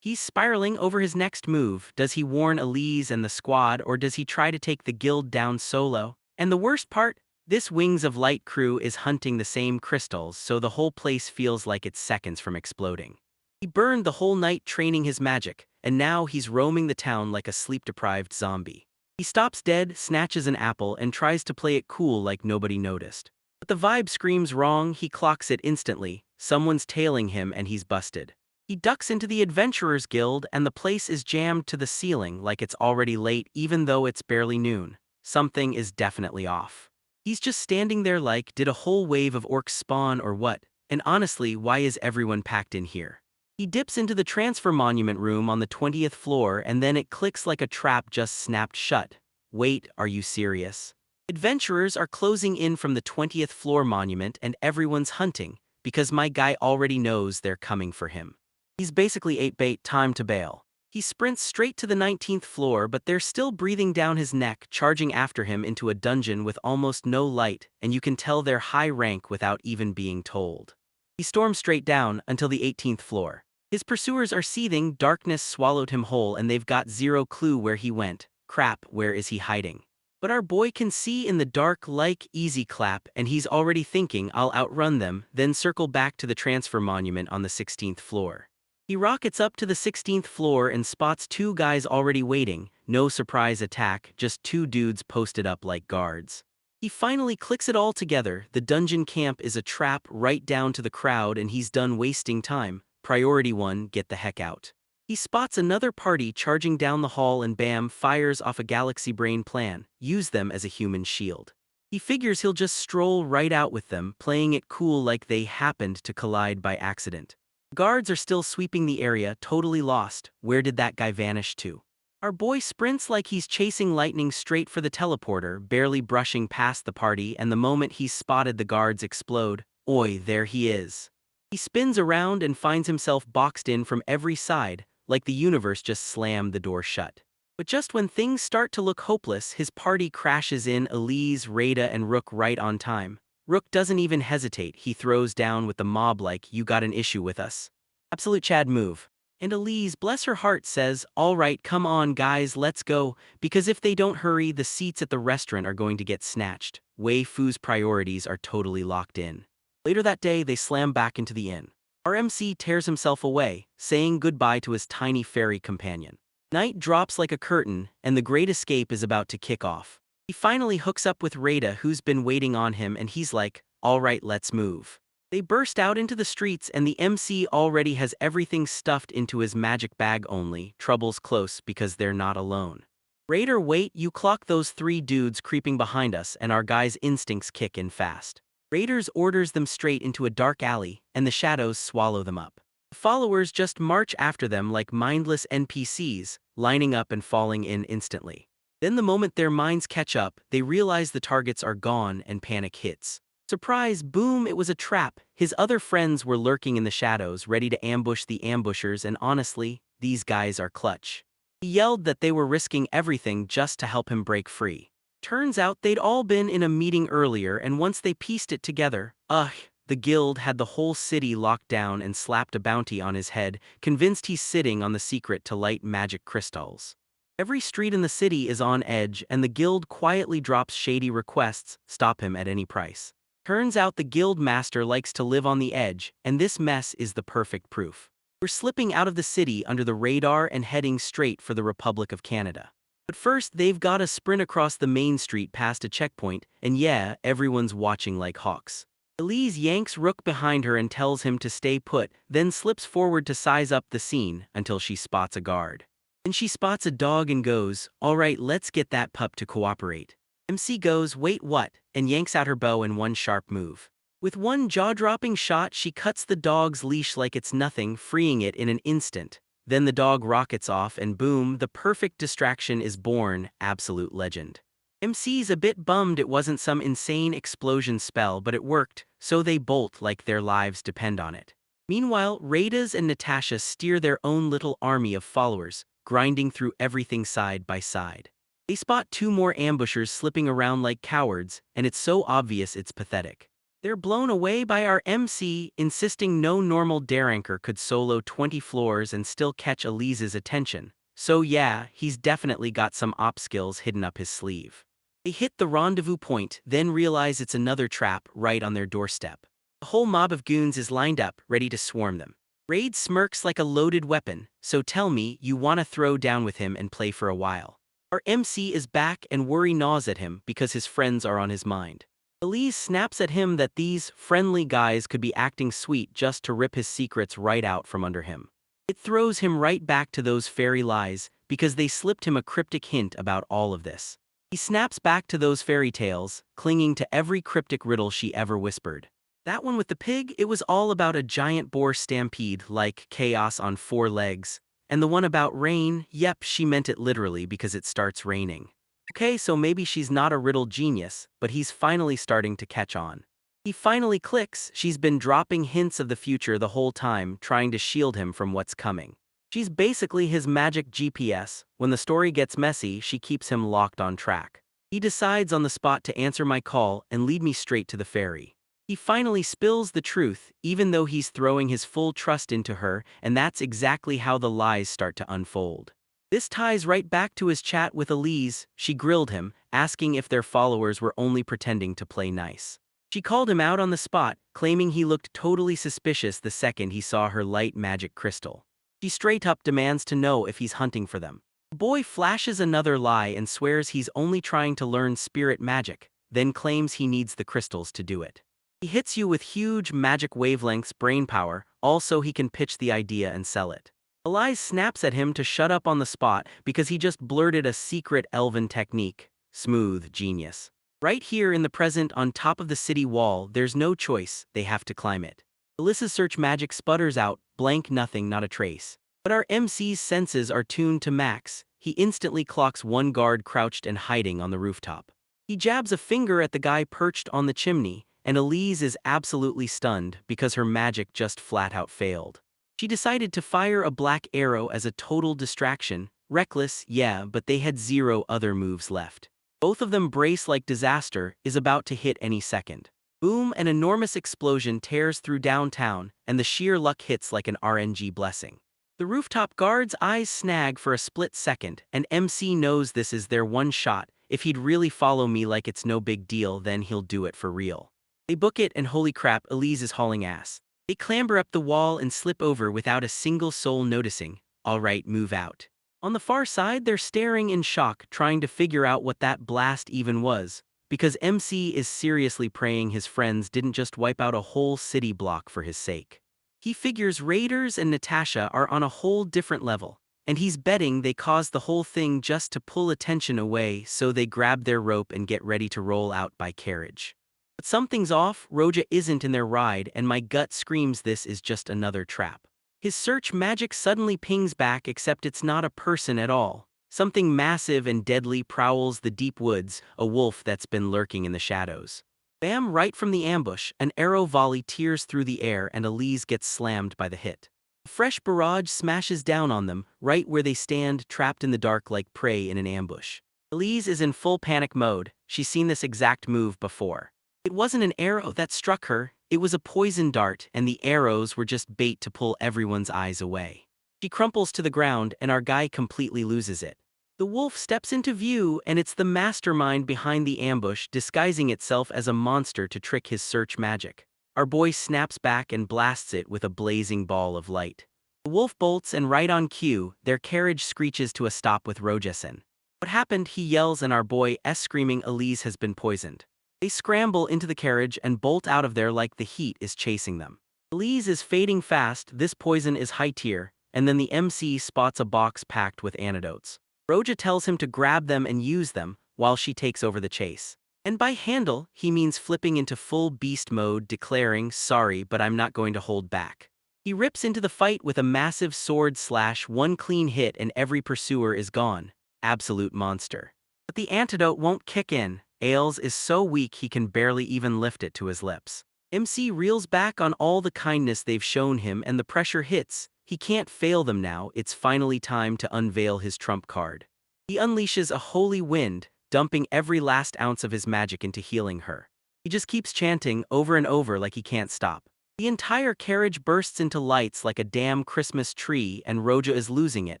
He's spiraling over his next move. Does he warn Elise and the squad, or does he try to take the guild down solo? And the worst part? This Wings of Light crew is hunting the same crystals, so the whole place feels like it's seconds from exploding. He burned the whole night training his magic, and now he's roaming the town like a sleep-deprived zombie. He stops dead, snatches an apple, and tries to play it cool like nobody noticed. But the vibe screams wrong. He clocks it instantly. Someone's tailing him and he's busted. He ducks into the Adventurers Guild and the place is jammed to the ceiling like it's already late even though it's barely noon. Something is definitely off. He's just standing there like, did a whole wave of orcs spawn or what? And honestly, why is everyone packed in here? He dips into the transfer monument room on the 20th floor and then it clicks like a trap just snapped shut. Wait, are you serious? Adventurers are closing in from the 20th floor monument and everyone's hunting, because my guy already knows they're coming for him. He's basically ate bait, time to bail. He sprints straight to the 19th floor, but they're still breathing down his neck, charging after him into a dungeon with almost no light, and you can tell they're high rank without even being told. He storms straight down until the 18th floor. His pursuers are seething, darkness swallowed him whole and they've got zero clue where he went. Crap, where is he hiding? But our boy can see in the dark like easy clap and he's already thinking, I'll outrun them, then circle back to the transfer monument on the 16th floor. He rockets up to the 16th floor and spots two guys already waiting. No surprise attack, just two dudes posted up like guards. He finally clicks it all together. The dungeon camp is a trap right down to the crowd and he's done wasting time. Priority 1, get the heck out. He spots another party charging down the hall and bam, fires off a galaxy brain plan. Use them as a human shield. He figures he'll just stroll right out with them, playing it cool like they happened to collide by accident. Guards are still sweeping the area, totally lost. Where did that guy vanish to? Our boy sprints like he's chasing lightning straight for the teleporter, barely brushing past the party, and the moment he's spotted the guards explode. Oi, there he is. He spins around and finds himself boxed in from every side, like the universe just slammed the door shut. But just when things start to look hopeless, his party crashes in. Elise, Rada, and Rook right on time. Rook doesn't even hesitate. He throws down with the mob like, you got an issue with us. Absolute Chad move. And Elise, bless her heart, says, all right, come on guys, let's go, because if they don't hurry, the seats at the restaurant are going to get snatched. Wei Fu's priorities are totally locked in. Later that day, they slam back into the inn. Our MC tears himself away, saying goodbye to his tiny fairy companion. Night drops like a curtain, and the great escape is about to kick off. He finally hooks up with Rada, who's been waiting on him, and he's like, all right, let's move. They burst out into the streets, and the MC already has everything stuffed into his magic bag only. Trouble's close because they're not alone. Raider, wait, you clock those three dudes creeping behind us, and our guy's instincts kick in fast. Raiders orders them straight into a dark alley, and the shadows swallow them up. The followers just march after them like mindless NPCs, lining up and falling in instantly. Then the moment their minds catch up, they realize the targets are gone and panic hits. Surprise, boom, it was a trap. His other friends were lurking in the shadows, ready to ambush the ambushers, and honestly, these guys are clutch. He yelled that they were risking everything just to help him break free. Turns out they'd all been in a meeting earlier, and once they pieced it together, the guild had the whole city locked down and slapped a bounty on his head, convinced he's sitting on the secret to light magic crystals. Every street in the city is on edge, and the guild quietly drops shady requests, stop him at any price. Turns out the guild master likes to live on the edge, and this mess is the perfect proof. We're slipping out of the city under the radar and heading straight for the Republic of Canada. But first, they've got to sprint across the main street past a checkpoint, and yeah, everyone's watching like hawks. Elise yanks Rook behind her and tells him to stay put, then slips forward to size up the scene until she spots a guard. Then she spots a dog and goes, all right, let's get that pup to cooperate. MC goes, wait, what? And yanks out her bow in one sharp move. With one jaw-dropping shot, she cuts the dog's leash like it's nothing, freeing it in an instant. Then the dog rockets off and boom, the perfect distraction is born, absolute legend. MC's a bit bummed it wasn't some insane explosion spell, but it worked, so they bolt like their lives depend on it. Meanwhile, Raidas and Natasha steer their own little army of followers, grinding through everything side by side. They spot two more ambushers slipping around like cowards, and it's so obvious it's pathetic. They're blown away by our MC, insisting no normal daranker could solo 20 floors and still catch Elise's attention. So yeah, he's definitely got some op skills hidden up his sleeve. They hit the rendezvous point, then realize it's another trap right on their doorstep. A whole mob of goons is lined up, ready to swarm them. Raid smirks like a loaded weapon, so tell me you wanna throw down with him and play for a while. Our MC is back and worry gnaws at him because his friends are on his mind. Elise snaps at him that these friendly guys could be acting sweet just to rip his secrets right out from under him. It throws him right back to those fairy lies because they slipped him a cryptic hint about all of this. He snaps back to those fairy tales, clinging to every cryptic riddle she ever whispered. That one with the pig, it was all about a giant boar stampede like chaos on four legs. And the one about rain, yep, she meant it literally because it starts raining. Okay, so maybe she's not a riddle genius, but he's finally starting to catch on. He finally clicks. She's been dropping hints of the future the whole time, trying to shield him from what's coming. She's basically his magic GPS. When the story gets messy, she keeps him locked on track. He decides on the spot to answer my call and lead me straight to the fairy. He finally spills the truth, even though he's throwing his full trust into her, and that's exactly how the lies start to unfold. This ties right back to his chat with Elise. She grilled him, asking if their followers were only pretending to play nice. She called him out on the spot, claiming he looked totally suspicious the second he saw her light magic crystal. She straight up demands to know if he's hunting for them. The boy flashes another lie and swears he's only trying to learn spirit magic, then claims he needs the crystals to do it. He hits you with huge magic wavelengths brain power, also he can pitch the idea and sell it. Elise snaps at him to shut up on the spot because he just blurted a secret elven technique. Smooth genius. Right here in the present on top of the city wall, there's no choice, they have to climb it. Elise's search magic sputters out, blank nothing, not a trace. But our MC's senses are tuned to max. He instantly clocks one guard crouched and hiding on the rooftop. He jabs a finger at the guy perched on the chimney, and Elise is absolutely stunned because her magic just flat out failed. She decided to fire a black arrow as a total distraction. Reckless, yeah, but they had zero other moves left. Both of them brace like disaster is about to hit any second. Boom, an enormous explosion tears through downtown, and the sheer luck hits like an RNG blessing. The rooftop guard's eyes snag for a split second, and MC knows this is their one shot. If he'd really follow me like it's no big deal, then he'll do it for real. They book it, and holy crap, Elise is hauling ass. They clamber up the wall and slip over without a single soul noticing. All right, move out. On the far side, they're staring in shock, trying to figure out what that blast even was, because MC is seriously praying his friends didn't just wipe out a whole city block for his sake. He figures Raiders and Natasha are on a whole different level, and he's betting they caused the whole thing just to pull attention away, so they grab their rope and get ready to roll out by carriage. But something's off. Roja isn't in their ride, and my gut screams this is just another trap. His search magic suddenly pings back, except it's not a person at all. Something massive and deadly prowls the deep woods, a wolf that's been lurking in the shadows. Bam, right from the ambush, an arrow volley tears through the air and Elise gets slammed by the hit. A fresh barrage smashes down on them, right where they stand, trapped in the dark like prey in an ambush. Elise is in full panic mode. She's seen this exact move before. It wasn't an arrow that struck her, it was a poison dart, and the arrows were just bait to pull everyone's eyes away. She crumples to the ground, and our guy completely loses it. The wolf steps into view, and it's the mastermind behind the ambush, disguising itself as a monster to trick his search magic. Our boy snaps back and blasts it with a blazing ball of light. The wolf bolts, and right on cue, their carriage screeches to a stop with Rojasen. What happened? He yells, and our boy is screaming Elise has been poisoned. They scramble into the carriage and bolt out of there like the heat is chasing them. Elise is fading fast, this poison is high tier, and then the MC spots a box packed with antidotes. Roja tells him to grab them and use them, while she takes over the chase. And by handle, he means flipping into full beast mode, declaring, "Sorry, but I'm not going to hold back." He rips into the fight with a massive sword slash, one clean hit and every pursuer is gone. Absolute monster. But the antidote won't kick in. Ailes is so weak he can barely even lift it to his lips. MC reels back on all the kindness they've shown him and the pressure hits. He can't fail them now, it's finally time to unveil his trump card. He unleashes a holy wind, dumping every last ounce of his magic into healing her. He just keeps chanting over and over like he can't stop. The entire carriage bursts into lights like a damn Christmas tree and Roja is losing it,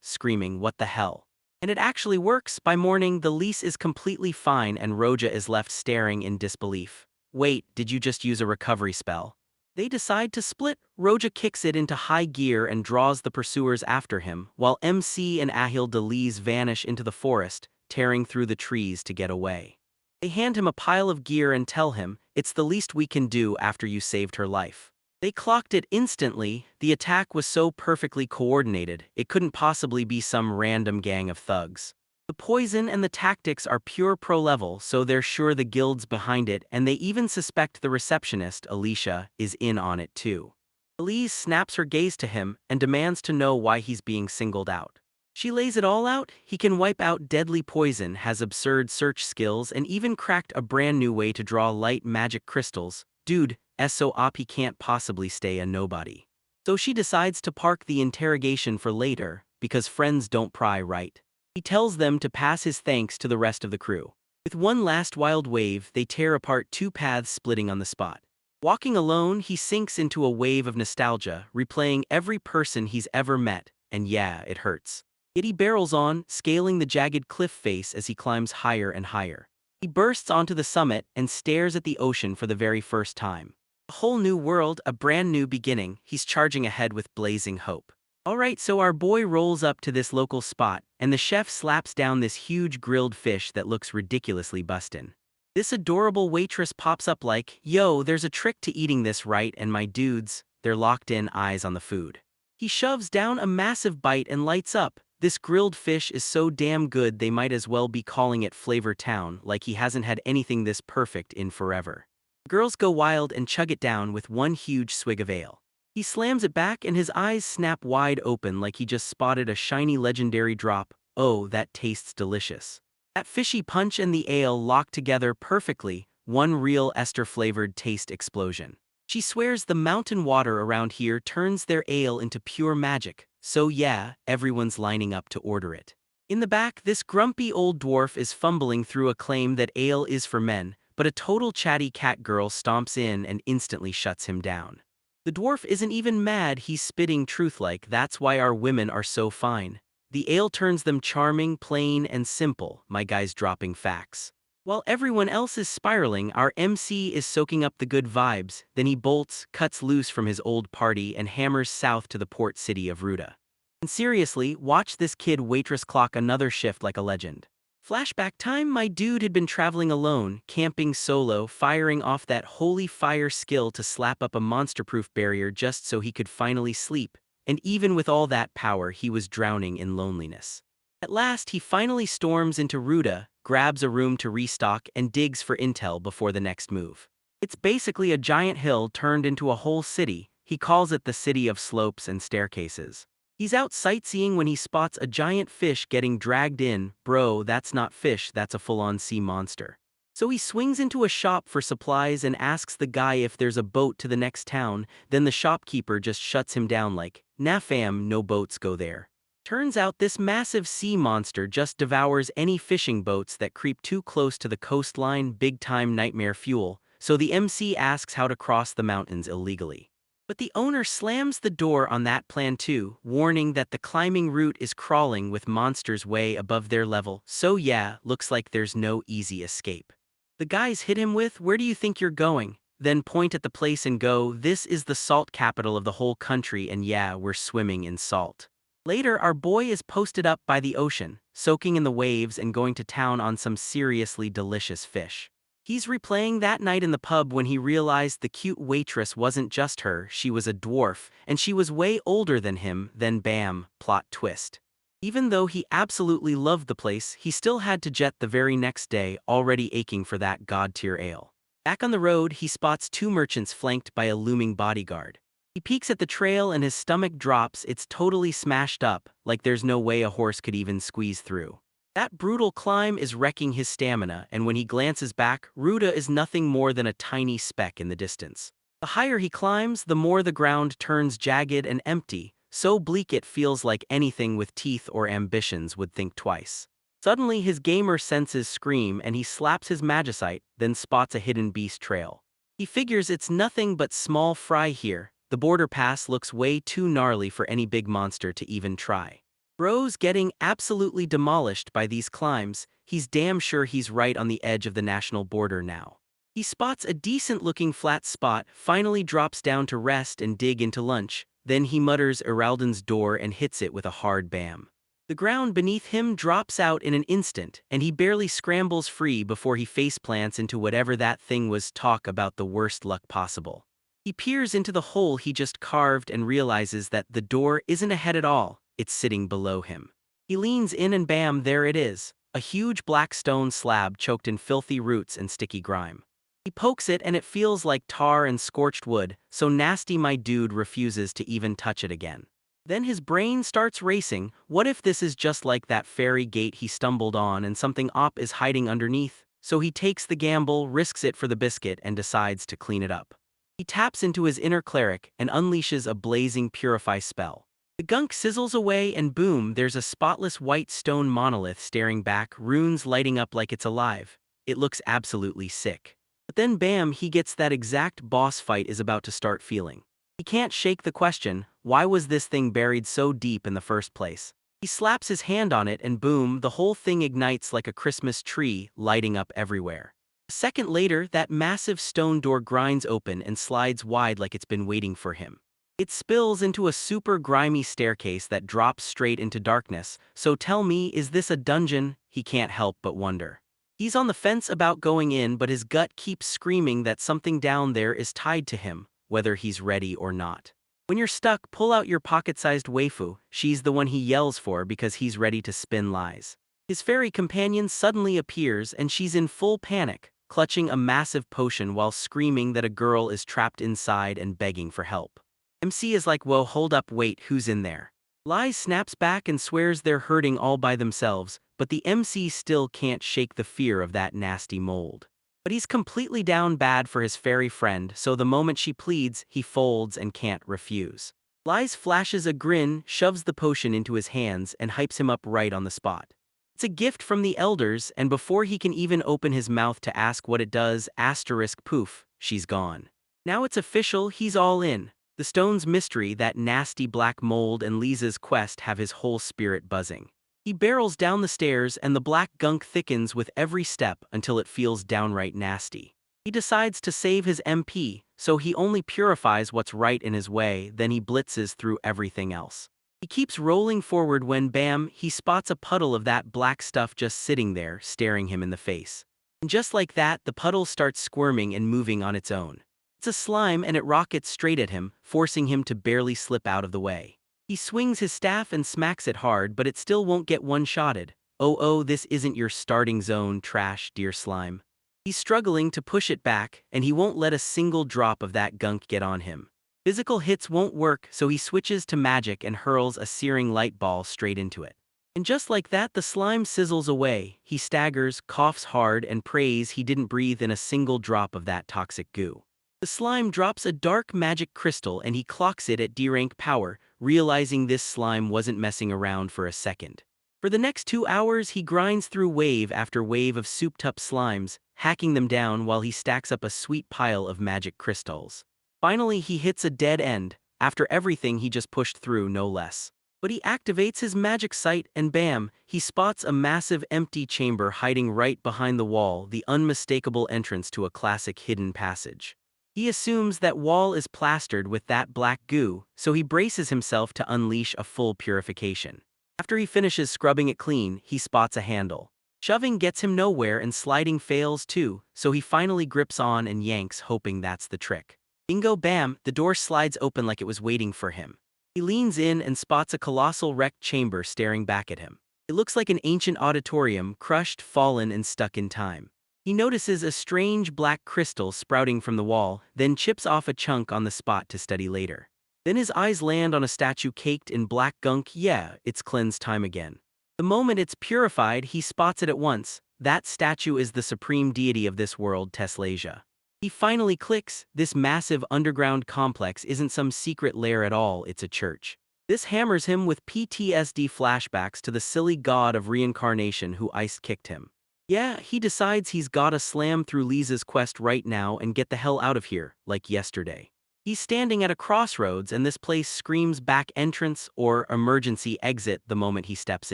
screaming, "What the hell?" And it actually works. By morning, the lease is completely fine and Roja is left staring in disbelief. Wait, did you just use a recovery spell? They decide to split. Roja kicks it into high gear and draws the pursuers after him, while MC and Ahil Delise vanish into the forest, tearing through the trees to get away. They hand him a pile of gear and tell him, "It's the least we can do after you saved her life." They clocked it instantly. The attack was so perfectly coordinated, it couldn't possibly be some random gang of thugs. The poison and the tactics are pure pro-level, so they're sure the guild's behind it, and they even suspect the receptionist, Alicia, is in on it too. Elise snaps her gaze to him and demands to know why he's being singled out. She lays it all out. He can wipe out deadly poison, has absurd search skills, and even cracked a brand new way to draw light magic crystals. Dude, so op he can't possibly stay a nobody. So she decides to park the interrogation for later, because friends don't pry, right? He tells them to pass his thanks to the rest of the crew. With one last wild wave, they tear apart two paths splitting on the spot. Walking alone, he sinks into a wave of nostalgia, replaying every person he's ever met, and yeah, it hurts. Yet he barrels on, scaling the jagged cliff face as he climbs higher and higher. He bursts onto the summit and stares at the ocean for the very first time. A whole new world, a brand new beginning. He's charging ahead with blazing hope. Alright, so our boy rolls up to this local spot, and the chef slaps down this huge grilled fish that looks ridiculously bustin'. This adorable waitress pops up like, "Yo, there's a trick to eating this right," and my dudes, they're locked in eyes on the food. He shoves down a massive bite and lights up. This grilled fish is so damn good they might as well be calling it Flavor Town, like he hasn't had anything this perfect in forever. Girls go wild and chug it down with one huge swig of ale. He slams it back and his eyes snap wide open like he just spotted a shiny legendary drop. Oh, that tastes delicious. That fishy punch and the ale lock together perfectly, one real ester-flavored taste explosion. She swears the mountain water around here turns their ale into pure magic, so yeah, everyone's lining up to order it. In the back, this grumpy old dwarf is fumbling through a claim that ale is for men, but a total chatty cat girl stomps in and instantly shuts him down. The dwarf isn't even mad, he's spitting truth like, "That's why our women are so fine. The ale turns them charming, plain, and simple," my guy's dropping facts. While everyone else is spiraling, our MC is soaking up the good vibes, then he bolts, cuts loose from his old party and hammers south to the port city of Ruta. And seriously, watch this kid waitress clock another shift like a legend. Flashback time, my dude had been traveling alone, camping solo, firing off that holy fire skill to slap up a monster-proof barrier just so he could finally sleep, and even with all that power he was drowning in loneliness. At last he finally storms into Ruta, grabs a room to restock and digs for intel before the next move. It's basically a giant hill turned into a whole city. He calls it the City of Slopes and Staircases. He's out sightseeing when he spots a giant fish getting dragged in. Bro, that's not fish, that's a full-on sea monster. So he swings into a shop for supplies and asks the guy if there's a boat to the next town, then the shopkeeper just shuts him down like, "Nah fam, no boats go there." Turns out this massive sea monster just devours any fishing boats that creep too close to the coastline, big-time nightmare fuel, so the MC asks how to cross the mountains illegally. But the owner slams the door on that plan too, warning that the climbing route is crawling with monsters way above their level, so yeah, looks like there's no easy escape. The guys hit him with, "Where do you think you're going?" Then point at the place and go, "This is the salt capital of the whole country and yeah, we're swimming in salt." Later, our boy is posted up by the ocean, soaking in the waves and going to town on some seriously delicious fish. He's replaying that night in the pub when he realized the cute waitress wasn't just her, she was a dwarf, and she was way older than him, then bam, plot twist. Even though he absolutely loved the place, he still had to jet the very next day, already aching for that god-tier ale. Back on the road, he spots two merchants flanked by a looming bodyguard. He peeks at the trail and his stomach drops. It's totally smashed up, like there's no way a horse could even squeeze through. That brutal climb is wrecking his stamina, and when he glances back, Ruta is nothing more than a tiny speck in the distance. The higher he climbs, the more the ground turns jagged and empty, so bleak it feels like anything with teeth or ambitions would think twice. Suddenly his gamer senses scream and he slaps his magicite, then spots a hidden beast trail. He figures it's nothing but small fry here. The border pass looks way too gnarly for any big monster to even try. Bro's getting absolutely demolished by these climbs. He's damn sure he's right on the edge of the national border now. He spots a decent-looking flat spot, finally drops down to rest and dig into lunch, then he mutters Eralden's door and hits it with a hard bam. The ground beneath him drops out in an instant, and he barely scrambles free before he faceplants into whatever that thing was. Talk about the worst luck possible. He peers into the hole he just carved and realizes that the door isn't ahead at all, it's sitting below him. He leans in and bam, there it is, a huge black stone slab choked in filthy roots and sticky grime. He pokes it and it feels like tar and scorched wood, so nasty my dude refuses to even touch it again. Then his brain starts racing. What if this is just like that fairy gate he stumbled on and something op is hiding underneath? So he takes the gamble, risks it for the biscuit, and decides to clean it up. He taps into his inner cleric and unleashes a blazing purify spell. The gunk sizzles away and boom, there's a spotless white stone monolith staring back, runes lighting up like it's alive. It looks absolutely sick. But then bam, he gets that exact boss fight is about to start feeling. He can't shake the question, why was this thing buried so deep in the first place? He slaps his hand on it and boom, the whole thing ignites like a Christmas tree, lighting up everywhere. A second later, that massive stone door grinds open and slides wide like it's been waiting for him. It spills into a super grimy staircase that drops straight into darkness. So tell me, is this a dungeon? He can't help but wonder. He's on the fence about going in, but his gut keeps screaming that something down there is tied to him, whether he's ready or not. When you're stuck, pull out your pocket-sized waifu. She's the one he yells for because he's ready to spin lies. His fairy companion suddenly appears and she's in full panic, clutching a massive potion while screaming that a girl is trapped inside and begging for help. MC is like, whoa, hold up, wait, who's in there? Lies snaps back and swears they're hurting all by themselves, but the MC still can't shake the fear of that nasty mold. But he's completely down bad for his fairy friend, so the moment she pleads, he folds and can't refuse. Lies flashes a grin, shoves the potion into his hands, and hypes him up right on the spot. It's a gift from the elders, and before he can even open his mouth to ask what it does, asterisk poof, she's gone. Now it's official, he's all in. The stone's mystery, that nasty black mold, and Lisa's quest have his whole spirit buzzing. He barrels down the stairs and the black gunk thickens with every step until it feels downright nasty. He decides to save his MP, so he only purifies what's right in his way, then he blitzes through everything else. He keeps rolling forward when bam, he spots a puddle of that black stuff just sitting there, staring him in the face. And just like that, the puddle starts squirming and moving on its own. It's a slime and it rockets straight at him, forcing him to barely slip out of the way. He swings his staff and smacks it hard, but it still won't get one-shotted. Oh, this isn't your starting zone, trash, dear slime. He's struggling to push it back, and he won't let a single drop of that gunk get on him. Physical hits won't work, so he switches to magic and hurls a searing light ball straight into it. And just like that, the slime sizzles away. He staggers, coughs hard, and prays he didn't breathe in a single drop of that toxic goo. The slime drops a dark magic crystal and he clocks it at D-rank power, realizing this slime wasn't messing around for a second. For the next 2 hours he grinds through wave after wave of souped-up slimes, hacking them down while he stacks up a sweet pile of magic crystals. Finally he hits a dead end, after everything he just pushed through, no less. But he activates his magic sight and bam, he spots a massive empty chamber hiding right behind the wall, the unmistakable entrance to a classic hidden passage. He assumes that wall is plastered with that black goo, so he braces himself to unleash a full purification. After he finishes scrubbing it clean, he spots a handle. Shoving gets him nowhere and sliding fails too, so he finally grips on and yanks, hoping that's the trick. Bingo bam, the door slides open like it was waiting for him. He leans in and spots a colossal wrecked chamber staring back at him. It looks like an ancient auditorium, crushed, fallen, and stuck in time. He notices a strange black crystal sprouting from the wall, then chips off a chunk on the spot to study later. Then his eyes land on a statue caked in black gunk. Yeah, it's cleansed time again. The moment it's purified, he spots it at once. That statue is the supreme deity of this world, Teslasia. He finally clicks. This massive underground complex isn't some secret lair at all, it's a church. This hammers him with PTSD flashbacks to the silly god of reincarnation who ice-kicked him. Yeah, he decides he's gotta slam through Lisa's quest right now and get the hell out of here, like yesterday. He's standing at a crossroads and this place screams back entrance or emergency exit the moment he steps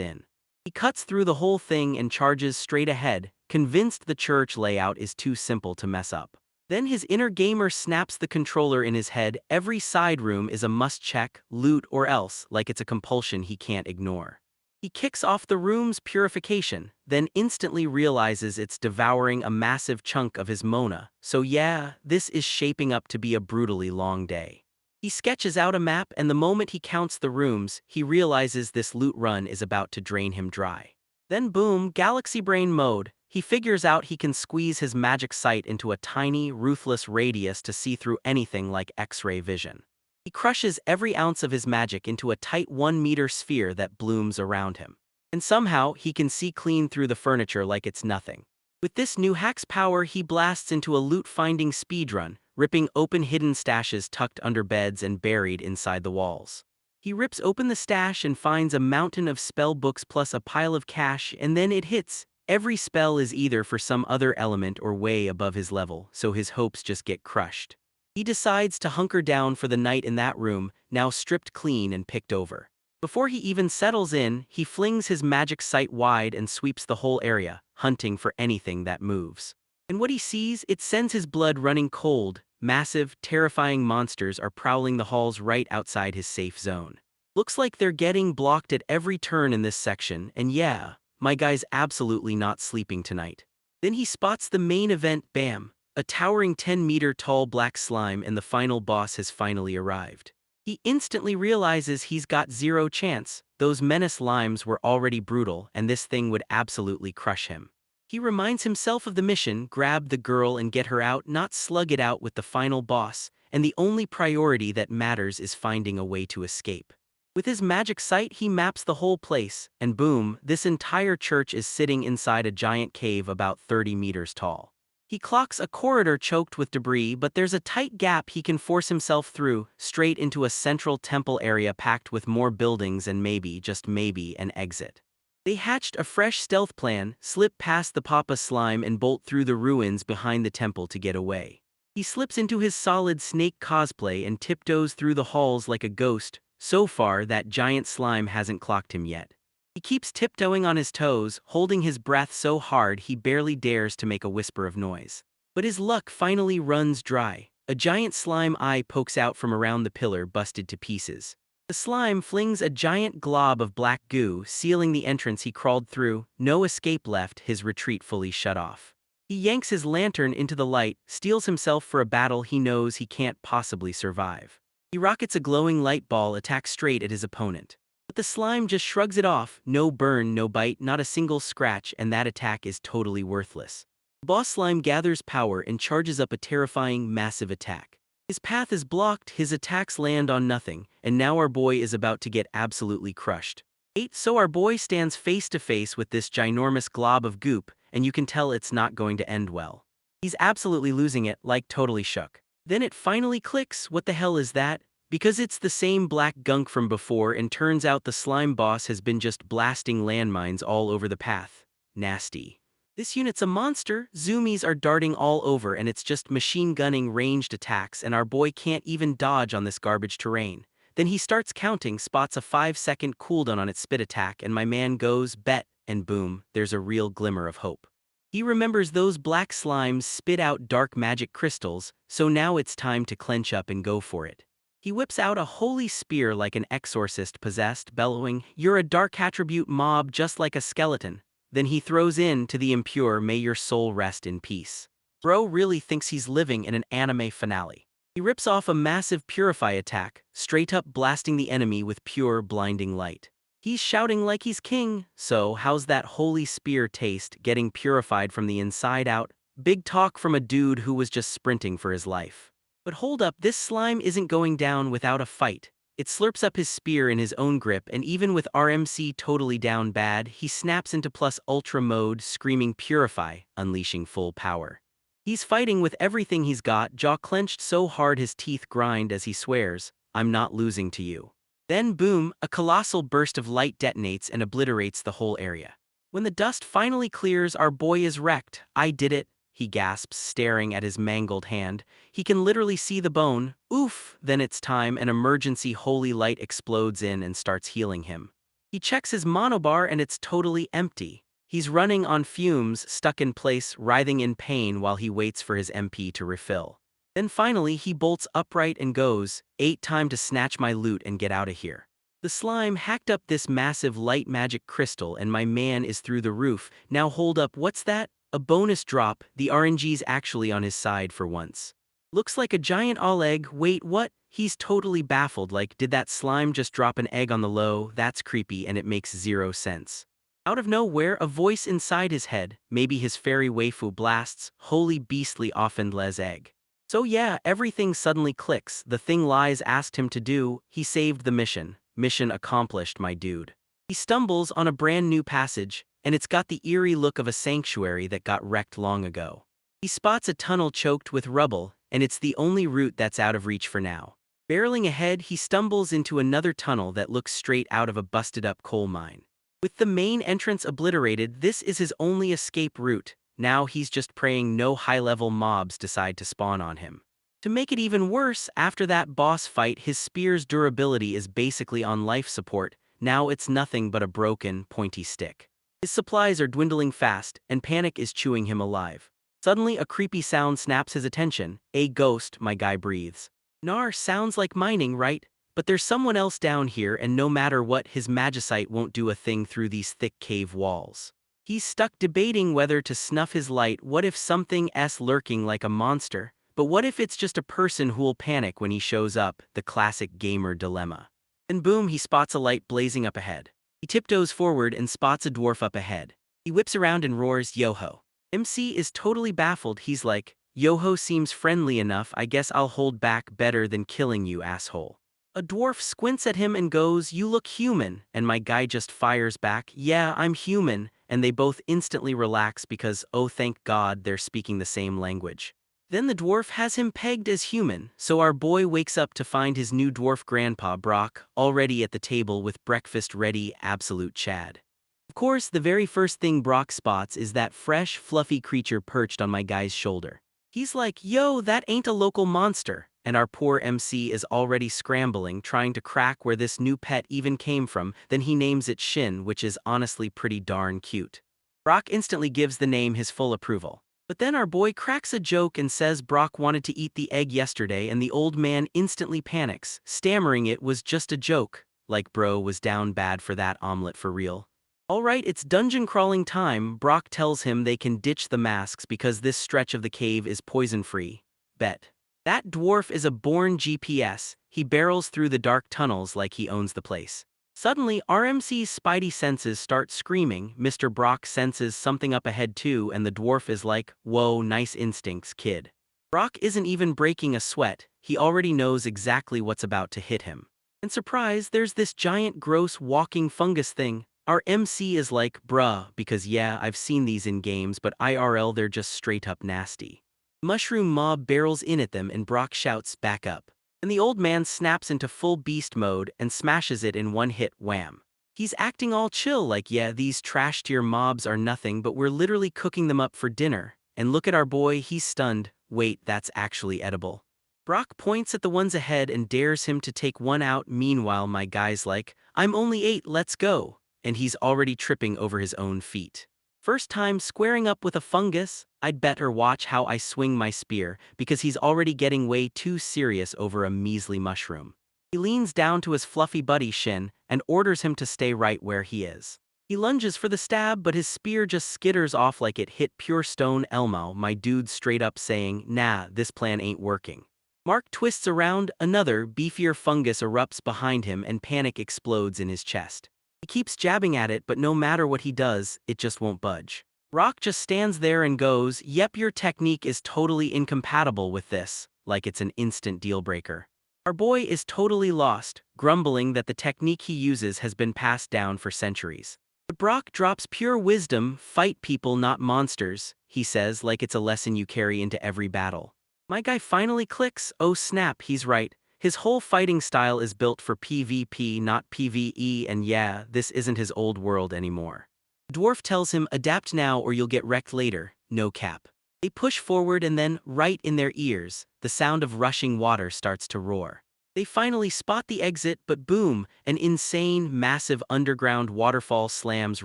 in. He cuts through the whole thing and charges straight ahead, convinced the church layout is too simple to mess up. Then his inner gamer snaps the controller in his head. Every side room is a must-check, loot or else, like it's a compulsion he can't ignore. He kicks off the room's purification, then instantly realizes it's devouring a massive chunk of his mana. So yeah, this is shaping up to be a brutally long day. He sketches out a map and the moment he counts the rooms, he realizes this loot run is about to drain him dry. Then boom, galaxy brain mode. He figures out he can squeeze his magic sight into a tiny, ruthless radius to see through anything like X-ray vision. He crushes every ounce of his magic into a tight 1-meter sphere that blooms around him. And somehow, he can see clean through the furniture like it's nothing. With this new hack's power, he blasts into a loot-finding speedrun, ripping open hidden stashes tucked under beds and buried inside the walls. He rips open the stash and finds a mountain of spell books plus a pile of cash, and then it hits. Every spell is either for some other element or way above his level, so his hopes just get crushed. He decides to hunker down for the night in that room, now stripped clean and picked over. Before he even settles in, he flings his magic sight wide and sweeps the whole area, hunting for anything that moves. And what he sees, it sends his blood running cold. Massive, terrifying monsters are prowling the halls right outside his safe zone. Looks like they're getting blocked at every turn in this section, and yeah, my guy's absolutely not sleeping tonight. Then he spots the main event, bam! A towering 10-meter tall black slime and the final boss has finally arrived. He instantly realizes he's got zero chance. Those menace slimes were already brutal and this thing would absolutely crush him. He reminds himself of the mission, grab the girl and get her out, not slug it out with the final boss, and the only priority that matters is finding a way to escape. With his magic sight, he maps the whole place, and boom, this entire church is sitting inside a giant cave about 30 meters tall. He clocks a corridor choked with debris, but there's a tight gap he can force himself through, straight into a central temple area packed with more buildings and maybe, just maybe, an exit. They hatched a fresh stealth plan, slip past the Papa Slime and bolt through the ruins behind the temple to get away. He slips into his solid snake cosplay and tiptoes through the halls like a ghost. So far, that giant slime hasn't clocked him yet. He keeps tiptoeing on his toes, holding his breath so hard he barely dares to make a whisper of noise. But his luck finally runs dry. A giant slime eye pokes out from around the pillar, busted to pieces. The slime flings a giant glob of black goo, sealing the entrance he crawled through. No escape left, his retreat fully shut off. He yanks his lantern into the light, steels himself for a battle he knows he can't possibly survive. He rockets a glowing light ball, attacks straight at his opponent. But the slime just shrugs it off, no burn, no bite, not a single scratch, and that attack is totally worthless. Boss Slime gathers power and charges up a terrifying, massive attack. His path is blocked, his attacks land on nothing, and now our boy is about to get absolutely crushed. So our boy stands face to face with this ginormous glob of goop, and you can tell it's not going to end well. He's absolutely losing it, like totally shook. Then it finally clicks, what the hell is that? Because it's the same black gunk from before and turns out the slime boss has been just blasting landmines all over the path. Nasty. This unit's a monster, zoomies are darting all over and it's just machine gunning ranged attacks and our boy can't even dodge on this garbage terrain. Then he starts counting, spots a 5-second cooldown on its spit attack and my man goes, bet, and boom, there's a real glimmer of hope. He remembers those black slimes spit out dark magic crystals, so now it's time to clench up and go for it. He whips out a holy spear like an exorcist possessed, bellowing, "You're a dark attribute mob just like a skeleton." Then he throws in to the impure, "May your soul rest in peace." Bro really thinks he's living in an anime finale. He rips off a massive purify attack, straight up blasting the enemy with pure blinding light. He's shouting like he's king, so how's that holy spear taste getting purified from the inside out? Big talk from a dude who was just sprinting for his life. But hold up, this slime isn't going down without a fight. It slurps up his spear in his own grip, and even with RMC totally down bad, he snaps into plus ultra mode, screaming purify, unleashing full power. He's fighting with everything he's got, jaw clenched so hard his teeth grind as he swears, "I'm not losing to you." Then boom, a colossal burst of light detonates and obliterates the whole area. When the dust finally clears, our boy is wrecked. "I did it," he gasps, staring at his mangled hand. He can literally see the bone. Oof! Then it's time, an emergency holy light explodes in and starts healing him. He checks his monobar and it's totally empty. He's running on fumes, stuck in place, writhing in pain while he waits for his MP to refill. Then finally he bolts upright and goes, "Ain't time to snatch my loot and get out of here." The slime hacked up this massive light magic crystal and my man is through the roof. Now hold up, what's that? A bonus drop, the RNG's actually on his side for once. Looks like a giant all egg, wait what? He's totally baffled, like did that slime just drop an egg on the low? That's creepy and it makes zero sense. Out of nowhere, a voice inside his head, maybe his fairy waifu blasts, "Holy beastly offend les egg." So yeah, everything suddenly clicks, the thing Lies asked him to do, he saved the mission. Mission accomplished, my dude. He stumbles on a brand new passage, and it's got the eerie look of a sanctuary that got wrecked long ago. He spots a tunnel choked with rubble, and it's the only route that's out of reach for now. Barreling ahead, he stumbles into another tunnel that looks straight out of a busted-up coal mine. With the main entrance obliterated, this is his only escape route. Now he's just praying no high-level mobs decide to spawn on him. To make it even worse, after that boss fight, his spear's durability is basically on life support. Now it's nothing but a broken, pointy stick. His supplies are dwindling fast, and panic is chewing him alive. Suddenly, a creepy sound snaps his attention. "A ghost," my guy breathes. "Nar, sounds like mining, right? But there's someone else down here, and no matter what, his magicite won't do a thing through these thick cave walls." He's stuck debating whether to snuff his light. What if something's lurking like a monster? But what if it's just a person who'll panic when he shows up? The classic gamer dilemma. Then boom, he spots a light blazing up ahead. He tiptoes forward and spots a dwarf up ahead. He whips around and roars, "Yo-ho." MC is totally baffled. He's like, "Yo-ho seems friendly enough, I guess I'll hold back, better than killing you, asshole." A dwarf squints at him and goes, "You look human," and my guy just fires back, "Yeah, I'm human," and they both instantly relax because, oh thank God, they're speaking the same language. Then the dwarf has him pegged as human, so our boy wakes up to find his new dwarf grandpa Brock already at the table with breakfast ready, absolute Chad. Of course, the very first thing Brock spots is that fresh, fluffy creature perched on my guy's shoulder. He's like, "Yo, that ain't a local monster," and our poor MC is already scrambling, trying to crack where this new pet even came from. Then he names it Shin, which is honestly pretty darn cute. Brock instantly gives the name his full approval. But then our boy cracks a joke and says Brock wanted to eat the egg yesterday, and the old man instantly panics, stammering it was just a joke. Like bro was down bad for that omelet for real. Alright, it's dungeon crawling time. Brock tells him they can ditch the masks because this stretch of the cave is poison-free. Bet. That dwarf is a born GPS. He barrels through the dark tunnels like he owns the place. Suddenly, RMC's spidey senses start screaming. Mr. Brock senses something up ahead too, and the dwarf is like, "Whoa, nice instincts, kid." Brock isn't even breaking a sweat. He already knows exactly what's about to hit him. And surprise, there's this giant gross walking fungus thing. Our MC is like, "Bruh," because yeah, I've seen these in games, but IRL they're just straight up nasty. Mushroom mob barrels in at them and Brock shouts, "Back up." And the old man snaps into full beast mode and smashes it in one hit, wham. He's acting all chill like, "Yeah, these trash tier mobs are nothing, but we're literally cooking them up for dinner." And look at our boy, he's stunned. Wait, that's actually edible. Brock points at the ones ahead and dares him to take one out. Meanwhile, my guy's like, "I'm only 8, let's go." And he's already tripping over his own feet. First time squaring up with a fungus, I'd better watch how I swing my spear, because he's already getting way too serious over a measly mushroom. He leans down to his fluffy buddy Shin and orders him to stay right where he is. He lunges for the stab, but his spear just skitters off like it hit pure stone. Elmo, my dude straight up saying, "Nah, this plan ain't working." Mark twists around, another, beefier fungus erupts behind him and panic explodes in his chest. He keeps jabbing at it, but no matter what he does, it just won't budge. Rock just stands there and goes, "Yep, your technique is totally incompatible with this," like it's an instant deal breaker. Our boy is totally lost, grumbling that the technique he uses has been passed down for centuries. But Brock drops pure wisdom, "Fight people, not monsters," he says, like it's a lesson you carry into every battle. My guy finally clicks, oh snap, he's right. His whole fighting style is built for PvP, not PvE, and yeah, this isn't his old world anymore. The dwarf tells him, "Adapt now or you'll get wrecked later," no cap. They push forward and then, right in their ears, the sound of rushing water starts to roar. They finally spot the exit, but boom, an insane, massive underground waterfall slams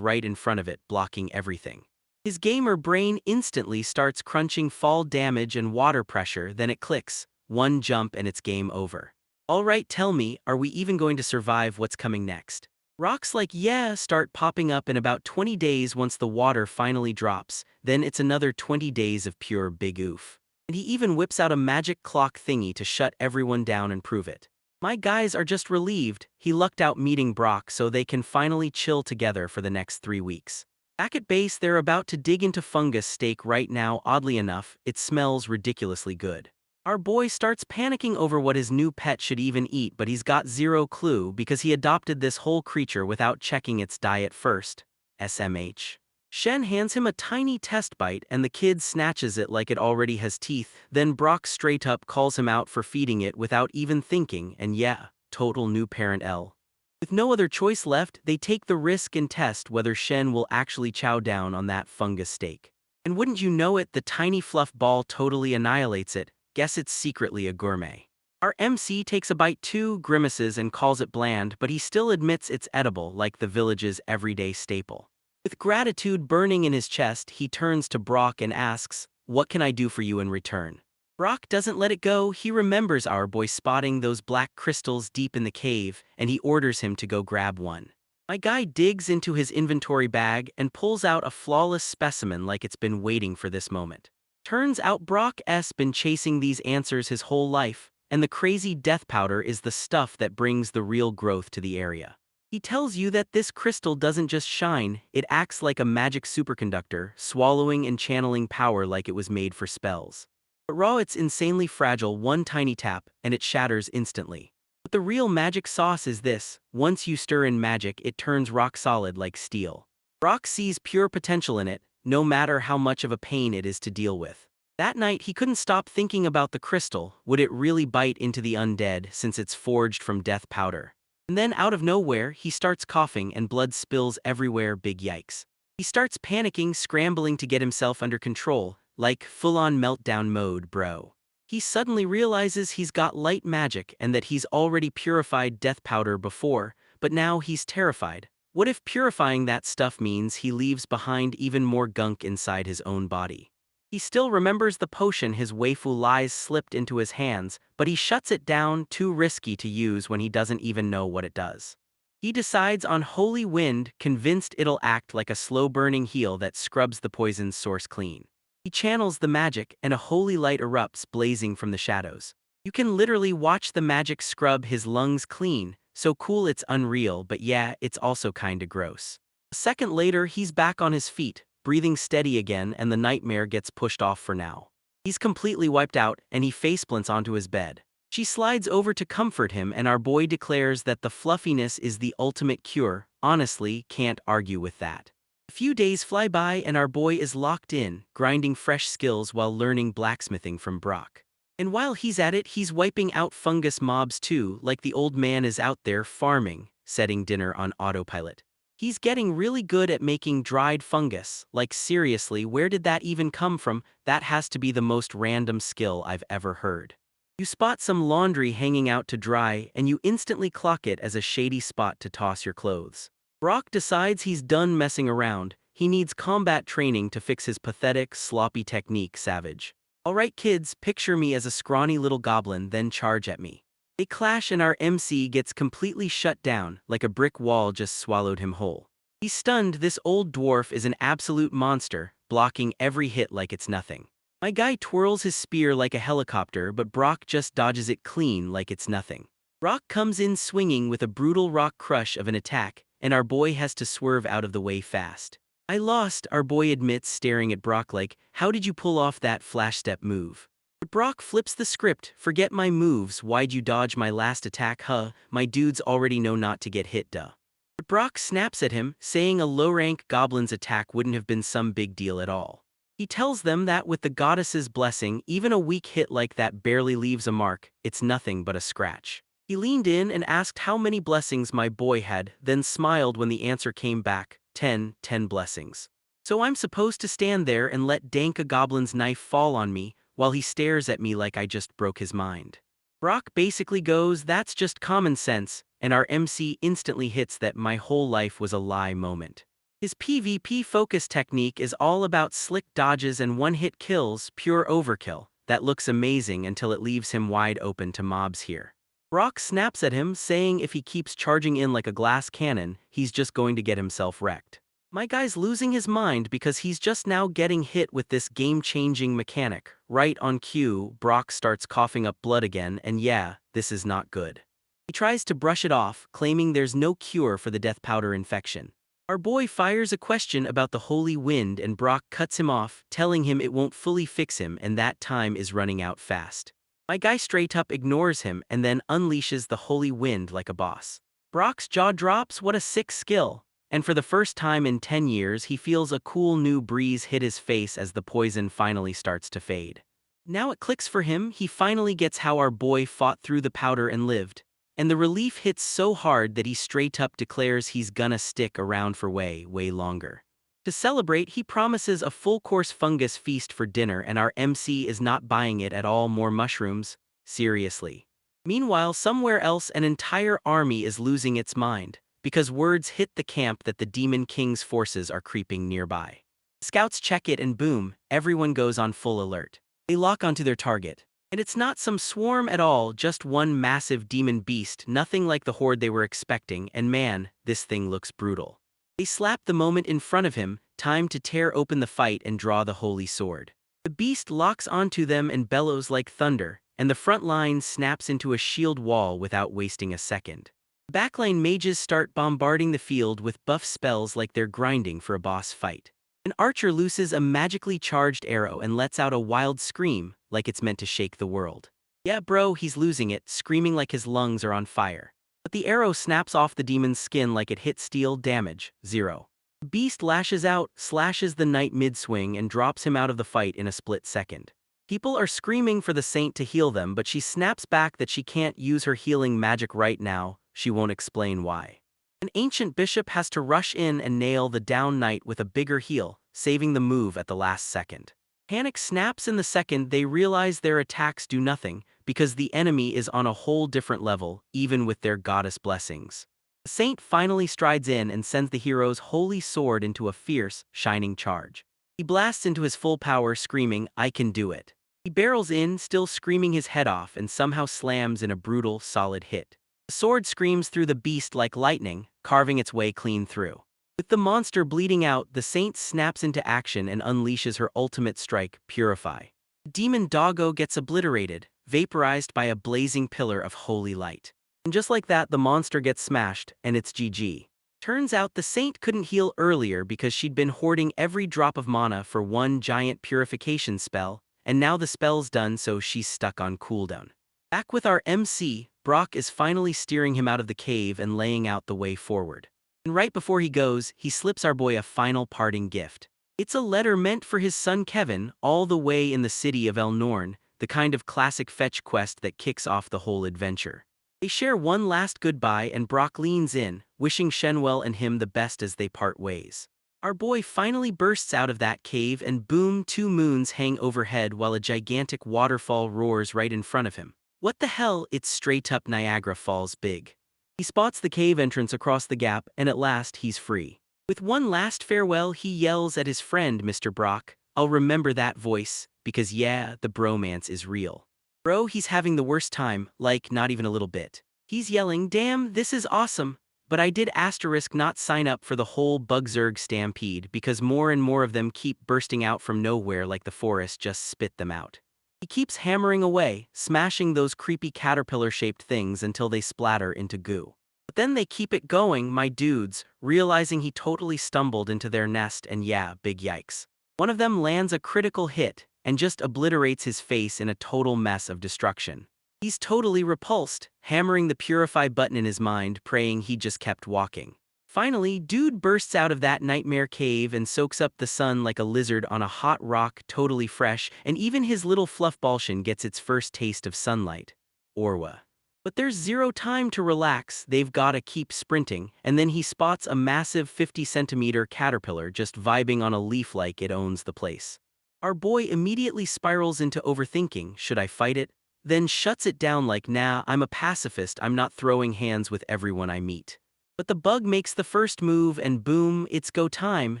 right in front of it, blocking everything. His gamer brain instantly starts crunching fall damage and water pressure, then it clicks. One jump and it's game over. Alright, tell me, are we even going to survive what's coming next? Rocks like yeah start popping up in about 20 days once the water finally drops, then it's another 20 days of pure big oof. And he even whips out a magic clock thingy to shut everyone down and prove it. My guys are just relieved, he lucked out meeting Brock so they can finally chill together for the next 3 weeks. Back at base, they're about to dig into fungus steak right now. Oddly enough, it smells ridiculously good. Our boy starts panicking over what his new pet should even eat, but he's got zero clue because he adopted this whole creature without checking its diet first. SMH. Shen hands him a tiny test bite and the kid snatches it like it already has teeth, then Brock straight up calls him out for feeding it without even thinking, and yeah, total new parent L. With no other choice left, they take the risk and test whether Shen will actually chow down on that fungus steak. And wouldn't you know it, the tiny fluff ball totally annihilates it. Guess it's secretly a gourmet. Our MC takes a bite too, grimaces and calls it bland, but he still admits it's edible, like the village's everyday staple. With gratitude burning in his chest, he turns to Brock and asks, "What can I do for you in return?" Brock doesn't let it go. He remembers our boy spotting those black crystals deep in the cave, and he orders him to go grab one. My guy digs into his inventory bag and pulls out a flawless specimen like it's been waiting for this moment. Turns out Brock's been chasing these answers his whole life, and the crazy death powder is the stuff that brings the real growth to the area. He tells you that this crystal doesn't just shine, it acts like a magic superconductor, swallowing and channeling power like it was made for spells. But raw, it's insanely fragile, one tiny tap, and it shatters instantly. But the real magic sauce is this: once you stir in magic, it turns rock solid like steel. Brock sees pure potential in it, no matter how much of a pain it is to deal with. That night, he couldn't stop thinking about the crystal. Would it really bite into the undead since it's forged from death powder? And then out of nowhere, he starts coughing and blood spills everywhere. Big yikes. He starts panicking, scrambling to get himself under control, like full-on meltdown mode, bro. He suddenly realizes he's got light magic and that he's already purified death powder before, but now he's terrified. What if purifying that stuff means he leaves behind even more gunk inside his own body? He still remembers the potion his waifu lies slipped into his hands, but he shuts it down, too risky to use when he doesn't even know what it does. He decides on Holy Wind, convinced it'll act like a slow-burning heal that scrubs the poison's source clean. He channels the magic, and a holy light erupts, blazing from the shadows. You can literally watch the magic scrub his lungs clean, so cool it's unreal, but yeah, it's also kinda gross. A second later, he's back on his feet, breathing steady again, and the nightmare gets pushed off for now. He's completely wiped out, and he faceplants onto his bed. She slides over to comfort him, and our boy declares that the fluffiness is the ultimate cure. Honestly, can't argue with that. A few days fly by and our boy is locked in, grinding fresh skills while learning blacksmithing from Brock. And while he's at it, he's wiping out fungus mobs too, like the old man is out there farming, setting dinner on autopilot. He's getting really good at making dried fungus. Like seriously, where did that even come from? That has to be the most random skill I've ever heard. You spot some laundry hanging out to dry and you instantly clock it as a shady spot to toss your clothes. Brock decides he's done messing around. He needs combat training to fix his pathetic, sloppy technique, savage. Alright kids, picture me as a scrawny little goblin, then charge at me. They clash and our MC gets completely shut down, like a brick wall just swallowed him whole. He's stunned. This old dwarf is an absolute monster, blocking every hit like it's nothing. My guy twirls his spear like a helicopter, but Brock just dodges it clean like it's nothing. Brock comes in swinging with a brutal rock crush of an attack, and our boy has to swerve out of the way fast. I lost, our boy admits, staring at Brock like, how did you pull off that flash step move? But Brock flips the script, forget my moves, why'd you dodge my last attack, huh? My dudes already know not to get hit, duh. But Brock snaps at him, saying a low-rank goblin's attack wouldn't have been some big deal at all. He tells them that with the goddess's blessing, even a weak hit like that barely leaves a mark, it's nothing but a scratch. He leaned in and asked how many blessings my boy had, then smiled when the answer came back, 10 blessings. So I'm supposed to stand there and let Danka Goblin's knife fall on me, while he stares at me like I just broke his mind. Brock basically goes, that's just common sense, and our MC instantly hits that my whole life was a lie moment. His PvP focus technique is all about slick dodges and one-hit kills, pure overkill, that looks amazing until it leaves him wide open to mobs here. Brock snaps at him, saying if he keeps charging in like a glass cannon, he's just going to get himself wrecked. My guy's losing his mind because he's just now getting hit with this game-changing mechanic. Right on cue, Brock starts coughing up blood again, and yeah, this is not good. He tries to brush it off, claiming there's no cure for the death powder infection. Our boy fires a question about the holy wind and Brock cuts him off, telling him it won't fully fix him and that time is running out fast. My guy straight up ignores him and then unleashes the holy wind like a boss. Brock's jaw drops, what a sick skill. And for the first time in 10 years he feels a cool new breeze hit his face as the poison finally starts to fade. Now it clicks for him, he finally gets how our boy fought through the powder and lived. And the relief hits so hard that he straight up declares he's gonna stick around for way longer. To celebrate, he promises a full-course fungus feast for dinner and our MC is not buying it at all. More mushrooms? Seriously. Meanwhile, somewhere else an entire army is losing its mind, because words hit the camp that the Demon King's forces are creeping nearby. Scouts check it and boom, everyone goes on full alert. They lock onto their target. And it's not some swarm at all, just one massive demon beast, nothing like the horde they were expecting, and man, this thing looks brutal. They slap the moment in front of him, time to tear open the fight and draw the holy sword. The beast locks onto them and bellows like thunder, and the front line snaps into a shield wall without wasting a second. Backline mages start bombarding the field with buff spells like they're grinding for a boss fight. An archer looses a magically charged arrow and lets out a wild scream, like it's meant to shake the world. Yeah bro, he's losing it, screaming like his lungs are on fire. But the arrow snaps off the demon's skin like it hit steel, damage 0. The beast lashes out, slashes the knight mid-swing and drops him out of the fight in a split second. People are screaming for the saint to heal them, but she snaps back that she can't use her healing magic right now, she won't explain why. An ancient bishop has to rush in and nail the down knight with a bigger heal, saving the move at the last second. Panic snaps in the second they realize their attacks do nothing, because the enemy is on a whole different level, even with their goddess blessings. The saint finally strides in and sends the hero's holy sword into a fierce, shining charge. He blasts into his full power, screaming, I can do it. He barrels in, still screaming his head off, and somehow slams in a brutal, solid hit. The sword screams through the beast like lightning, carving its way clean through. With the monster bleeding out, the saint snaps into action and unleashes her ultimate strike, Purify. The demon doggo gets obliterated, vaporized by a blazing pillar of holy light. And just like that, the monster gets smashed, and it's GG. Turns out the saint couldn't heal earlier because she'd been hoarding every drop of mana for one giant purification spell, and now the spell's done so she's stuck on cooldown. Back with our MC, Brock is finally steering him out of the cave and laying out the way forward. And right before he goes, he slips our boy a final parting gift. It's a letter meant for his son Kevin, all the way in the city of El Norn, the kind of classic fetch quest that kicks off the whole adventure. They share one last goodbye and Brock leans in, wishing Shenwell and him the best as they part ways. Our boy finally bursts out of that cave and boom, 2 moons hang overhead while a gigantic waterfall roars right in front of him. What the hell, it's straight up Niagara Falls big. He spots the cave entrance across the gap and at last he's free. With one last farewell he yells at his friend Mr. Brock, I'll remember that voice, because yeah, the bromance is real. Bro, he's having the worst time, like not even a little bit. He's yelling, damn, this is awesome. but I did asterisk not sign up for the whole Bugzerg stampede because more and more of them keep bursting out from nowhere like the forest just spit them out. He keeps hammering away, smashing those creepy caterpillar-shaped things until they splatter into goo. But then they keep it going, my dudes, realizing he totally stumbled into their nest and yeah, big yikes. One of them lands a critical hit and just obliterates his face in a total mess of destruction. He's totally repulsed, hammering the purify button in his mind, praying he just kept walking. Finally, dude bursts out of that nightmare cave and soaks up the sun like a lizard on a hot rock, totally fresh, and even his little fluffballchen gets its first taste of sunlight. Orwa. But there's zero time to relax, they've gotta keep sprinting, and then he spots a massive 50-centimeter caterpillar just vibing on a leaf like it owns the place. Our boy immediately spirals into overthinking, should I fight it? Then shuts it down like, nah, I'm a pacifist, I'm not throwing hands with everyone I meet. But the bug makes the first move and boom, it's go time.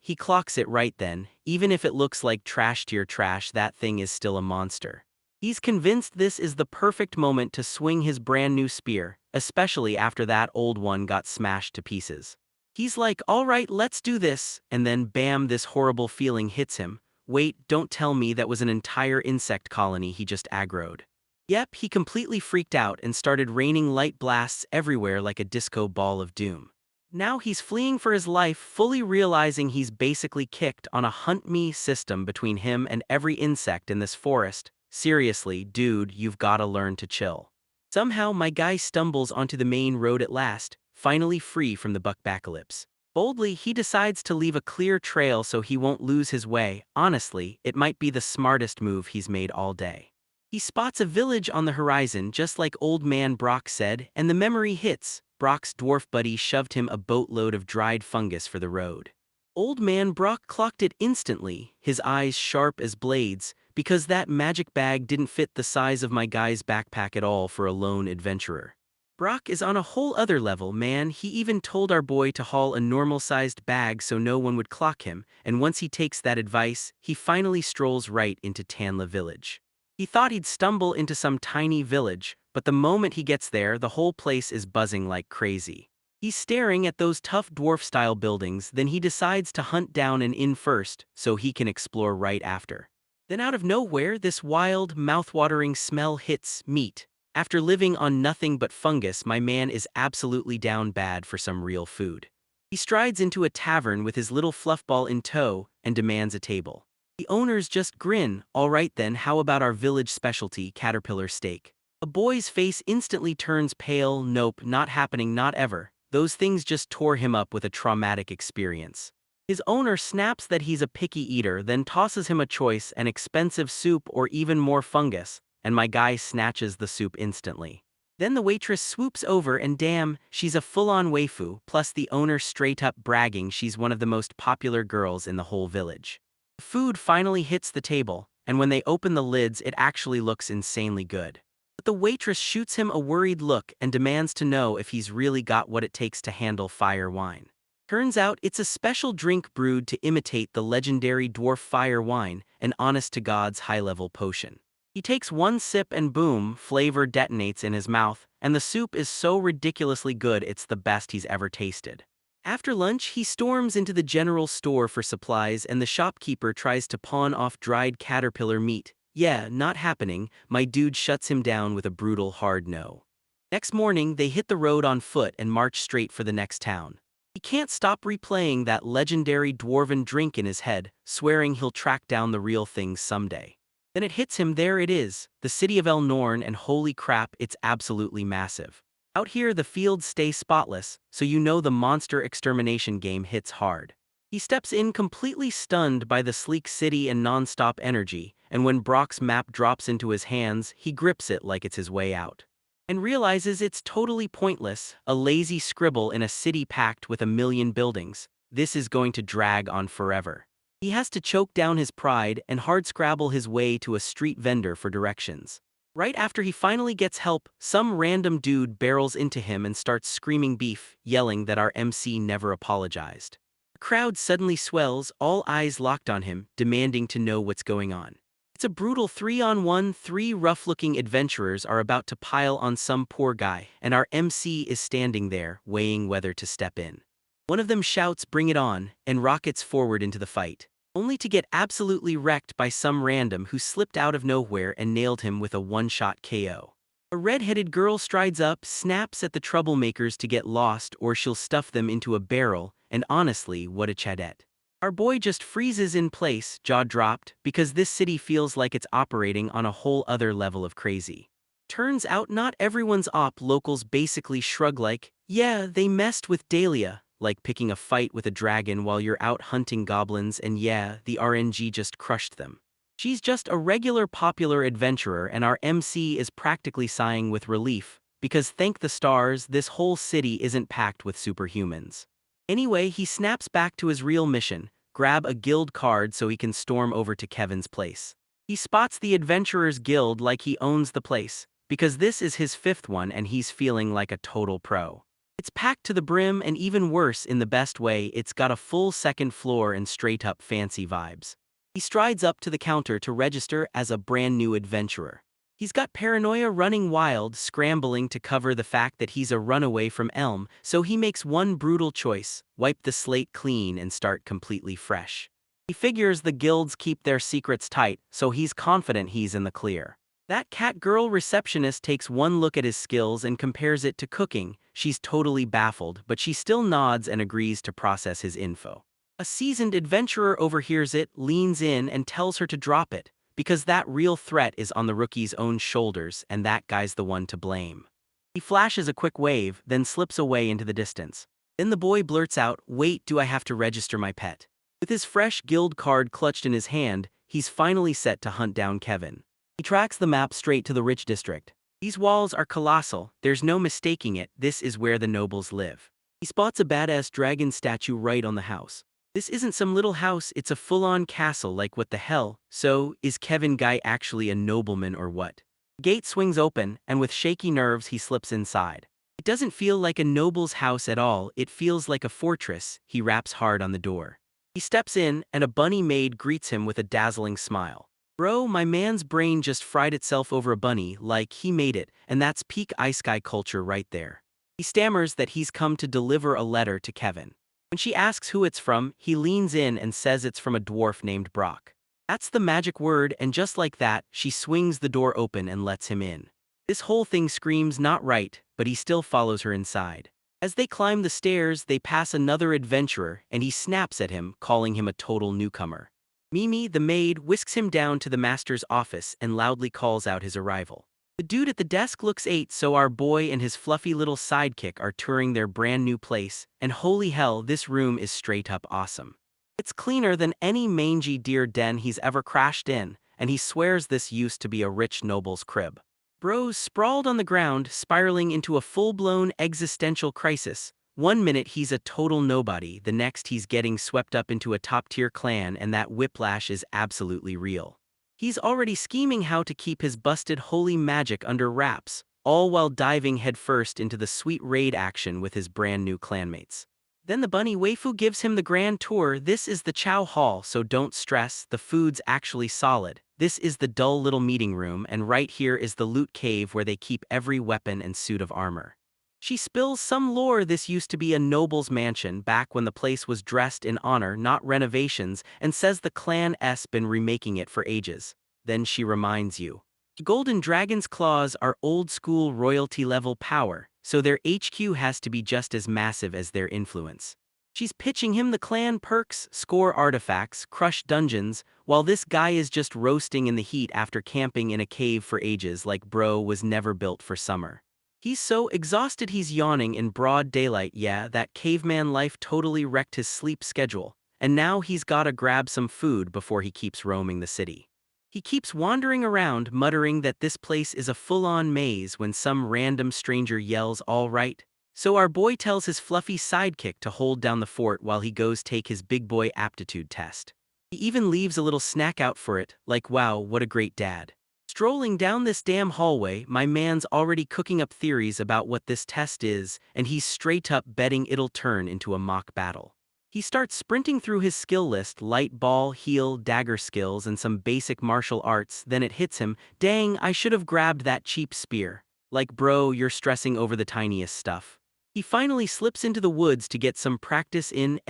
He clocks it right then. Even if it looks like trash tier trash, that thing is still a monster. He's convinced this is the perfect moment to swing his brand new spear, especially after that old one got smashed to pieces. He's like, alright, let's do this, and then bam, this horrible feeling hits him. Wait, don't tell me that was an entire insect colony he just aggroed. Yep, he completely freaked out and started raining light blasts everywhere like a disco ball of doom. Now he's fleeing for his life, fully realizing he's basically kicked on a hunt me system between him and every insect in this forest. Seriously, dude, you've gotta learn to chill. Somehow my guy stumbles onto the main road at last, finally free from the buckbacalypse. Boldly, he decides to leave a clear trail so he won't lose his way. Honestly, it might be the smartest move he's made all day. He spots a village on the horizon just like old man Brock said, and the memory hits. Brock's dwarf buddy shoved him a boatload of dried fungus for the road. Old man Brock clocked it instantly, his eyes sharp as blades, because that magic bag didn't fit the size of my guy's backpack at all for a lone adventurer. Brock is on a whole other level, man. He even told our boy to haul a normal-sized bag so no one would clock him, and once he takes that advice, he finally strolls right into Tanla village. He thought he'd stumble into some tiny village, but the moment he gets there, the whole place is buzzing like crazy. He's staring at those tough dwarf-style buildings, then he decides to hunt down an inn first, so he can explore right after. Then out of nowhere, this wild, mouth-watering smell hits meat. After living on nothing but fungus, my man is absolutely down bad for some real food. He strides into a tavern with his little fluffball in tow and demands a table. The owners just grin. Alright then, how about our village specialty, caterpillar steak? A boy's face instantly turns pale. Nope, not happening, not ever. Those things just tore him up with a traumatic experience. His owner snaps that he's a picky eater, then tosses him a choice, an expensive soup or even more fungus, and my guy snatches the soup instantly. Then the waitress swoops over and damn, she's a full-on waifu, plus the owner straight up bragging she's one of the most popular girls in the whole village. The food finally hits the table, and when they open the lids it actually looks insanely good. But the waitress shoots him a worried look and demands to know if he's really got what it takes to handle fire wine. Turns out it's a special drink brewed to imitate the legendary dwarf fire wine, an honest-to-God's high-level potion. He takes one sip and boom, flavor detonates in his mouth, and the soup is so ridiculously good it's the best he's ever tasted. After lunch, he storms into the general store for supplies and the shopkeeper tries to pawn off dried caterpillar meat. Yeah, not happening, my dude shuts him down with a brutal hard no. Next morning, they hit the road on foot and march straight for the next town. He can't stop replaying that legendary dwarven drink in his head, swearing he'll track down the real things someday. Then it hits him, there it is, the city of El Norn, and holy crap, it's absolutely massive. Out here the fields stay spotless, so you know the monster extermination game hits hard. He steps in completely stunned by the sleek city and non-stop energy, and when Brock's map drops into his hands, he grips it like it's his way out. And realizes it's totally pointless, a lazy scribble in a city packed with a million buildings. This is going to drag on forever. He has to choke down his pride and hardscrabble his way to a street vendor for directions. Right after he finally gets help, some random dude barrels into him and starts screaming beef, yelling that our MC never apologized. The crowd suddenly swells, all eyes locked on him, demanding to know what's going on. It's a brutal 3-on-1. Three rough-looking adventurers are about to pile on some poor guy, and our MC is standing there, weighing whether to step in. One of them shouts, "Bring it on," and rockets forward into the fight, only to get absolutely wrecked by some random who slipped out of nowhere and nailed him with a one-shot KO. A red-headed girl strides up, snaps at the troublemakers to get lost or she'll stuff them into a barrel, and honestly, what a chadette. Our boy just freezes in place, jaw dropped, because this city feels like it's operating on a whole other level of crazy. Turns out not everyone's op. Locals basically shrug like, yeah, they messed with Dahlia, like picking a fight with a dragon while you're out hunting goblins, and yeah, the RNG just crushed them. She's just a regular popular adventurer, and our MC is practically sighing with relief, because thank the stars, this whole city isn't packed with superhumans. Anyway, he snaps back to his real mission: grab a guild card so he can storm over to Kevin's place. He spots the Adventurers Guild like he owns the place, because this is his 5th one and he's feeling like a total pro. It's packed to the brim, and even worse in the best way, it's got a full 2nd floor and straight-up fancy vibes. He strides up to the counter to register as a brand new adventurer. He's got paranoia running wild, scrambling to cover the fact that he's a runaway from Elm, so he makes one brutal choice: wipe the slate clean and start completely fresh. He figures the guilds keep their secrets tight, so he's confident he's in the clear. That cat girl receptionist takes one look at his skills and compares it to cooking. She's totally baffled, but she still nods and agrees to process his info. A seasoned adventurer overhears it, leans in, and tells her to drop it, because that real threat is on the rookie's own shoulders, and that guy's the one to blame. He flashes a quick wave, then slips away into the distance. Then the boy blurts out, "Wait, do I have to register my pet?" With his fresh guild card clutched in his hand, he's finally set to hunt down Kevin. He tracks the map straight to the rich district. These walls are colossal, there's no mistaking it, this is where the nobles live. He spots a badass dragon statue right on the house. This isn't some little house, it's a full-on castle. Like, what the hell? So, is Kevin guy actually a nobleman or what? The gate swings open, and with shaky nerves he slips inside. It doesn't feel like a noble's house at all, it feels like a fortress. He raps hard on the door. He steps in, and a bunny maid greets him with a dazzling smile. Bro, my man's brain just fried itself over a bunny, like he made it, and that's peak ice guy culture right there. He stammers that he's come to deliver a letter to Kevin. When she asks who it's from, he leans in and says it's from a dwarf named Brock. That's the magic word, and just like that, she swings the door open and lets him in. This whole thing screams not right, but he still follows her inside. As they climb the stairs, they pass another adventurer, and he snaps at him, calling him a total newcomer. Mimi, the maid, whisks him down to the master's office and loudly calls out his arrival. The dude at the desk looks 8, so our boy and his fluffy little sidekick are touring their brand new place, and holy hell, this room is straight up awesome. It's cleaner than any mangy deer den he's ever crashed in, and he swears this used to be a rich noble's crib. Bro's sprawled on the ground, spiraling into a full-blown existential crisis. One minute he's a total nobody, the next he's getting swept up into a top-tier clan, and that whiplash is absolutely real. He's already scheming how to keep his busted holy magic under wraps, all while diving headfirst into the sweet raid action with his brand new clanmates. Then the bunny waifu gives him the grand tour. This is the chow hall, so don't stress, the food's actually solid. This is the dull little meeting room, and right here is the loot cave where they keep every weapon and suit of armor. She spills some lore. This used to be a noble's mansion back when the place was dressed in honor, not renovations, and says the clan's been remaking it for ages. Then she reminds you. Golden Dragon's claws are old-school royalty-level power, so their HQ has to be just as massive as their influence. She's pitching him the clan perks, score artifacts, crush dungeons, while this guy is just roasting in the heat after camping in a cave for ages like bro was never built for summer. He's so exhausted he's yawning in broad daylight. Yeah, that caveman life totally wrecked his sleep schedule, and now he's gotta grab some food before he keeps roaming the city. He keeps wandering around, muttering that this place is a full-on maze when some random stranger yells, "All right." So our boy tells his fluffy sidekick to hold down the fort while he goes take his big boy aptitude test. He even leaves a little snack out for it, like wow, what a great dad. Strolling down this damn hallway, my man's already cooking up theories about what this test is, and he's straight up betting it'll turn into a mock battle. He starts sprinting through his skill list: light ball, heal, dagger skills, and some basic martial arts. Then it hits him, dang, I should have grabbed that cheap spear. Like bro, you're stressing over the tiniest stuff. He finally slips into the woods to get some practice in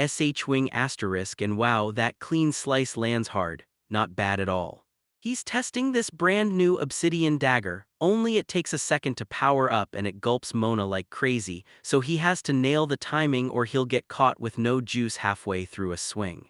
wing asterisk, and wow, that clean slice lands hard. Not bad at all. He's testing this brand new obsidian dagger, only it takes a second to power up and it gulps Mona like crazy, so he has to nail the timing or he'll get caught with no juice halfway through a swing.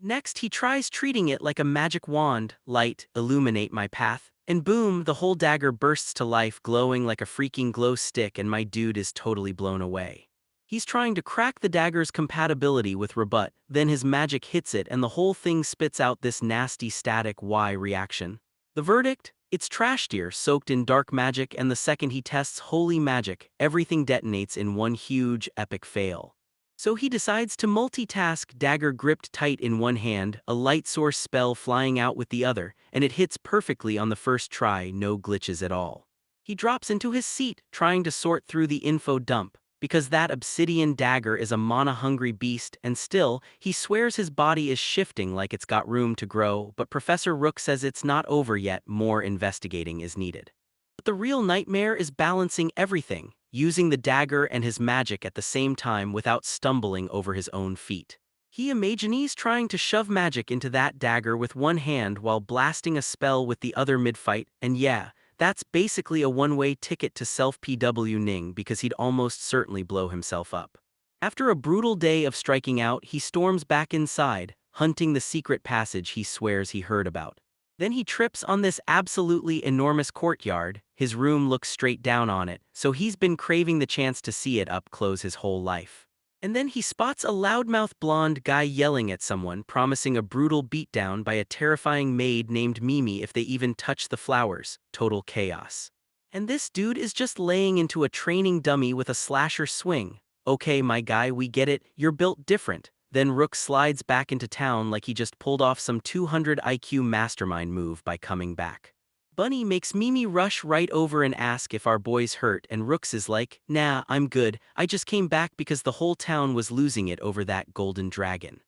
Next he tries treating it like a magic wand: light, illuminate my path, and boom, the whole dagger bursts to life, glowing like a freaking glow stick, and my dude is totally blown away. He's trying to crack the dagger's compatibility with rebut, then his magic hits it and the whole thing spits out this nasty static Y reaction. The verdict? It's trash tier soaked in dark magic, and the second he tests holy magic, everything detonates in one huge, epic fail. So he decides to multitask: dagger gripped tight in one hand, a light source spell flying out with the other, and it hits perfectly on the first try, no glitches at all. He drops into his seat, trying to sort through the info dump, because that obsidian dagger is a mana-hungry beast, and still, he swears his body is shifting like it's got room to grow, but Professor Rook says it's not over yet, more investigating is needed. But the real nightmare is balancing everything, using the dagger and his magic at the same time without stumbling over his own feet. He imagines trying to shove magic into that dagger with one hand while blasting a spell with the other mid-fight, and yeah, that's basically a one-way ticket to self-PWing because he'd almost certainly blow himself up. After a brutal day of striking out, he storms back inside, hunting the secret passage he swears he heard about. Then he trips on this absolutely enormous courtyard. His room looks straight down on it, so he's been craving the chance to see it up close his whole life. And then he spots a loudmouth blonde guy yelling at someone, promising a brutal beatdown by a terrifying maid named Mimi if they even touch the flowers. Total chaos. And this dude is just laying into a training dummy with a slasher swing. Okay, my guy, we get it, you're built different. Then Rook slides back into town like he just pulled off some 200 IQ mastermind move by coming back. Bunny makes Mimi rush right over and ask if our boy's hurt, and Rooks is like, nah, I'm good, I just came back because the whole town was losing it over that golden dragon.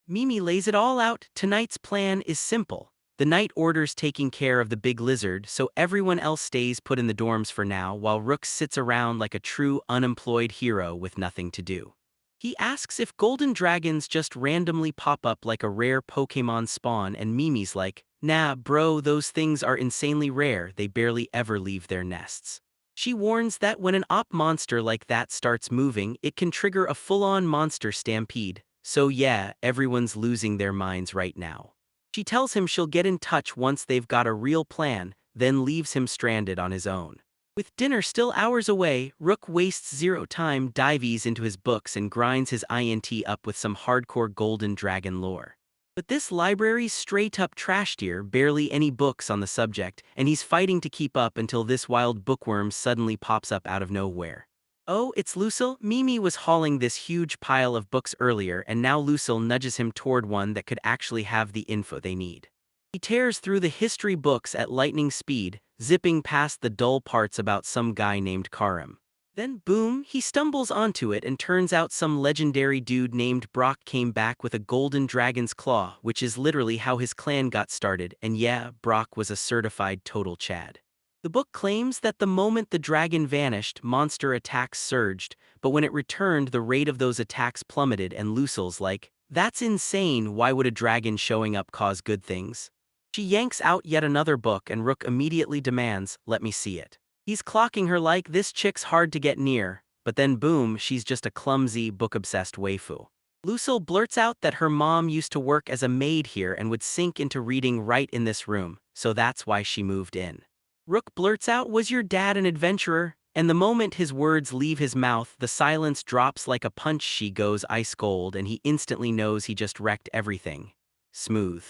Mimi lays it all out. Tonight's plan is simple. The Night Order's taking care of the big lizard, so everyone else stays put in the dorms for now while Rooks sits around like a true unemployed hero with nothing to do. He asks if golden dragons just randomly pop up like a rare Pokémon spawn, and Mimi's like, nah bro, those things are insanely rare, they barely ever leave their nests. She warns that when an op monster like that starts moving, it can trigger a full-on monster stampede, so yeah, everyone's losing their minds right now. She tells him she'll get in touch once they've got a real plan, then leaves him stranded on his own. With dinner still hours away, Rook wastes zero time, dives into his books and grinds his INT up with some hardcore golden dragon lore. But this library's straight-up trash tier, barely any books on the subject, and he's fighting to keep up until this wild bookworm suddenly pops up out of nowhere. Oh, it's Lucille. Mimi was hauling this huge pile of books earlier, and now Lucille nudges him toward one that could actually have the info they need. He tears through the history books at lightning speed, zipping past the dull parts about some guy named Karim. Then boom, he stumbles onto it, and turns out some legendary dude named Brock came back with a golden dragon's claw, which is literally how his clan got started, and yeah, Brock was a certified total Chad. The book claims that the moment the dragon vanished, monster attacks surged, but when it returned, the rate of those attacks plummeted, and Lucille's like, that's insane, why would a dragon showing up cause good things? She yanks out yet another book, and Rook immediately demands, let me see it. He's clocking her like, this chick's hard to get near, but then boom, she's just a clumsy, book-obsessed waifu. Lucille blurts out that her mom used to work as a maid here and would sink into reading right in this room, so that's why she moved in. Rook blurts out, was your dad an adventurer? And the moment his words leave his mouth, the silence drops like a punch. She goes ice cold, and he instantly knows he just wrecked everything. Smooth.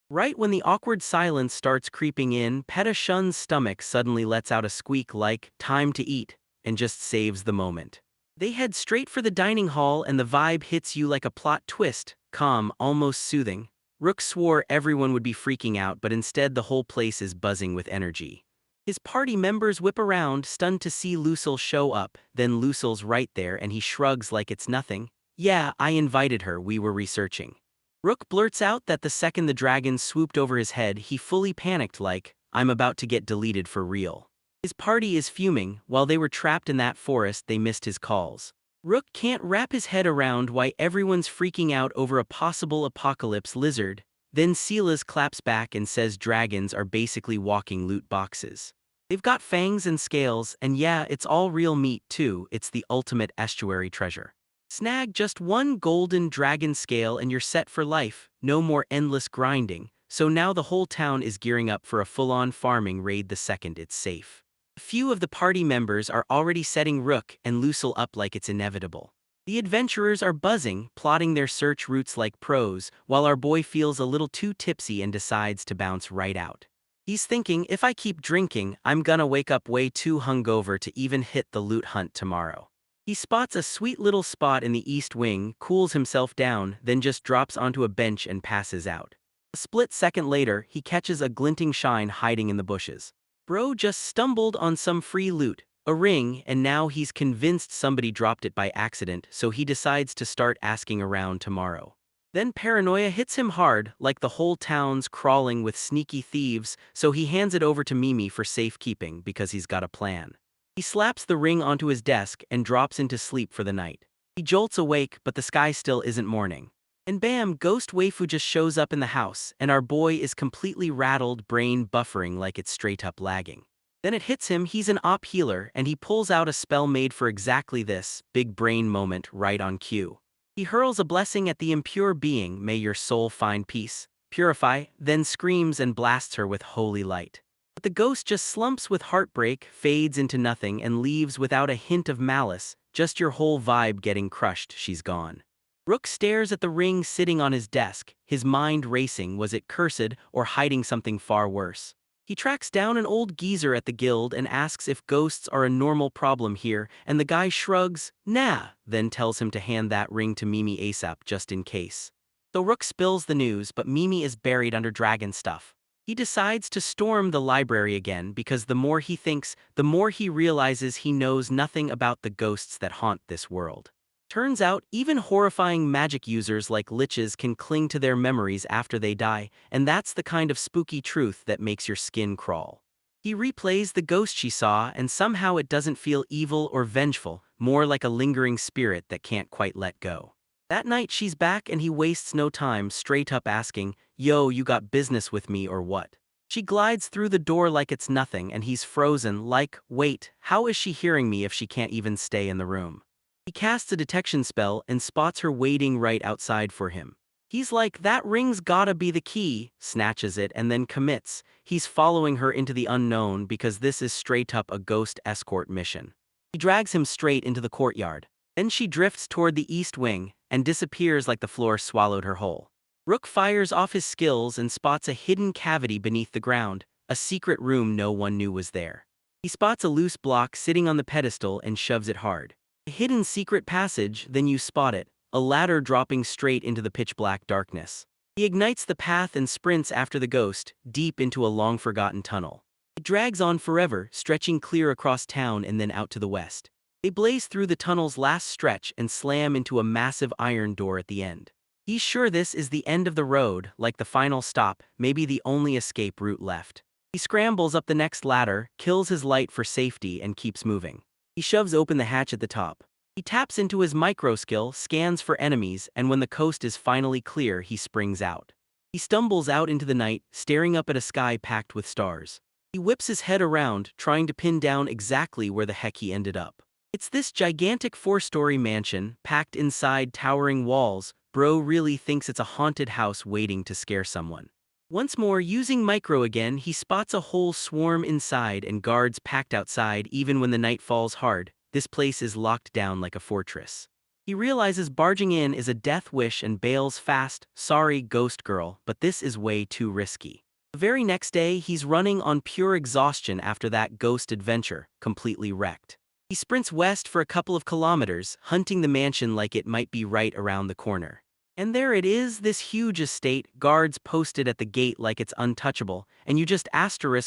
Right when the awkward silence starts creeping in, Peta Shun's stomach suddenly lets out a squeak like, time to eat, and just saves the moment. They head straight for the dining hall, and the vibe hits you like a plot twist, calm, almost soothing. Rook swore everyone would be freaking out, but instead the whole place is buzzing with energy. His party members whip around, stunned to see Lucille show up, then Lucille's right there and he shrugs like it's nothing. Yeah, I invited her, we were researching. Rook blurts out that the second the dragon swooped over his head, he fully panicked like, I'm about to get deleted for real. His party is fuming, while they were trapped in that forest they missed his calls. Rook can't wrap his head around why everyone's freaking out over a possible apocalypse lizard. Then Silas claps back and says dragons are basically walking loot boxes. They've got fangs and scales, and yeah, it's all real meat too, it's the ultimate estuary treasure. Snag just one golden dragon scale and you're set for life, no more endless grinding, so now the whole town is gearing up for a full-on farming raid the second it's safe. A few of the party members are already setting Rook and Lucille up like it's inevitable. The adventurers are buzzing, plotting their search routes like pros, while our boy feels a little too tipsy and decides to bounce right out. He's thinking, if I keep drinking, I'm gonna wake up way too hungover to even hit the loot hunt tomorrow. He spots a sweet little spot in the east wing, cools himself down, then just drops onto a bench and passes out. A split second later, he catches a glinting shine hiding in the bushes. Bro just stumbled on some free loot, a ring, and now he's convinced somebody dropped it by accident, so he decides to start asking around tomorrow. Then paranoia hits him hard, like the whole town's crawling with sneaky thieves, so he hands it over to Mimi for safekeeping because he's got a plan. He slaps the ring onto his desk and drops into sleep for the night. He jolts awake, but the sky still isn't morning. And bam, Ghost Waifu just shows up in the house, and our boy is completely rattled, brain buffering like it's straight up lagging. Then it hits him, he's an op healer, and he pulls out a spell made for exactly this, big brain moment right on cue. He hurls a blessing at the impure being, may your soul find peace, purify, then screams and blasts her with holy light. But the ghost just slumps with heartbreak, fades into nothing, and leaves without a hint of malice, just your whole vibe getting crushed, she's gone. Rook stares at the ring sitting on his desk, his mind racing, was it cursed or hiding something far worse? He tracks down an old geezer at the guild and asks if ghosts are a normal problem here, and the guy shrugs, nah, then tells him to hand that ring to Mimi ASAP just in case. So Rook spills the news, but Mimi is buried under dragon stuff. He decides to storm the library again because the more he thinks, the more he realizes he knows nothing about the ghosts that haunt this world. Turns out, even horrifying magic users like liches can cling to their memories after they die, and that's the kind of spooky truth that makes your skin crawl. He replays the ghost she saw, and somehow it doesn't feel evil or vengeful, more like a lingering spirit that can't quite let go. That night she's back and he wastes no time, straight up asking, yo, you got business with me or what? She glides through the door like it's nothing and he's frozen, like, wait, how is she hearing me if she can't even stay in the room? He casts a detection spell and spots her waiting right outside for him. He's like, that ring's gotta be the key, snatches it and then commits. He's following her into the unknown because this is straight up a ghost escort mission. He drags him straight into the courtyard. Then she drifts toward the east wing and disappears like the floor swallowed her whole. Rook fires off his skills and spots a hidden cavity beneath the ground, a secret room no one knew was there. He spots a loose block sitting on the pedestal and shoves it hard. A hidden secret passage, then you spot it, a ladder dropping straight into the pitch-black darkness. He ignites the path and sprints after the ghost, deep into a long-forgotten tunnel. It drags on forever, stretching clear across town and then out to the west. They blaze through the tunnel's last stretch and slam into a massive iron door at the end. He's sure this is the end of the road, like the final stop, maybe the only escape route left. He scrambles up the next ladder, kills his light for safety, and keeps moving. He shoves open the hatch at the top. He taps into his micro skill, scans for enemies, and when the coast is finally clear, he springs out. He stumbles out into the night, staring up at a sky packed with stars. He whips his head around, trying to pin down exactly where the heck he ended up. It's this gigantic 4-story mansion, packed inside towering walls. Bro really thinks it's a haunted house waiting to scare someone. Once more, using micro again, he spots a whole swarm inside and guards packed outside even when the night falls hard. This place is locked down like a fortress. He realizes barging in is a death wish and bails fast, sorry ghost girl, but this is way too risky. The very next day, he's running on pure exhaustion after that ghost adventure, completely wrecked. He sprints west for a couple of kilometers, hunting the mansion like it might be right around the corner. And there it is, this huge estate, guards posted at the gate like it's untouchable, and you just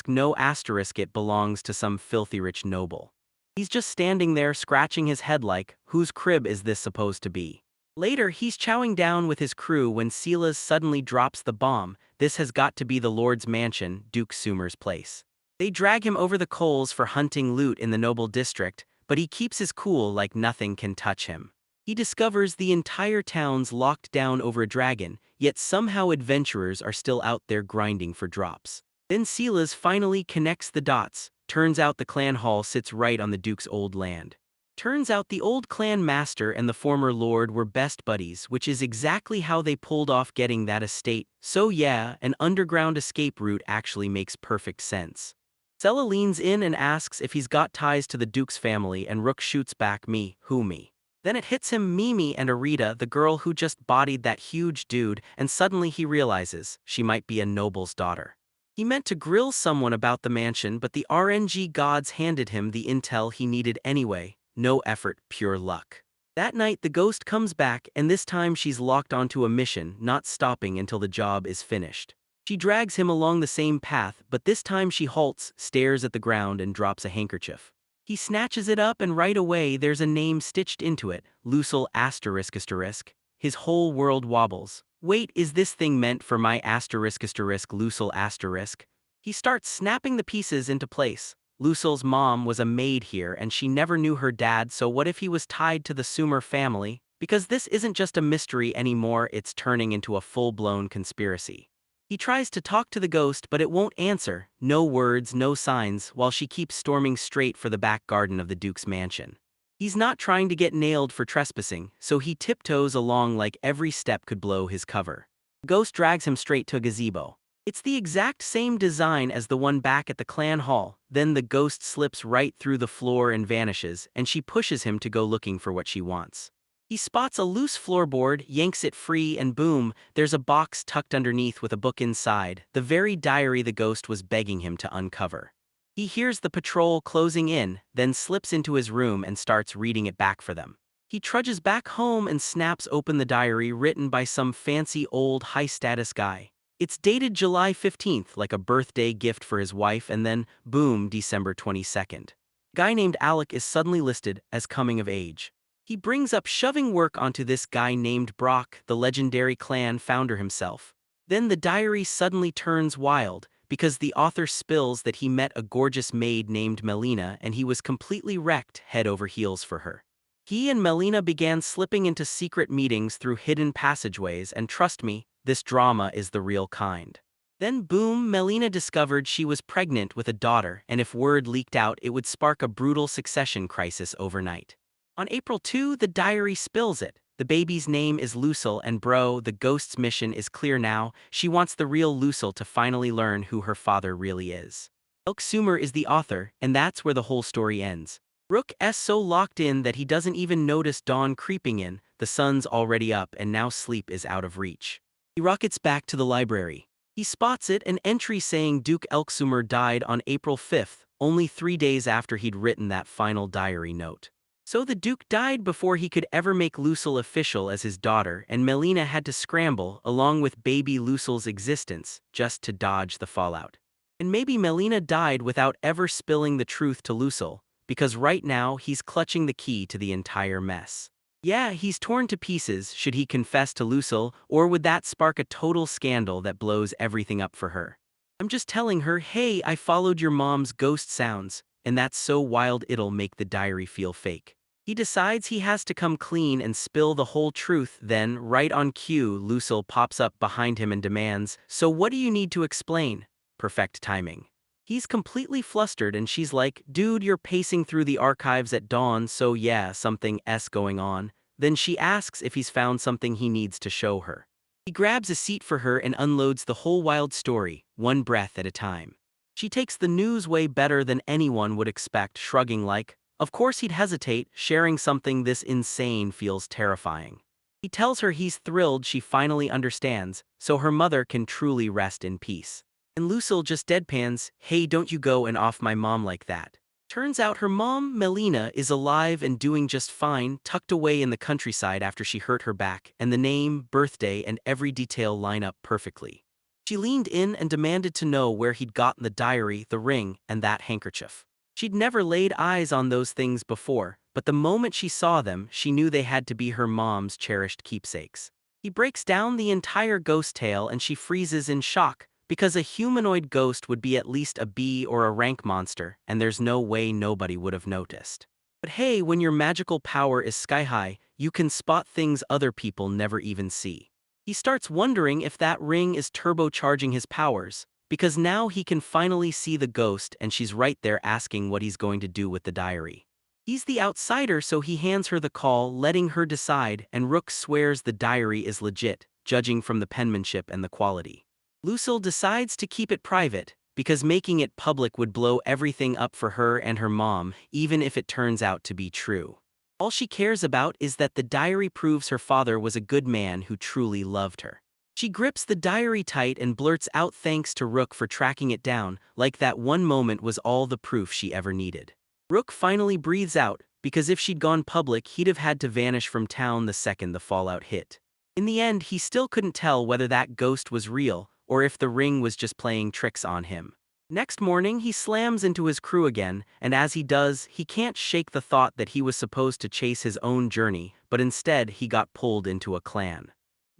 no asterisk it belongs to some filthy rich noble. He's just standing there scratching his head like, whose crib is this supposed to be? Later, he's chowing down with his crew when Silas suddenly drops the bomb. This has got to be the Lord's mansion, Duke Sumer's place. They drag him over the coals for hunting loot in the noble district, but he keeps his cool like nothing can touch him. He discovers the entire town's locked down over a dragon, yet somehow adventurers are still out there grinding for drops. Then Silas finally connects the dots. Turns out the clan hall sits right on the Duke's old land. Turns out the old clan master and the former lord were best buddies, which is exactly how they pulled off getting that estate. So yeah, an underground escape route actually makes perfect sense. Sella leans in and asks if he's got ties to the Duke's family, and Rook shoots back, me, who me? Then it hits him, Mimi and Arita, the girl who just bodied that huge dude, and suddenly he realizes she might be a noble's daughter. He meant to grill someone about the mansion, but the RNG gods handed him the intel he needed anyway. No effort, pure luck. That night the ghost comes back, and this time she's locked onto a mission, not stopping until the job is finished. She drags him along the same path, but this time she halts, stares at the ground, and drops a handkerchief. He snatches it up, and right away there's a name stitched into it, Lucille asterisk asterisk. His whole world wobbles. Wait, is this thing meant for my asterisk asterisk Lucille asterisk? He starts snapping the pieces into place. Lucille's mom was a maid here, and she never knew her dad, so what if he was tied to the Sumer family? Because this isn't just a mystery anymore, it's turning into a full-blown conspiracy. He tries to talk to the ghost, but it won't answer. No words, no signs, while she keeps storming straight for the back garden of the Duke's mansion. He's not trying to get nailed for trespassing, so he tiptoes along like every step could blow his cover. The ghost drags him straight to a gazebo. It's the exact same design as the one back at the clan hall. Then the ghost slips right through the floor and vanishes, and she pushes him to go looking for what she wants. He spots a loose floorboard, yanks it free, and boom, there's a box tucked underneath with a book inside, the very diary the ghost was begging him to uncover. He hears the patrol closing in, then slips into his room and starts reading it back for them. He trudges back home and snaps open the diary written by some fancy old high-status guy. It's dated July 15th, like a birthday gift for his wife, and then, boom, December 22nd. A guy named Alec is suddenly listed as coming of age. He brings up shoving work onto this guy named Brock, the legendary clan founder himself. Then the diary suddenly turns wild, because the author spills that he met a gorgeous maid named Melina, and he was completely wrecked head over heels for her. He and Melina began slipping into secret meetings through hidden passageways, and trust me, this drama is the real kind. Then boom, Melina discovered she was pregnant with a daughter, and if word leaked out, it would spark a brutal succession crisis overnight. On April 2, the diary spills it. The baby's name is Lucille, and bro, the ghost's mission is clear now. She wants the real Lucille to finally learn who her father really is. Sumer is the author, and that's where the whole story ends. Rook is so locked in that he doesn't even notice dawn creeping in. The sun's already up, and now sleep is out of reach. He rockets back to the library. He spots it, an entry saying Duke Sumer died on April 5th, only 3 days after he'd written that final diary note. So the Duke died before he could ever make Lucille official as his daughter, and Melina had to scramble, along with baby Lucille's existence, just to dodge the fallout. And maybe Melina died without ever spilling the truth to Lucille, because right now he's clutching the key to the entire mess. Yeah, he's torn to pieces should he confess to Lucille, or would that spark a total scandal that blows everything up for her? I'm just telling her, hey, I followed your mom's ghost sounds, and that's so wild it'll make the diary feel fake. He decides he has to come clean and spill the whole truth. Then, right on cue, Lucille pops up behind him and demands, so what do you need to explain? Perfect timing. He's completely flustered and she's like, dude, you're pacing through the archives at dawn, so yeah, something's going on. Then she asks if he's found something he needs to show her. He grabs a seat for her and unloads the whole wild story, one breath at a time. She takes the news way better than anyone would expect, shrugging like, of course he'd hesitate, sharing something this insane feels terrifying. He tells her he's thrilled she finally understands, so her mother can truly rest in peace. And Lucille just deadpans, hey, don't you go and off my mom like that. Turns out her mom, Melina, is alive and doing just fine, tucked away in the countryside after she hurt her back, and the name, birthday, and every detail line up perfectly. She leaned in and demanded to know where he'd gotten the diary, the ring, and that handkerchief. She'd never laid eyes on those things before, but the moment she saw them, she knew they had to be her mom's cherished keepsakes. He breaks down the entire ghost tale and she freezes in shock, because a humanoid ghost would be at least a B or a rank monster, and there's no way nobody would have noticed. But hey, when your magical power is sky high, you can spot things other people never even see. He starts wondering if that ring is turbocharging his powers, because now he can finally see the ghost and she's right there asking what he's going to do with the diary. He's the outsider, so he hands her the call, letting her decide, and Rook swears the diary is legit, judging from the penmanship and the quality. Lucille decides to keep it private, because making it public would blow everything up for her and her mom, even if it turns out to be true. All she cares about is that the diary proves her father was a good man who truly loved her. She grips the diary tight and blurts out thanks to Rook for tracking it down, like that one moment was all the proof she ever needed. Rook finally breathes out, because if she'd gone public, he'd have had to vanish from town the second the fallout hit. In the end, he still couldn't tell whether that ghost was real, or if the ring was just playing tricks on him. Next morning, he slams into his crew again, and as he does, he can't shake the thought that he was supposed to chase his own journey, but instead he got pulled into a clan.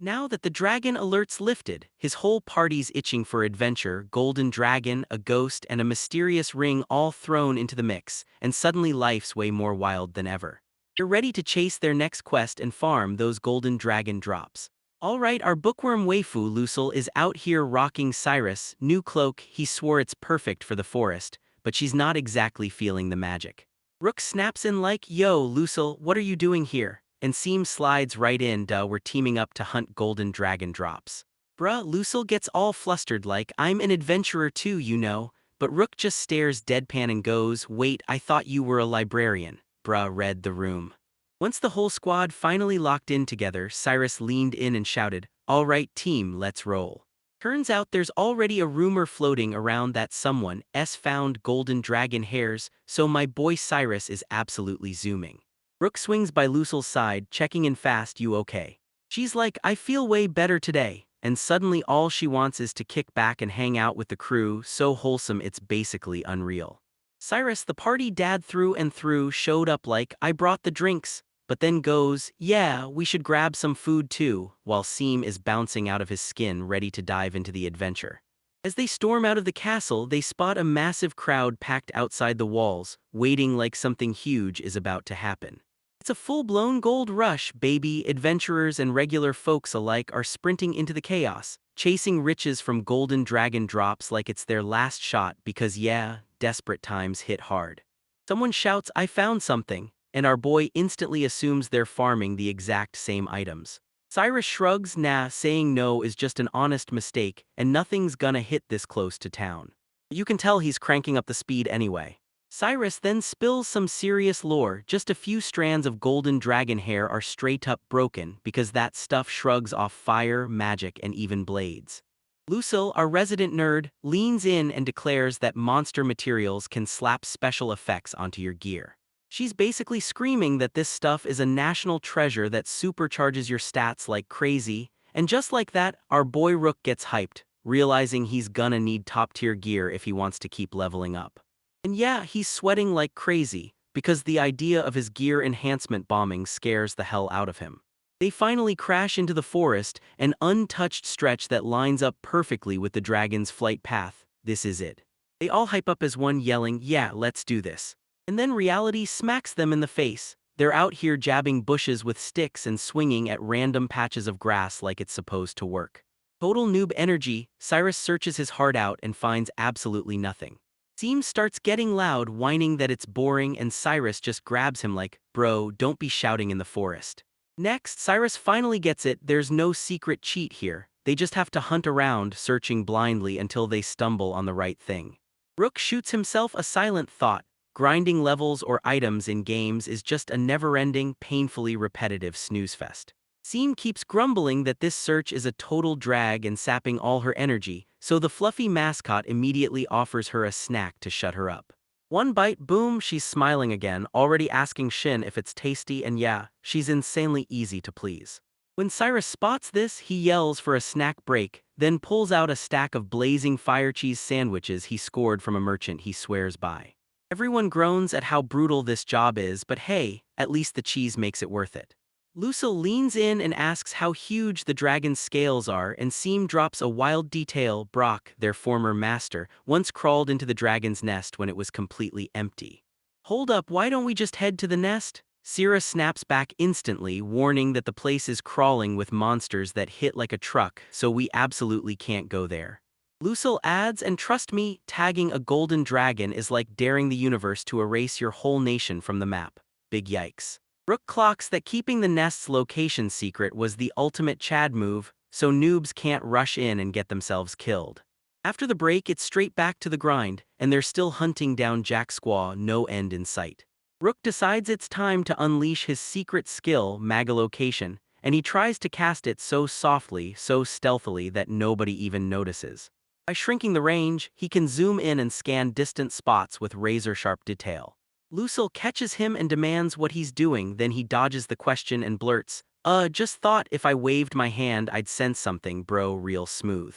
Now that the dragon alert's lifted, his whole party's itching for adventure, golden dragon, a ghost, and a mysterious ring all thrown into the mix, and suddenly life's way more wild than ever. They're ready to chase their next quest and farm those golden dragon drops. Alright, our bookworm waifu Lucille is out here rocking Cyrus' new cloak. He swore it's perfect for the forest, but she's not exactly feeling the magic. Rook snaps in like, "Yo, Lucille, what are you doing here?" And Seam slides right in, "Duh, we're teaming up to hunt golden dragon drops." Bruh, Lucille gets all flustered like, "I'm an adventurer too, you know." But Rook just stares deadpan and goes, "Wait, I thought you were a librarian." Bruh, read the room. Once the whole squad finally locked in together, Cyrus leaned in and shouted, "All right, team, let's roll." Turns out there's already a rumor floating around that someone's found golden dragon hairs, so my boy Cyrus is absolutely zooming. Rook swings by Lucille's side, checking in fast, "You okay?" She's like, "I feel way better today," and suddenly all she wants is to kick back and hang out with the crew, so wholesome it's basically unreal. Cyrus, the party dad through and through, showed up like, "I brought the drinks," but then goes, "Yeah, we should grab some food too," while Seam is bouncing out of his skin ready to dive into the adventure. As they storm out of the castle, they spot a massive crowd packed outside the walls, waiting like something huge is about to happen. It's a full-blown gold rush, baby. Adventurers and regular folks alike are sprinting into the chaos, chasing riches from golden dragon drops like it's their last shot because yeah, desperate times hit hard. Someone shouts, "I found something," and our boy instantly assumes they're farming the exact same items. Cyrus shrugs, "Nah, saying no is just an honest mistake, and nothing's gonna hit this close to town." You can tell he's cranking up the speed anyway. Cyrus then spills some serious lore. Just a few strands of golden dragon hair are straight up broken because that stuff shrugs off fire, magic, and even blades. Lucille, our resident nerd, leans in and declares that monster materials can slap special effects onto your gear. She's basically screaming that this stuff is a national treasure that supercharges your stats like crazy, and just like that, our boy Rook gets hyped, realizing he's gonna need top-tier gear if he wants to keep leveling up. And yeah, he's sweating like crazy, because the idea of his gear enhancement bombing scares the hell out of him. They finally crash into the forest, an untouched stretch that lines up perfectly with the dragon's flight path. This is it. They all hype up as one, yelling, "Yeah, let's do this." And then reality smacks them in the face. They're out here jabbing bushes with sticks and swinging at random patches of grass like it's supposed to work. Total noob energy. Cyrus searches his heart out and finds absolutely nothing. Seam starts getting loud, whining that it's boring, and Cyrus just grabs him like, "Bro, don't be shouting in the forest." Next, Cyrus finally gets it. There's no secret cheat here. They just have to hunt around, searching blindly until they stumble on the right thing. Rook shoots himself a silent thought. Grinding levels or items in games is just a never-ending, painfully repetitive snooze fest. Seam keeps grumbling that this search is a total drag and sapping all her energy, so the fluffy mascot immediately offers her a snack to shut her up. One bite, boom, she's smiling again, already asking Shin if it's tasty, and yeah, she's insanely easy to please. When Cyrus spots this, he yells for a snack break, then pulls out a stack of blazing fire cheese sandwiches he scored from a merchant he swears by. Everyone groans at how brutal this job is, but hey, at least the cheese makes it worth it. Lucille leans in and asks how huge the dragon's scales are, and Seam drops a wild detail. Brock, their former master, once crawled into the dragon's nest when it was completely empty. Hold up, why don't we just head to the nest? Sierra snaps back instantly, warning that the place is crawling with monsters that hit like a truck, so we absolutely can't go there. Lucille adds, and trust me, tagging a golden dragon is like daring the universe to erase your whole nation from the map. Big yikes. Rook clocks that keeping the nest's location secret was the ultimate Chad move, so noobs can't rush in and get themselves killed. After the break, it's straight back to the grind, and they're still hunting down Jack Squaw, no end in sight. Rook decides it's time to unleash his secret skill, Magalocation, and he tries to cast it so softly, so stealthily that nobody even notices. By shrinking the range, he can zoom in and scan distant spots with razor-sharp detail. Lucille catches him and demands what he's doing, then he dodges the question and blurts, just thought if I waved my hand I'd sense something, bro, real smooth.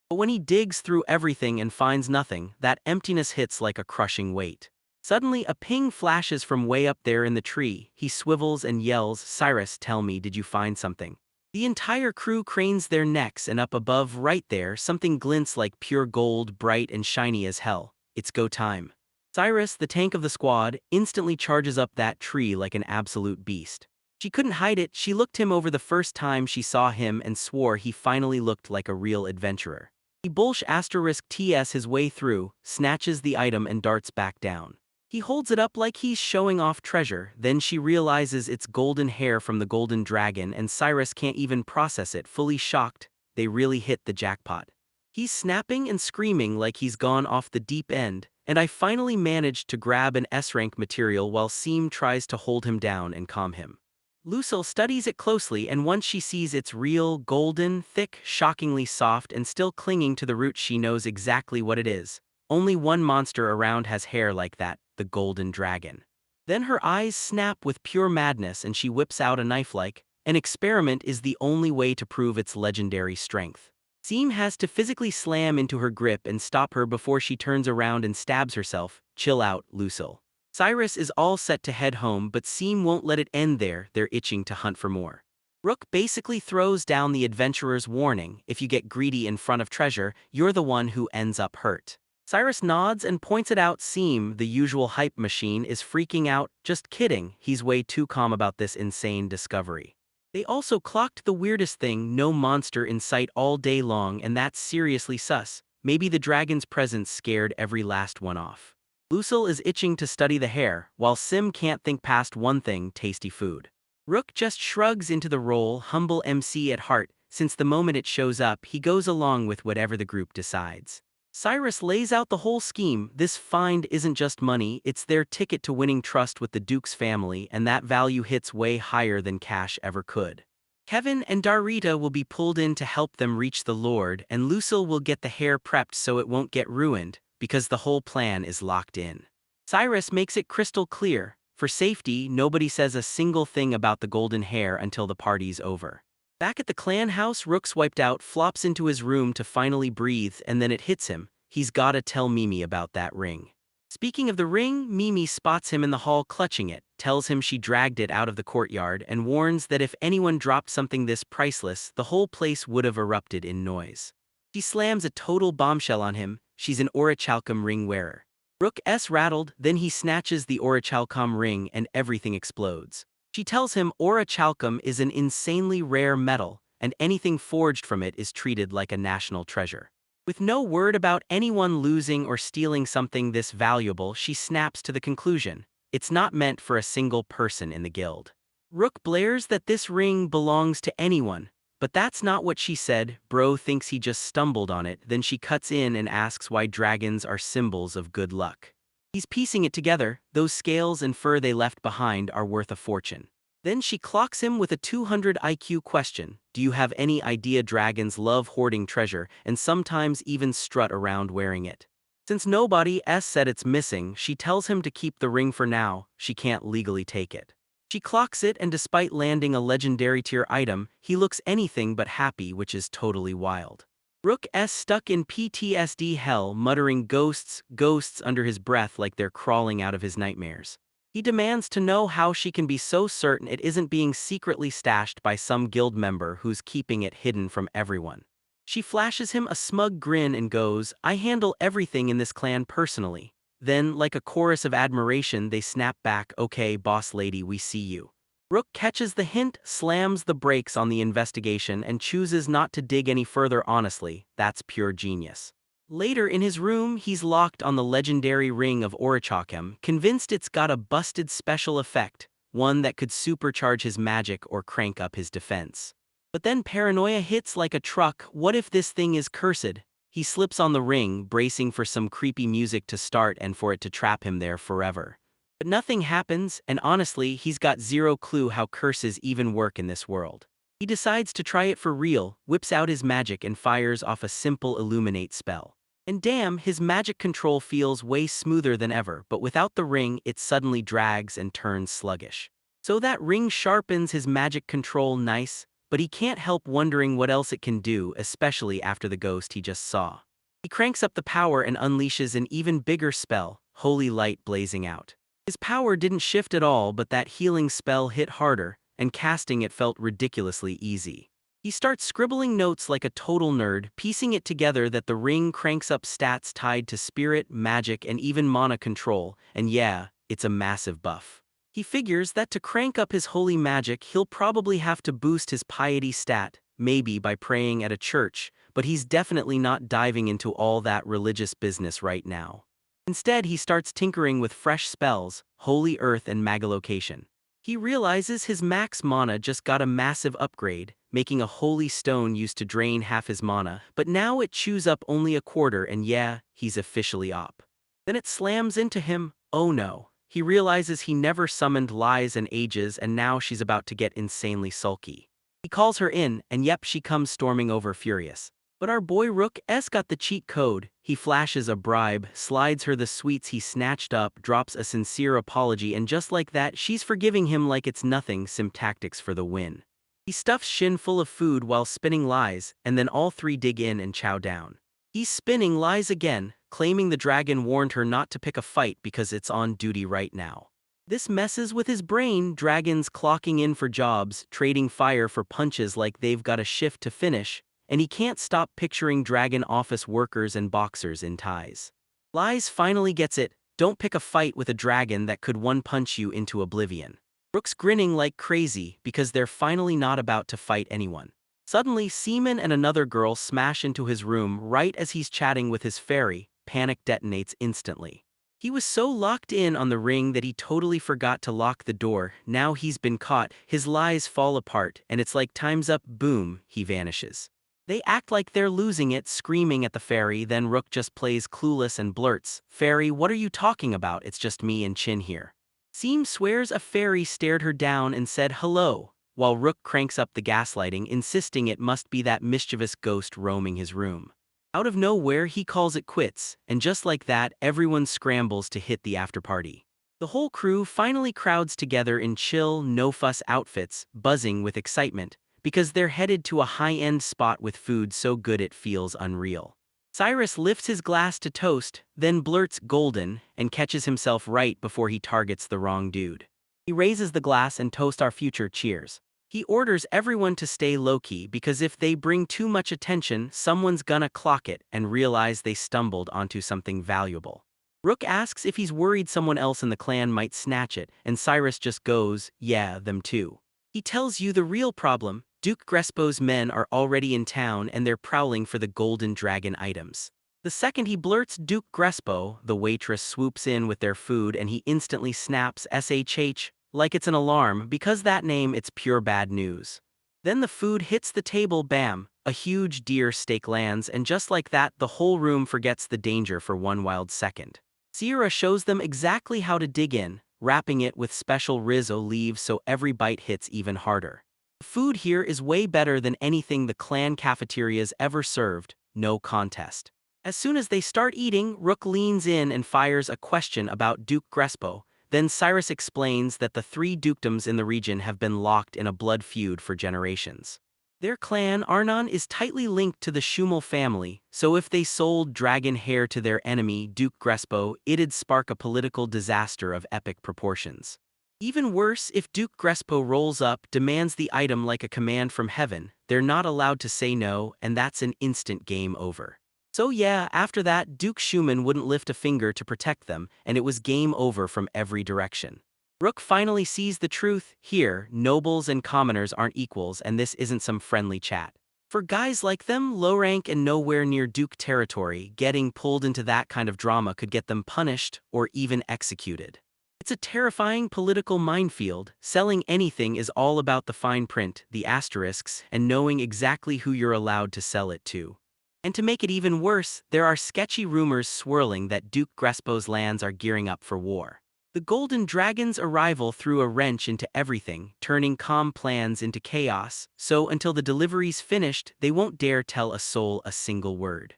But when he digs through everything and finds nothing, that emptiness hits like a crushing weight. Suddenly, a ping flashes from way up there in the tree. He swivels and yells, Cyrus, tell me, did you find something? The entire crew cranes their necks, and up above, right there, something glints like pure gold, bright and shiny as hell. It's go time. Cyrus, the tank of the squad, instantly charges up that tree like an absolute beast. She couldn't hide it. She looked him over the first time she saw him and swore he finally looked like a real adventurer. He **TS his way through, snatches the item and darts back down. He holds it up like he's showing off treasure, then she realizes it's golden hair from the golden dragon and Cyrus can't even process it. Fully shocked, they really hit the jackpot. He's snapping and screaming like he's gone off the deep end, and I finally managed to grab an S-rank material while Seam tries to hold him down and calm him. Lucille studies it closely, and once she sees it's real, golden, thick, shockingly soft and still clinging to the root, she knows exactly what it is. Only one monster around has hair like that, the golden dragon. Then her eyes snap with pure madness and she whips out a knife. Like an experiment is the only way to prove its legendary strength. Seam has to physically slam into her grip and stop her before she turns around and stabs herself. Chill out, Lucille. Cyrus is all set to head home, but Seam won't let it end there. They're itching to hunt for more. Rook basically throws down the adventurer's warning, if you get greedy in front of treasure, you're the one who ends up hurt. Cyrus nods and points it out. Seam, the usual hype machine, is freaking out. Just kidding, he's way too calm about this insane discovery. They also clocked the weirdest thing, no monster in sight all day long, and that's seriously sus. Maybe the dragon's presence scared every last one off. Lucille is itching to study the hair, while Sim can't think past one thing, tasty food. Rook just shrugs into the role, humble MC at heart. Since the moment it shows up, he goes along with whatever the group decides. Cyrus lays out the whole scheme. This find isn't just money, it's their ticket to winning trust with the Duke's family, and that value hits way higher than cash ever could. Kevin and Darita will be pulled in to help them reach the Lord, and Lucille will get the hair prepped so it won't get ruined, because the whole plan is locked in. Cyrus makes it crystal clear, for safety, nobody says a single thing about the golden hair until the party's over. Back at the clan house, Rook's wiped out, flops into his room to finally breathe, and then it hits him. He's gotta tell Mimi about that ring. Speaking of the ring, Mimi spots him in the hall clutching it, tells him she dragged it out of the courtyard, and warns that if anyone dropped something this priceless, the whole place would have erupted in noise. She slams a total bombshell on him. She's an orichalcum ring wearer. Rook's rattled, then he snatches the orichalcum ring and everything explodes. She tells him orichalcum is an insanely rare metal, and anything forged from it is treated like a national treasure. With no word about anyone losing or stealing something this valuable, she snaps to the conclusion: it's not meant for a single person in the guild. Rook blares that this ring belongs to anyone, but that's not what she said. Bro thinks he just stumbled on it, then she cuts in and asks why dragons are symbols of good luck. He's piecing it together. Those scales and fur they left behind are worth a fortune. Then she clocks him with a 200 IQ question. Do you have any idea dragons love hoarding treasure and sometimes even strut around wearing it? Since nobody said it's missing, she tells him to keep the ring for now. She can't legally take it. She clocks it, and despite landing a legendary tier item, he looks anything but happy, which is totally wild. Rook's stuck in PTSD hell, muttering ghosts, ghosts under his breath like they're crawling out of his nightmares. He demands to know how she can be so certain it isn't being secretly stashed by some guild member who's keeping it hidden from everyone. She flashes him a smug grin and goes, "I handle everything in this clan personally." Then, like a chorus of admiration, they snap back, "Okay, boss lady, we see you." Rook catches the hint, slams the brakes on the investigation, and chooses not to dig any further. Honestly, that's pure genius. Later in his room, he's locked on the legendary ring of Orichakem, convinced it's got a busted special effect, one that could supercharge his magic or crank up his defense. But then paranoia hits like a truck. What if this thing is cursed? He slips on the ring, bracing for some creepy music to start and for it to trap him there forever. But nothing happens, and honestly, he's got zero clue how curses even work in this world. He decides to try it for real, whips out his magic and fires off a simple illuminate spell. And damn, his magic control feels way smoother than ever, but without the ring, it suddenly drags and turns sluggish. So that ring sharpens his magic control nice, but he can't help wondering what else it can do, especially after the ghost he just saw. He cranks up the power and unleashes an even bigger spell, holy light blazing out. His power didn't shift at all, but that healing spell hit harder, and casting it felt ridiculously easy. He starts scribbling notes like a total nerd, piecing it together that the ring cranks up stats tied to spirit, magic, and even mana control, and yeah, it's a massive buff. He figures that to crank up his holy magic, he'll probably have to boost his piety stat, maybe by praying at a church, but he's definitely not diving into all that religious business right now. Instead, he starts tinkering with fresh spells, Holy Earth and Magalocation. He realizes his max mana just got a massive upgrade, making a holy stone used to drain half his mana, but now it chews up only a quarter and yeah, he's officially op. Then it slams into him, oh no. He realizes he never summoned Lies in ages and now she's about to get insanely sulky. He calls her in, and yep, she comes storming over furious. But our boy Rook's got the cheat code. He flashes a bribe, slides her the sweets he snatched up, drops a sincere apology, and just like that, she's forgiving him like it's nothing. Sim tactics for the win. He stuffs Shin full of food while spinning lies, and then all three dig in and chow down. He's spinning lies again, claiming the dragon warned her not to pick a fight because it's on duty right now. This messes with his brain, dragons clocking in for jobs, trading fire for punches like they've got a shift to finish, and he can't stop picturing dragon office workers and boxers in ties. Lies finally gets it, don't pick a fight with a dragon that could one-punch you into oblivion. Rook's grinning like crazy because they're finally not about to fight anyone. Suddenly, Seaman and another girl smash into his room right as he's chatting with his fairy. Panic detonates instantly. He was so locked in on the ring that he totally forgot to lock the door. Now he's been caught, his lies fall apart, and it's like time's up, boom, he vanishes. They act like they're losing it, screaming at the fairy, then Rook just plays clueless and blurts, "Fairy, what are you talking about? It's just me and Chin here." Seam swears a fairy stared her down and said hello, while Rook cranks up the gaslighting, insisting it must be that mischievous ghost roaming his room. Out of nowhere, he calls it quits, and just like that, everyone scrambles to hit the after-party. The whole crew finally crowds together in chill, no-fuss outfits, buzzing with excitement, because they're headed to a high-end spot with food so good it feels unreal. Cyrus lifts his glass to toast, then blurts golden, and catches himself right before he targets the wrong dude. He raises the glass and toasts our future cheers. He orders everyone to stay low-key because if they bring too much attention, someone's gonna clock it and realize they stumbled onto something valuable. Rook asks if he's worried someone else in the clan might snatch it, and Cyrus just goes, "Yeah, them too." He tells you the real problem: Duke Grespo's men are already in town and they're prowling for the golden dragon items. The second he blurts Duke Grespo, the waitress swoops in with their food and he instantly snaps SHH, like it's an alarm, because that name, it's pure bad news. Then the food hits the table, bam, a huge deer steak lands, and just like that, the whole room forgets the danger for one wild second. Sierra shows them exactly how to dig in, wrapping it with special Rizzo leaves so every bite hits even harder. The food here is way better than anything the clan cafeteria's ever served, no contest. As soon as they start eating, Rook leans in and fires a question about Duke Grespo. Then Cyrus explains that the three dukedoms in the region have been locked in a blood feud for generations. Their clan, Arnon, is tightly linked to the Schumel family, so if they sold dragon hair to their enemy, Duke Grespo, it'd spark a political disaster of epic proportions. Even worse, if Duke Grespo rolls up, demands the item like a command from heaven, they're not allowed to say no, and that's an instant game over. So yeah, after that, Duke Schumann wouldn't lift a finger to protect them, and it was game over from every direction. Rook finally sees the truth. Here, nobles and commoners aren't equals, and this isn't some friendly chat. For guys like them, low rank and nowhere near Duke territory, getting pulled into that kind of drama could get them punished or even executed. It's a terrifying political minefield. Selling anything is all about the fine print, the asterisks, and knowing exactly who you're allowed to sell it to. And to make it even worse, there are sketchy rumors swirling that Duke Grespo's lands are gearing up for war. The Golden Dragon's arrival threw a wrench into everything, turning calm plans into chaos, so until the delivery's finished, they won't dare tell a soul a single word.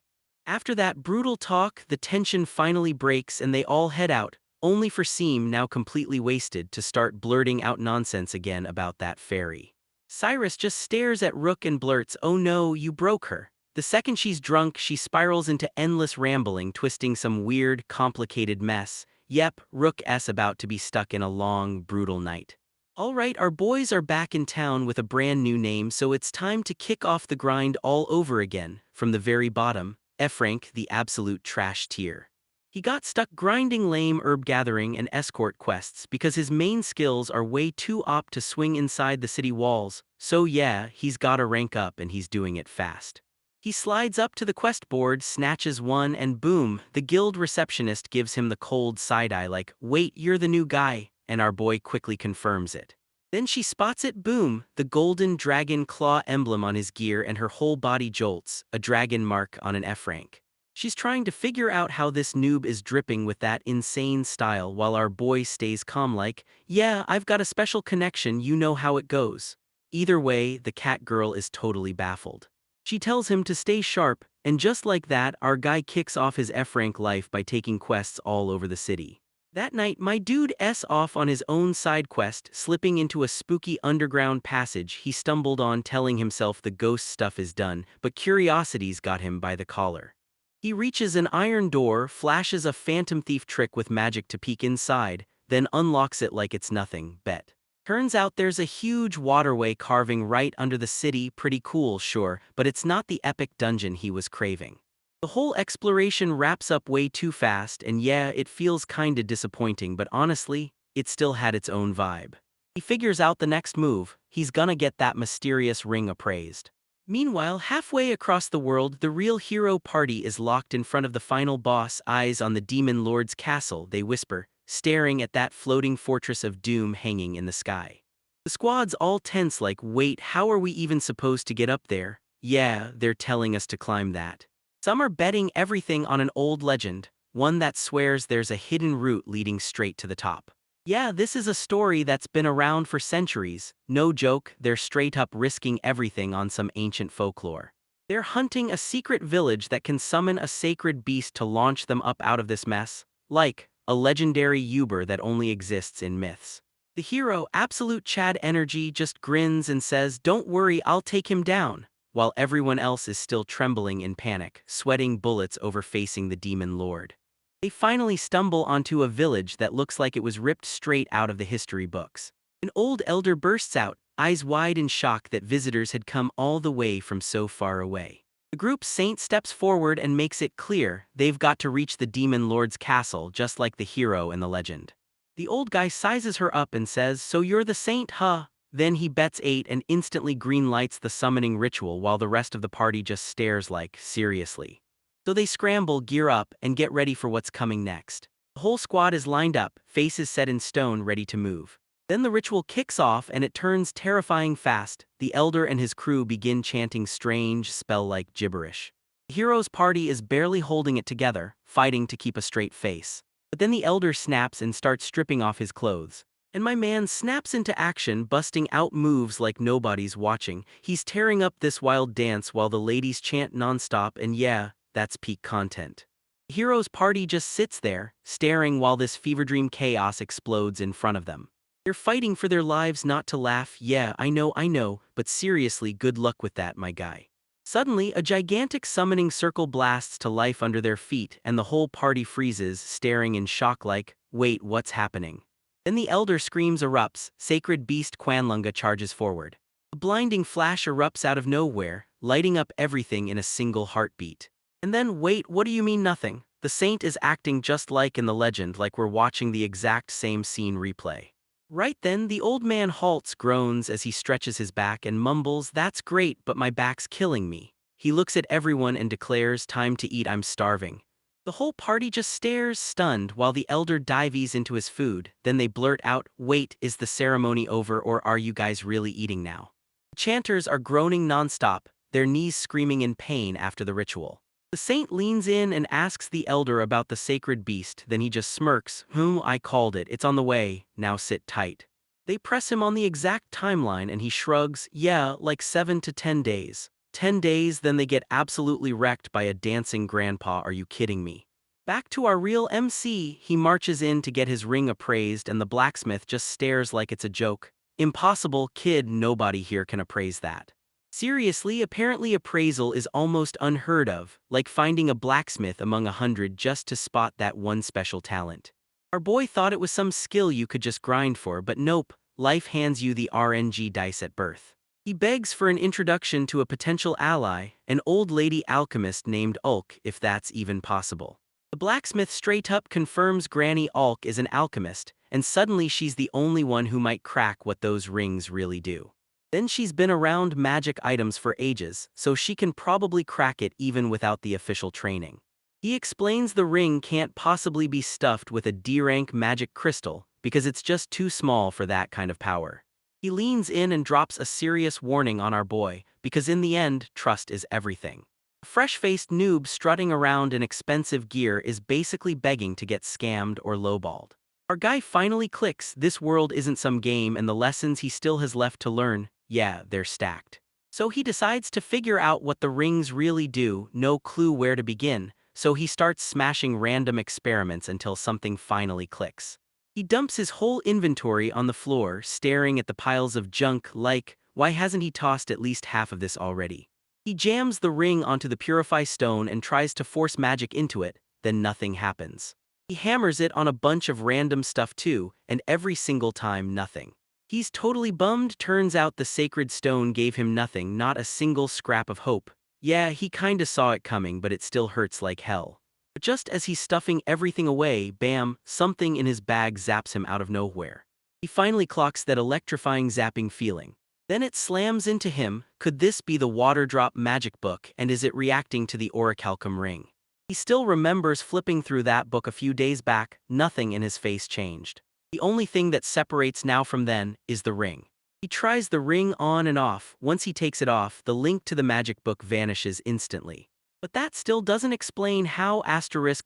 After that brutal talk, the tension finally breaks and they all head out, only for Seam, now completely wasted, to start blurting out nonsense again about that fairy. Cyrus just stares at Rook and blurts, "Oh no, you broke her." The second she's drunk, she spirals into endless rambling, twisting some weird, complicated mess. Yep, Rook's about to be stuck in a long, brutal night. Alright, our boys are back in town with a brand new name, so it's time to kick off the grind all over again. From the very bottom, Frank, the absolute trash tier. He got stuck grinding lame herb gathering and escort quests because his main skills are way too OP to swing inside the city walls, so yeah, he's gotta rank up and he's doing it fast. He slides up to the quest board, snatches one, and boom, the guild receptionist gives him the cold side-eye like, "Wait, you're the new guy," and our boy quickly confirms it. Then she spots it, boom, the golden dragon claw emblem on his gear, and her whole body jolts, a dragon mark on an F rank. She's trying to figure out how this noob is dripping with that insane style while our boy stays calm like, "Yeah, I've got a special connection, you know how it goes." Either way, the cat girl is totally baffled. She tells him to stay sharp, and just like that, our guy kicks off his F-rank life by taking quests all over the city. That night, my dude's off on his own side quest, slipping into a spooky underground passage he stumbled on, telling himself the ghost stuff is done, but curiosity's got him by the collar. He reaches an iron door, flashes a phantom thief trick with magic to peek inside, then unlocks it like it's nothing, bet. Turns out there's a huge waterway carving right under the city, pretty cool, sure, but it's not the epic dungeon he was craving. The whole exploration wraps up way too fast, and yeah, it feels kinda disappointing, but honestly, it still had its own vibe. He figures out the next move, he's gonna get that mysterious ring appraised. Meanwhile, halfway across the world, the real hero party is locked in front of the final boss, eyes on the demon lord's castle, they whisper, staring at that floating fortress of doom hanging in the sky. The squad's all tense like, "Wait, how are we even supposed to get up there?" "Yeah, they're telling us to climb that." Some are betting everything on an old legend, one that swears there's a hidden route leading straight to the top. Yeah, this is a story that's been around for centuries. No joke, they're straight up risking everything on some ancient folklore. They're hunting a secret village that can summon a sacred beast to launch them up out of this mess, like a legendary Uber that only exists in myths. The hero, absolute Chad energy, just grins and says, "Don't worry, I'll take him down," while everyone else is still trembling in panic, sweating bullets over facing the demon lord. They finally stumble onto a village that looks like it was ripped straight out of the history books. An old elder bursts out, eyes wide in shock that visitors had come all the way from so far away. The group's saint steps forward and makes it clear they've got to reach the demon lord's castle just like the hero in the legend. The old guy sizes her up and says, "So you're the saint, huh?" Then he bets 8 and instantly green-lights the summoning ritual while the rest of the party just stares like, seriously. So they scramble, gear up, and get ready for what's coming next. The whole squad is lined up, faces set in stone, ready to move. Then the ritual kicks off and it turns terrifying fast. The elder and his crew begin chanting strange, spell-like gibberish. The hero's party is barely holding it together, fighting to keep a straight face. But then the elder snaps and starts stripping off his clothes. And my man snaps into action, busting out moves like nobody's watching. He's tearing up this wild dance while the ladies chant nonstop, and yeah, that's peak content. The hero's party just sits there, staring while this fever dream chaos explodes in front of them. They're fighting for their lives not to laugh. Yeah, I know, but seriously, good luck with that, my guy. Suddenly, a gigantic summoning circle blasts to life under their feet and the whole party freezes, staring in shock like, wait, what's happening? Then the elder screams erupts, sacred beast Kwanlunga charges forward. A blinding flash erupts out of nowhere, lighting up everything in a single heartbeat. And then, wait, what do you mean nothing? The saint is acting just like in the legend, like we're watching the exact same scene replay. Right then, the old man halts, groans as he stretches his back and mumbles, "That's great, but my back's killing me." He looks at everyone and declares, "Time to eat, I'm starving." The whole party just stares, stunned, while the elder dives into his food. Then they blurt out, "Wait, is the ceremony over or are you guys really eating now?" The chanters are groaning nonstop, their knees screaming in pain after the ritual. The saint leans in and asks the elder about the sacred beast, then he just smirks, I called it, it's on the way, now sit tight." They press him on the exact timeline and he shrugs, "Yeah, like 7 to 10 days. 10 days, then they get absolutely wrecked by a dancing grandpa, are you kidding me?" Back to our real MC, he marches in to get his ring appraised and the blacksmith just stares like it's a joke. "Impossible, kid, nobody here can appraise that." Seriously, apparently appraisal is almost unheard of, like finding a blacksmith among 100 just to spot that one special talent. Our boy thought it was some skill you could just grind for, but nope, life hands you the RNG dice at birth. He begs for an introduction to a potential ally, an old lady alchemist named Ulk, if that's even possible. The blacksmith straight up confirms Granny Ulk is an alchemist, and suddenly she's the only one who might crack what those rings really do. Then she's been around magic items for ages, so she can probably crack it even without the official training. He explains the ring can't possibly be stuffed with a D-rank magic crystal because it's just too small for that kind of power. He leans in and drops a serious warning on our boy, because in the end, trust is everything. A fresh-faced noob strutting around in expensive gear is basically begging to get scammed or lowballed. Our guy finally clicks, this world isn't some game and the lessons he still has left to learn, yeah, they're stacked. So he decides to figure out what the rings really do, no clue where to begin, so he starts smashing random experiments until something finally clicks. He dumps his whole inventory on the floor, staring at the piles of junk like, why hasn't he tossed at least half of this already? He jams the ring onto the purify stone and tries to force magic into it, then nothing happens. He hammers it on a bunch of random stuff too, and every single time nothing. He's totally bummed, turns out the sacred stone gave him nothing, not a single scrap of hope. Yeah, he kinda saw it coming, but it still hurts like hell. But just as he's stuffing everything away, bam, something in his bag zaps him out of nowhere. He finally clocks that electrifying zapping feeling. Then it slams into him, could this be the water drop magic book and is it reacting to the orichalcum ring? He still remembers flipping through that book a few days back, nothing in his face changed. The only thing that separates now from then is the ring. He tries the ring on and off. Once he takes it off, the link to the magic book vanishes instantly. But that still doesn't explain how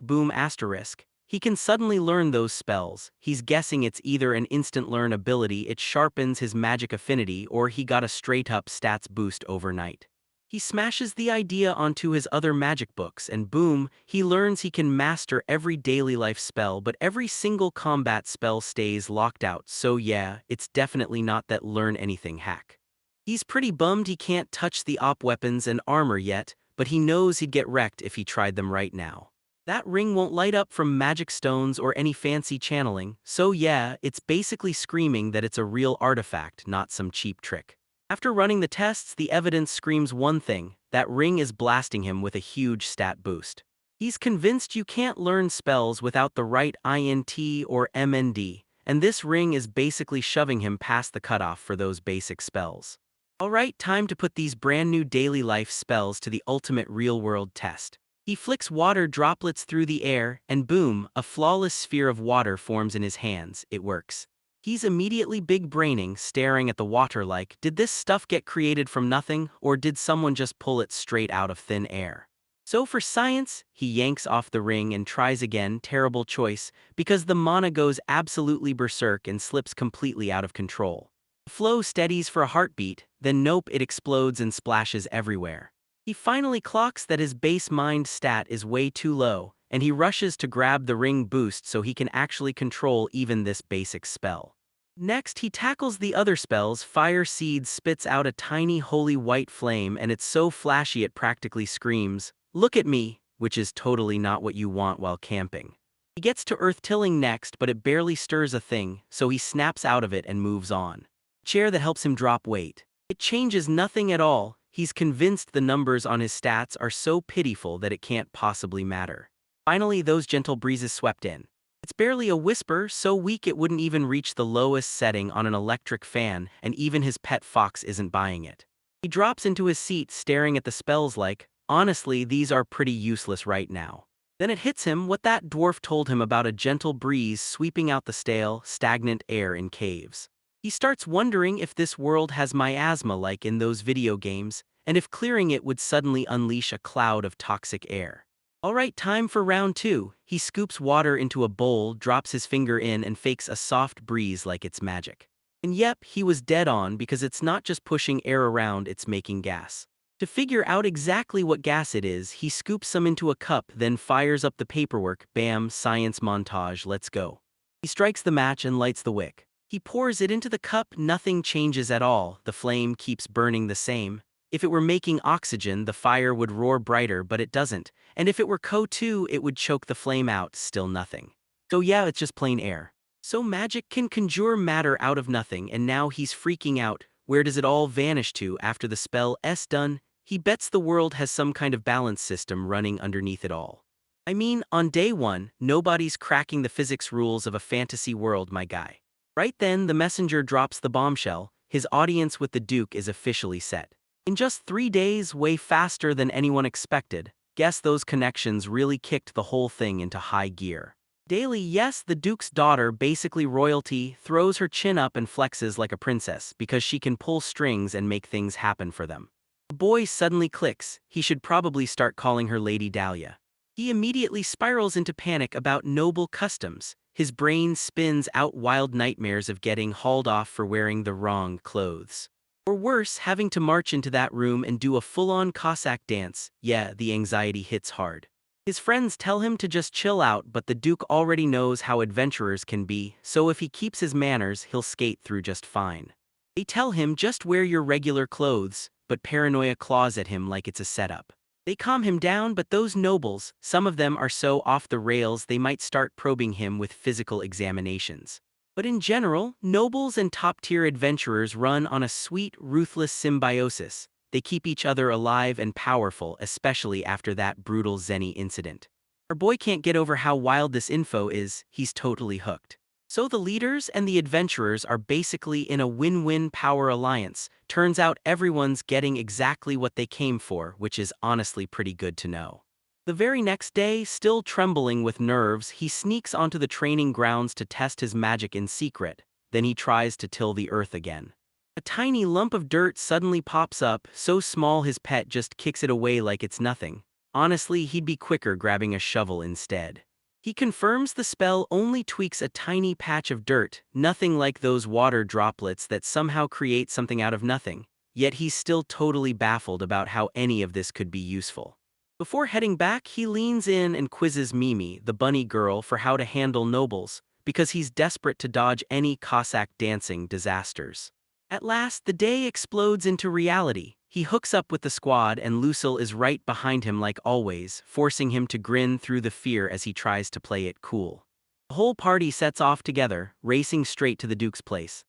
*boom*. He can suddenly learn those spells. He's guessing it's either an instant learn ability, it sharpens his magic affinity, or he got a straight up stats boost overnight. He smashes the idea onto his other magic books and boom, he learns he can master every daily life spell, but every single combat spell stays locked out, so yeah, it's definitely not that learn anything hack. He's pretty bummed he can't touch the op weapons and armor yet, but he knows he'd get wrecked if he tried them right now. That ring won't light up from magic stones or any fancy channeling, so yeah, it's basically screaming that it's a real artifact, not some cheap trick. After running the tests, the evidence screams one thing, that ring is blasting him with a huge stat boost. He's convinced you can't learn spells without the right INT or MND, and this ring is basically shoving him past the cutoff for those basic spells. Alright, time to put these brand new daily life spells to the ultimate real-world test. He flicks water droplets through the air, and boom, a flawless sphere of water forms in his hands, it works. He's immediately big-braining, staring at the water like, did this stuff get created from nothing, or did someone just pull it straight out of thin air? So for science, he yanks off the ring and tries again, terrible choice, because the mana goes absolutely berserk and slips completely out of control. The flow steadies for a heartbeat, then nope, it explodes and splashes everywhere. He finally clocks that his base mind stat is way too low, and he rushes to grab the ring boost so he can actually control even this basic spell. Next, he tackles the other spells. Fire Seed spits out a tiny holy white flame, and it's so flashy it practically screams, "Look at me," which is totally not what you want while camping. He gets to earth tilling next, but it barely stirs a thing, so he snaps out of it and moves on. Chair that helps him drop weight. It changes nothing at all. He's convinced the numbers on his stats are so pitiful that it can't possibly matter. Finally, those gentle breezes swept in. It's barely a whisper, so weak it wouldn't even reach the lowest setting on an electric fan, and even his pet fox isn't buying it. He drops into his seat, staring at the spells like, honestly, these are pretty useless right now. Then it hits him what that dwarf told him about a gentle breeze sweeping out the stale, stagnant air in caves. He starts wondering if this world has miasma like in those video games, and if clearing it would suddenly unleash a cloud of toxic air. Alright, time for round 2. He scoops water into a bowl, drops his finger in, and fakes a soft breeze like it's magic. And yep, he was dead on, because it's not just pushing air around, it's making gas. To figure out exactly what gas it is, he scoops some into a cup, then fires up the paperwork. Bam, science montage, let's go. He strikes the match and lights the wick. He pours it into the cup, nothing changes at all, the flame keeps burning the same. If it were making oxygen, the fire would roar brighter, but it doesn't. And if it were CO2, it would choke the flame out, still nothing. So yeah, it's just plain air. So magic can conjure matter out of nothing, and now he's freaking out. Where does it all vanish to after the spell's done? He bets the world has some kind of balance system running underneath it all. I mean, on day 1, nobody's cracking the physics rules of a fantasy world, my guy. Right then, the messenger drops the bombshell. His audience with the Duke is officially set. In just 3 days, way faster than anyone expected. Guess those connections really kicked the whole thing into high gear. Daily, yes, the Duke's daughter, basically royalty, throws her chin up and flexes like a princess because she can pull strings and make things happen for them. The boy suddenly clicks. He should probably start calling her Lady Dahlia. He immediately spirals into panic about noble customs. His brain spins out wild nightmares of getting hauled off for wearing the wrong clothes. Or worse, having to march into that room and do a full-on Cossack dance. Yeah, the anxiety hits hard. His friends tell him to just chill out, but the Duke already knows how adventurers can be, so if he keeps his manners, he'll skate through just fine. They tell him just wear your regular clothes, but paranoia claws at him like it's a setup. They calm him down, but those nobles, some of them are so off the rails they might start probing him with physical examinations. But in general, nobles and top-tier adventurers run on a sweet, ruthless symbiosis. They keep each other alive and powerful, especially after that brutal Zenny incident. Our boy can't get over how wild this info is. He's totally hooked. So the leaders and the adventurers are basically in a win-win power alliance. Turns out everyone's getting exactly what they came for, which is honestly pretty good to know. The very next day, still trembling with nerves, he sneaks onto the training grounds to test his magic in secret. Then he tries to till the earth again. A tiny lump of dirt suddenly pops up, so small his pet just kicks it away like it's nothing. Honestly, he'd be quicker grabbing a shovel instead. He confirms the spell only tweaks a tiny patch of dirt, nothing like those water droplets that somehow create something out of nothing. Yet he's still totally baffled about how any of this could be useful. Before heading back, he leans in and quizzes Mimi, the bunny girl, for how to handle nobles, because he's desperate to dodge any Cossack dancing disasters. At last, the day explodes into reality. He hooks up with the squad and Lucille is right behind him like always, forcing him to grin through the fear as he tries to play it cool. The whole party sets off together, racing straight to the Duke's place.